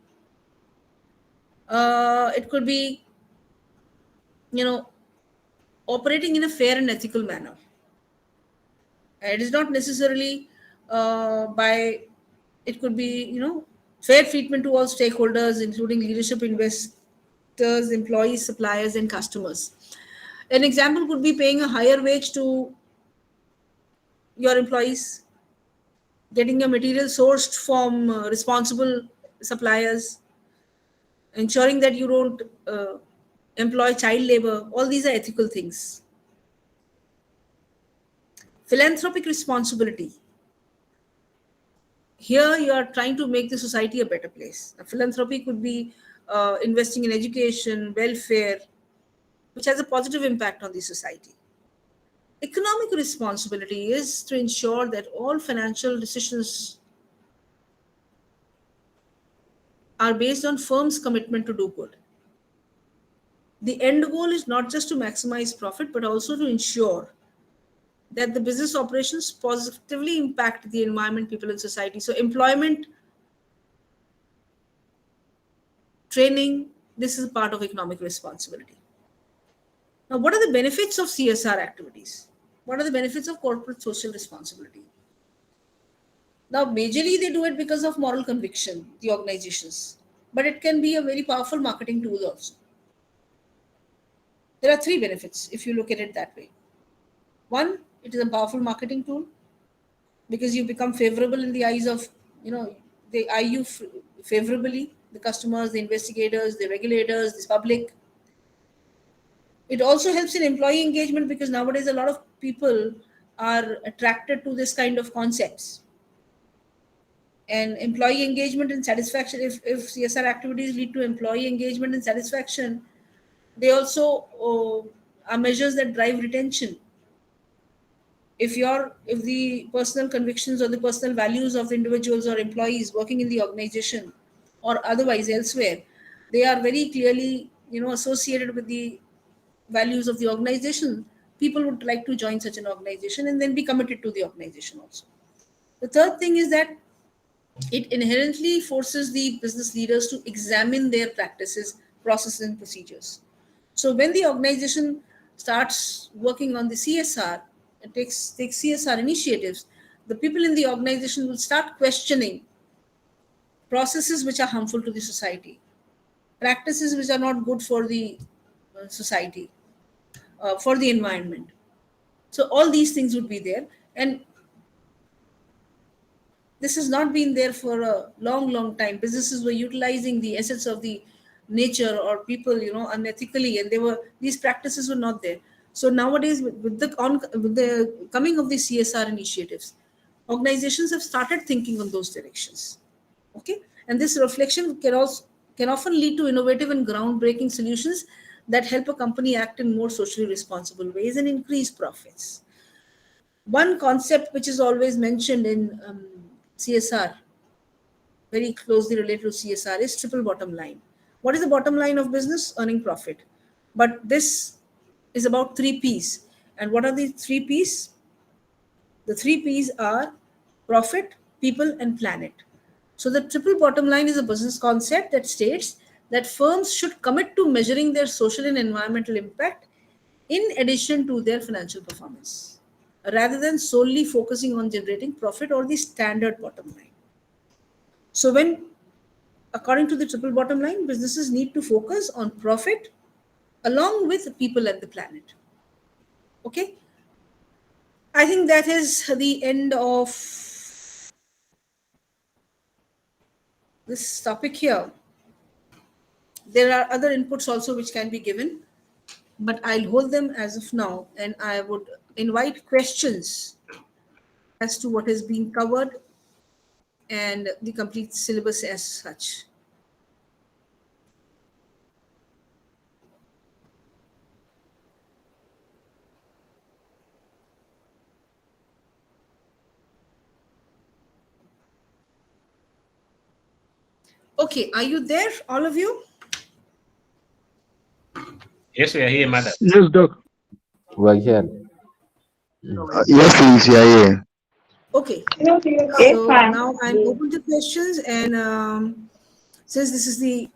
It could be, operating in a fair and ethical manner. It is not necessarily it could be, fair treatment to all stakeholders, including leadership, investors, employees, suppliers, and customers. An example could be paying a higher wage to your employees, getting your material sourced from responsible suppliers, ensuring that you don't employ child labor. All these are ethical things. Philanthropic responsibility. Here you are trying to make the society a better place. A philanthropy could be investing in education, welfare, which has a positive impact on the society. Economic responsibility is to ensure that all financial decisions are based on firms' commitment to do good. The end goal is not just to maximize profit, but also to ensure that the business operations positively impact the environment, people, and society. So, employment, training, this is part of economic responsibility. Now, what are the benefits of CSR activities? What are the benefits of corporate social responsibility? Now, majorly they do it because of moral conviction, the organizations, but it can be a very powerful marketing tool also. There are three benefits if you look at it that way. One, it is a powerful marketing tool because you become favorable in the eyes of, they eye you favorably, the customers, the investigators, the regulators, the public. It also helps in employee engagement because nowadays a lot of people are attracted to this kind of concepts. And employee engagement and satisfaction, if CSR activities lead to employee engagement and satisfaction, they also are measures that drive retention. If the personal convictions or the personal values of the individuals or employees working in the organization or otherwise elsewhere, they are very clearly, associated with the values of the organization, people would like to join such an organization and then be committed to the organization also. The third thing is that it inherently forces the business leaders to examine their practices, processes, and procedures. So when the organization starts working on the CSR, it takes CSR initiatives, the people in the organization will start questioning processes which are harmful to the society, practices which are not good for the society, for the environment. So all these things would be there, and this has not been there for a long time. Businesses were utilizing the assets of the nature or people, unethically, and these practices were not there. So nowadays, with the coming of the CSR initiatives, organizations have started thinking on those directions. Okay, and this reflection can often lead to innovative and groundbreaking solutions that help a company act in more socially responsible ways and increase profits. One concept which is always mentioned in CSR, very closely related to CSR, is triple bottom line. What is the bottom line of business? Earning profit. But this is about 3 P's. And what are the 3 P's? The 3 P's are profit, people, and planet. So the triple bottom line is a business concept that states that firms should commit to measuring their social and environmental impact in addition to their financial performance, rather than solely focusing on generating profit or the standard bottom line. So according to the triple bottom line, businesses need to focus on profit along with people and the planet. Okay, I think that is the end of this topic here. There are other inputs also which can be given, but I'll hold them as of now, and I would invite questions as to what is being covered and the complete syllabus as such. Okay, are you there, all of you? Yes, we are here, madam. Yes, Doc. We're here. Yes, please, you are here. Okay, Yes, so ma'am. now I'm open to questions, and since this is the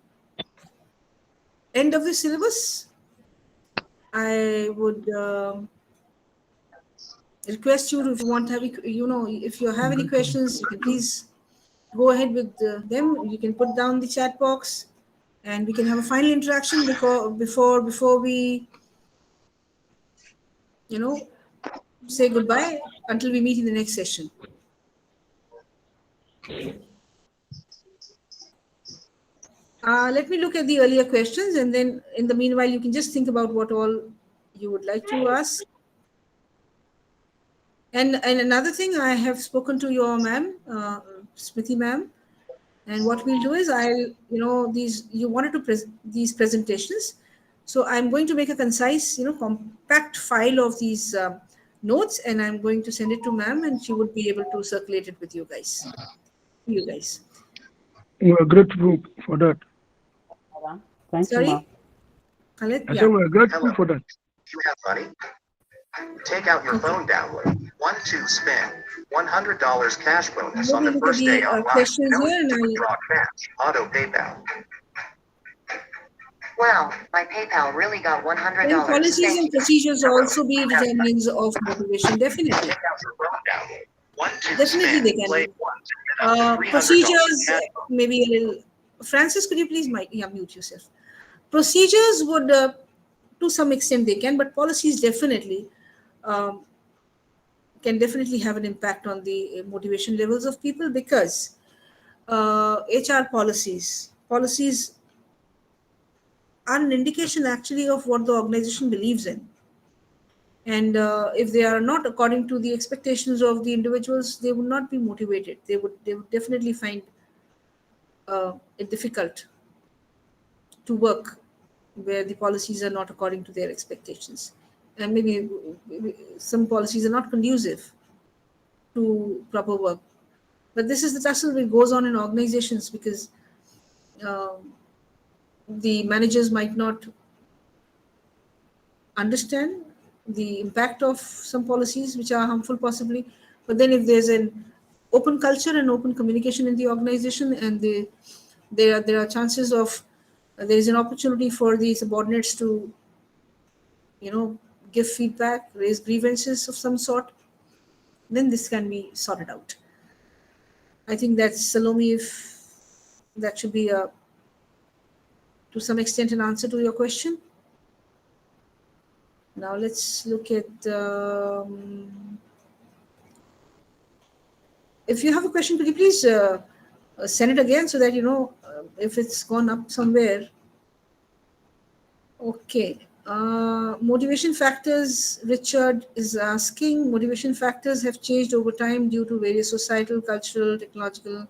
end of the syllabus, I would request you to, if you want to have, if you have any questions, you can please go ahead with them. You can put down the chat box, and we can have a final interaction before we, say goodbye until we meet in the next session. Let me look at the earlier questions, and then in the meanwhile, you can just think about what all you would like to ask. And another thing, I have spoken to your ma'am, Smriti ma'am, and what we'll do is you wanted to these presentations, so I'm going to make a concise, compact file of these notes, and I'm going to send it to ma'am, and she would be able to circulate it with you guys. We are grateful for that. Thank you, Sorry, ma'am. Khaled? I Yeah. said we are grateful for that. You have money? Take out your phone download. 1-2 spin. $100 cash bonus on the Let me look at first day the online. questions No here, need to and withdraw cash. Auto PayPal. Wow, my PayPal really got $100. Then policies Thank and you. procedures also be determinants of motivation. Definitely, Take out your phone download. 1-2 definitely spin. they can Play be. once. Up to $300 Procedures, cash maybe a little. Francis, could you please mute yourself? Procedures would, to some extent, they can, but policies definitely can definitely have an impact on the motivation levels of people, because HR policies are an indication actually of what the organization believes in. And if they are not according to the expectations of the individuals, they would not be motivated. They would definitely find it difficult to work where the policies are not according to their expectations. and maybe some policies are not conducive to proper work. But this is the tussle that goes on in organizations because the managers might not understand the impact of some policies which are harmful possibly. But then if there's an open culture and open communication in the organization, and there are chances of there is an opportunity for the subordinates to give feedback, raise grievances of some sort, then this can be sorted out. I think that's, Salome, if that should be to some extent an answer to your question. Now let's look at if you have a question, could you please send it again so that if it's gone up somewhere. Okay. Motivation factors, Richard is asking, motivation factors have changed over time due to various societal, cultural, technological.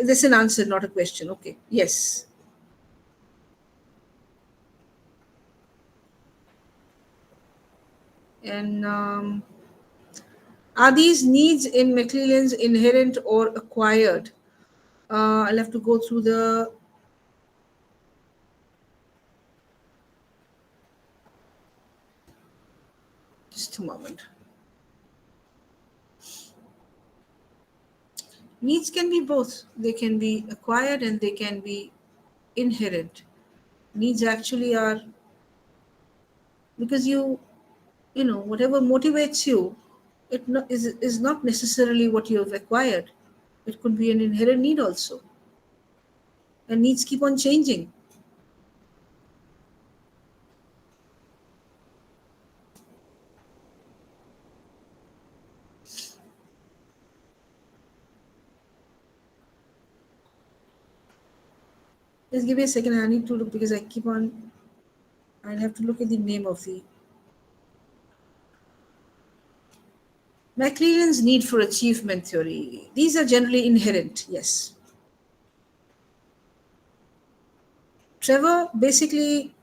This is an answer, not a question. Okay. Yes. And are these needs in McClellan's inherent or acquired? I'll have to go through the just a moment. Needs can be both. They can be acquired and they can be inherent. Needs actually are because whatever motivates you, is not necessarily what you have acquired. It could be an inherent need also. And needs keep on changing. Just give me a second. I need to look because I'll have to look at the name of the McClellan's need for achievement theory. These are generally inherent, yes. Trevor, basically,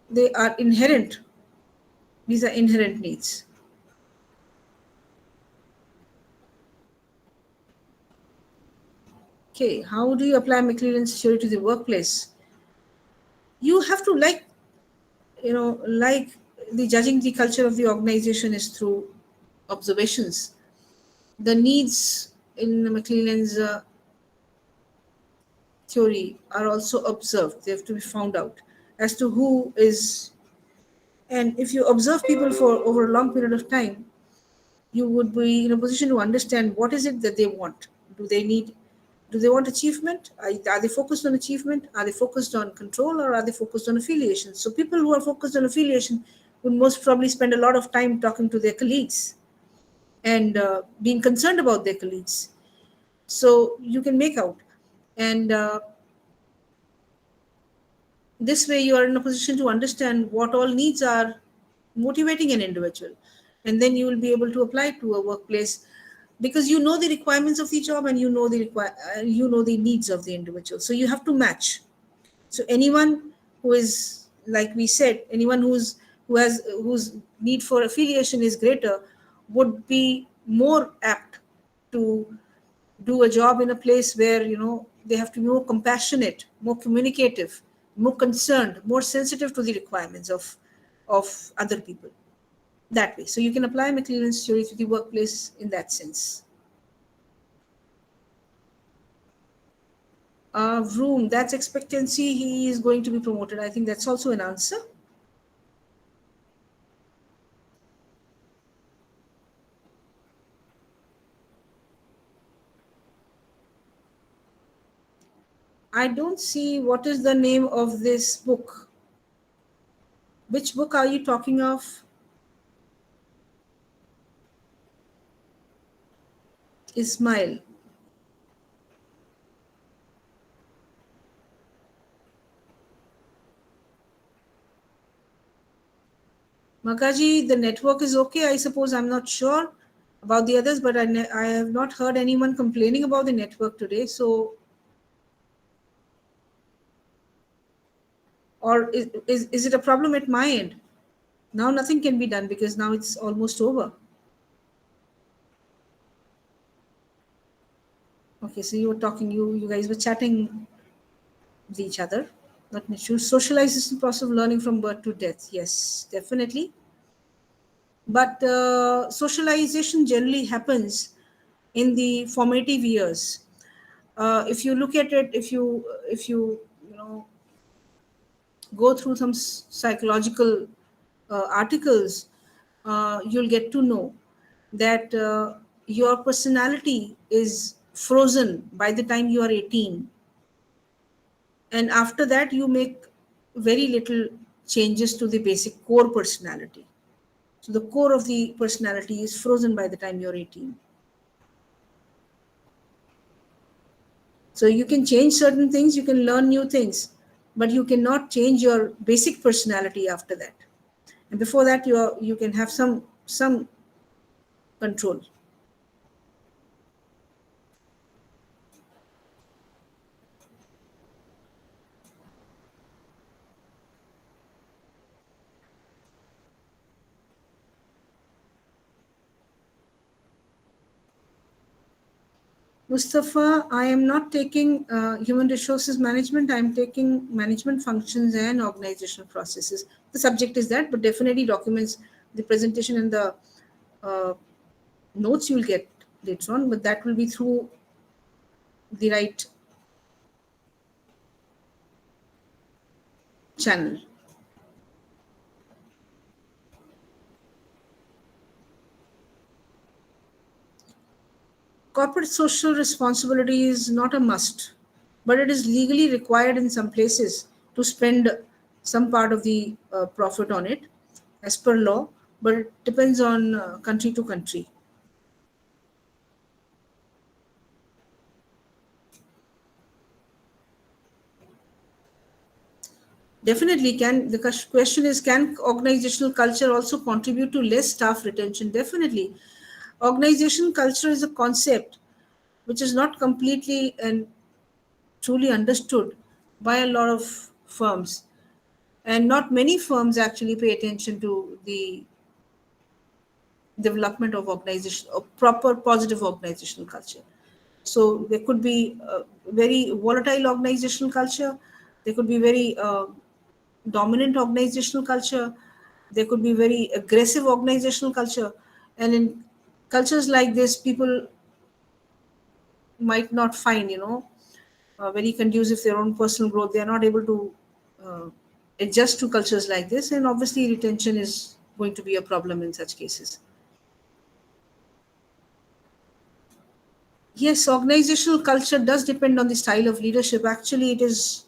they are inherent. These are inherent needs. Okay, how do you apply McClellan's theory to the workplace? You have to like the judging the culture of the organization is through observations. The needs in McClellan's theory are also observed. They have to be found out as to who is. And if you observe people for over a long period of time, you would be in a position to understand what is it that they want. Do they want achievement? Are they focused on achievement? Are they focused on control, or are they focused on affiliation? So people who are focused on affiliation would most probably spend a lot of time talking to their colleagues and being concerned about their colleagues. So you can make out. And this way you are in a position to understand what all needs are motivating an individual. And then you will be able to apply to a workplace because you know the requirements of the job and you know the needs of the individual. So you have to match. So anyone who is, like we said, anyone whose need for affiliation is greater would be more apt to do a job in a place where they have to be more compassionate, more communicative, more concerned, more sensitive to the requirements of other people. That way. So you can apply McClellan's theory to the workplace in that sense. Vroom, that's expectancy. He is going to be promoted. I think that's also an answer. I don't see what is the name of this book. Which book are you talking of? Ismail. Makaji, the network is okay. I suppose I'm not sure about the others, but I have not heard anyone complaining about the network today. So, or is it a problem at my end? Now nothing can be done because now it's almost over. Okay, so you were talking, you guys were chatting with each other. Not an issue. Socialization process of learning from birth to death. Yes, definitely. But socialization generally happens in the formative years. If you look at it, if you go through some psychological articles, you'll get to know that your personality is frozen by the time you are 18, and after that you make very little changes to the basic core personality. So the core of the personality is frozen by the time you're 18. So you can change certain things, you can learn new things, but you cannot change your basic personality after that. And before that, you can have some control. Mustafa, I am not taking human resources management. I am taking management functions and organizational processes. The subject is that, but definitely documents, the presentation and the uh, notes you'll get later on, but that will be through the right channel. Corporate social responsibility is not a must, but it is legally required in some places to spend some part of the profit on it as per law, but it depends on country to country. Definitely, can the question is, can organizational culture also contribute to less staff retention? Definitely. Organization culture is a concept which is not completely and truly understood by a lot of firms. And not many firms actually pay attention to the development of organization, of proper positive organizational culture. So there could be a very volatile organizational culture, there could be very dominant organizational culture, there could be very aggressive organizational culture, and in cultures like this, people might not find, very conducive to their own personal growth. They are not able to uh, adjust to cultures like this, and obviously retention is going to be a problem in such cases. Yes, organizational culture does depend on the style of leadership. Actually, it is,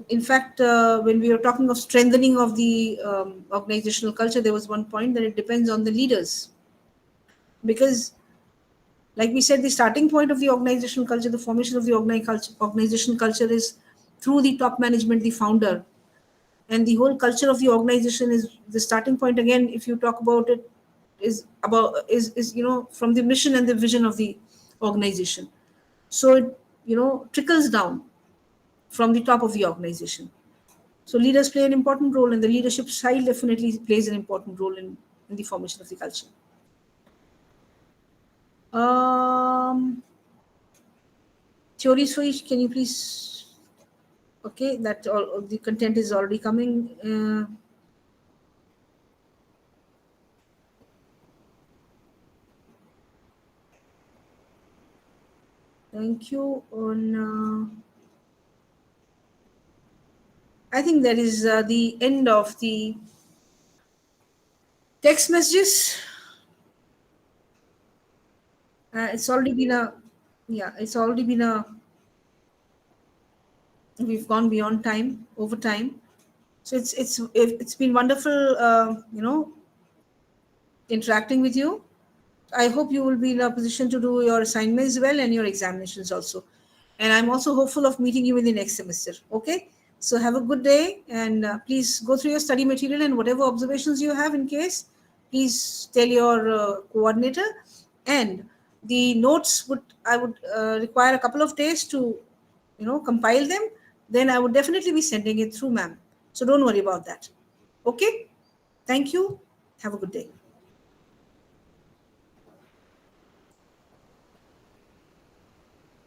in fact, when we were talking of strengthening of the organizational culture, there was one point that it depends on the leaders. Because, like we said, the starting point of the organizational culture, the formation of the organizational culture is through the top management, the founder. And the whole culture of the organization is the starting point. Again, if you talk about it, is from the mission and the vision of the organization. So it trickles down from the top of the organization. So leaders play an important role, and the leadership style definitely plays an important role in the formation of the culture. Theory switch, can you please? Okay, that all the content is already coming. Thank you. I think that is the end of the text messages. It's already been a, yeah, it's already been a, we've gone beyond time, over time. So it's been wonderful, interacting with you. I hope you will be in a position to do your assignments well and your examinations also. And I'm also hopeful of meeting you in the next semester. Okay. So have a good day, and please go through your study material, and whatever observations you have in case, please tell your coordinator. And the notes I would require a couple of days to compile them. Then I would definitely be sending it through, ma'am. So don't worry about that. Okay? Thank you. Have a good day.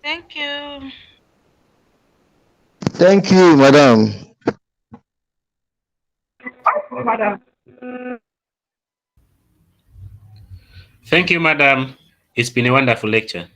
Thank you. Thank you, madam. Thank you, madam. It's been a wonderful lecture.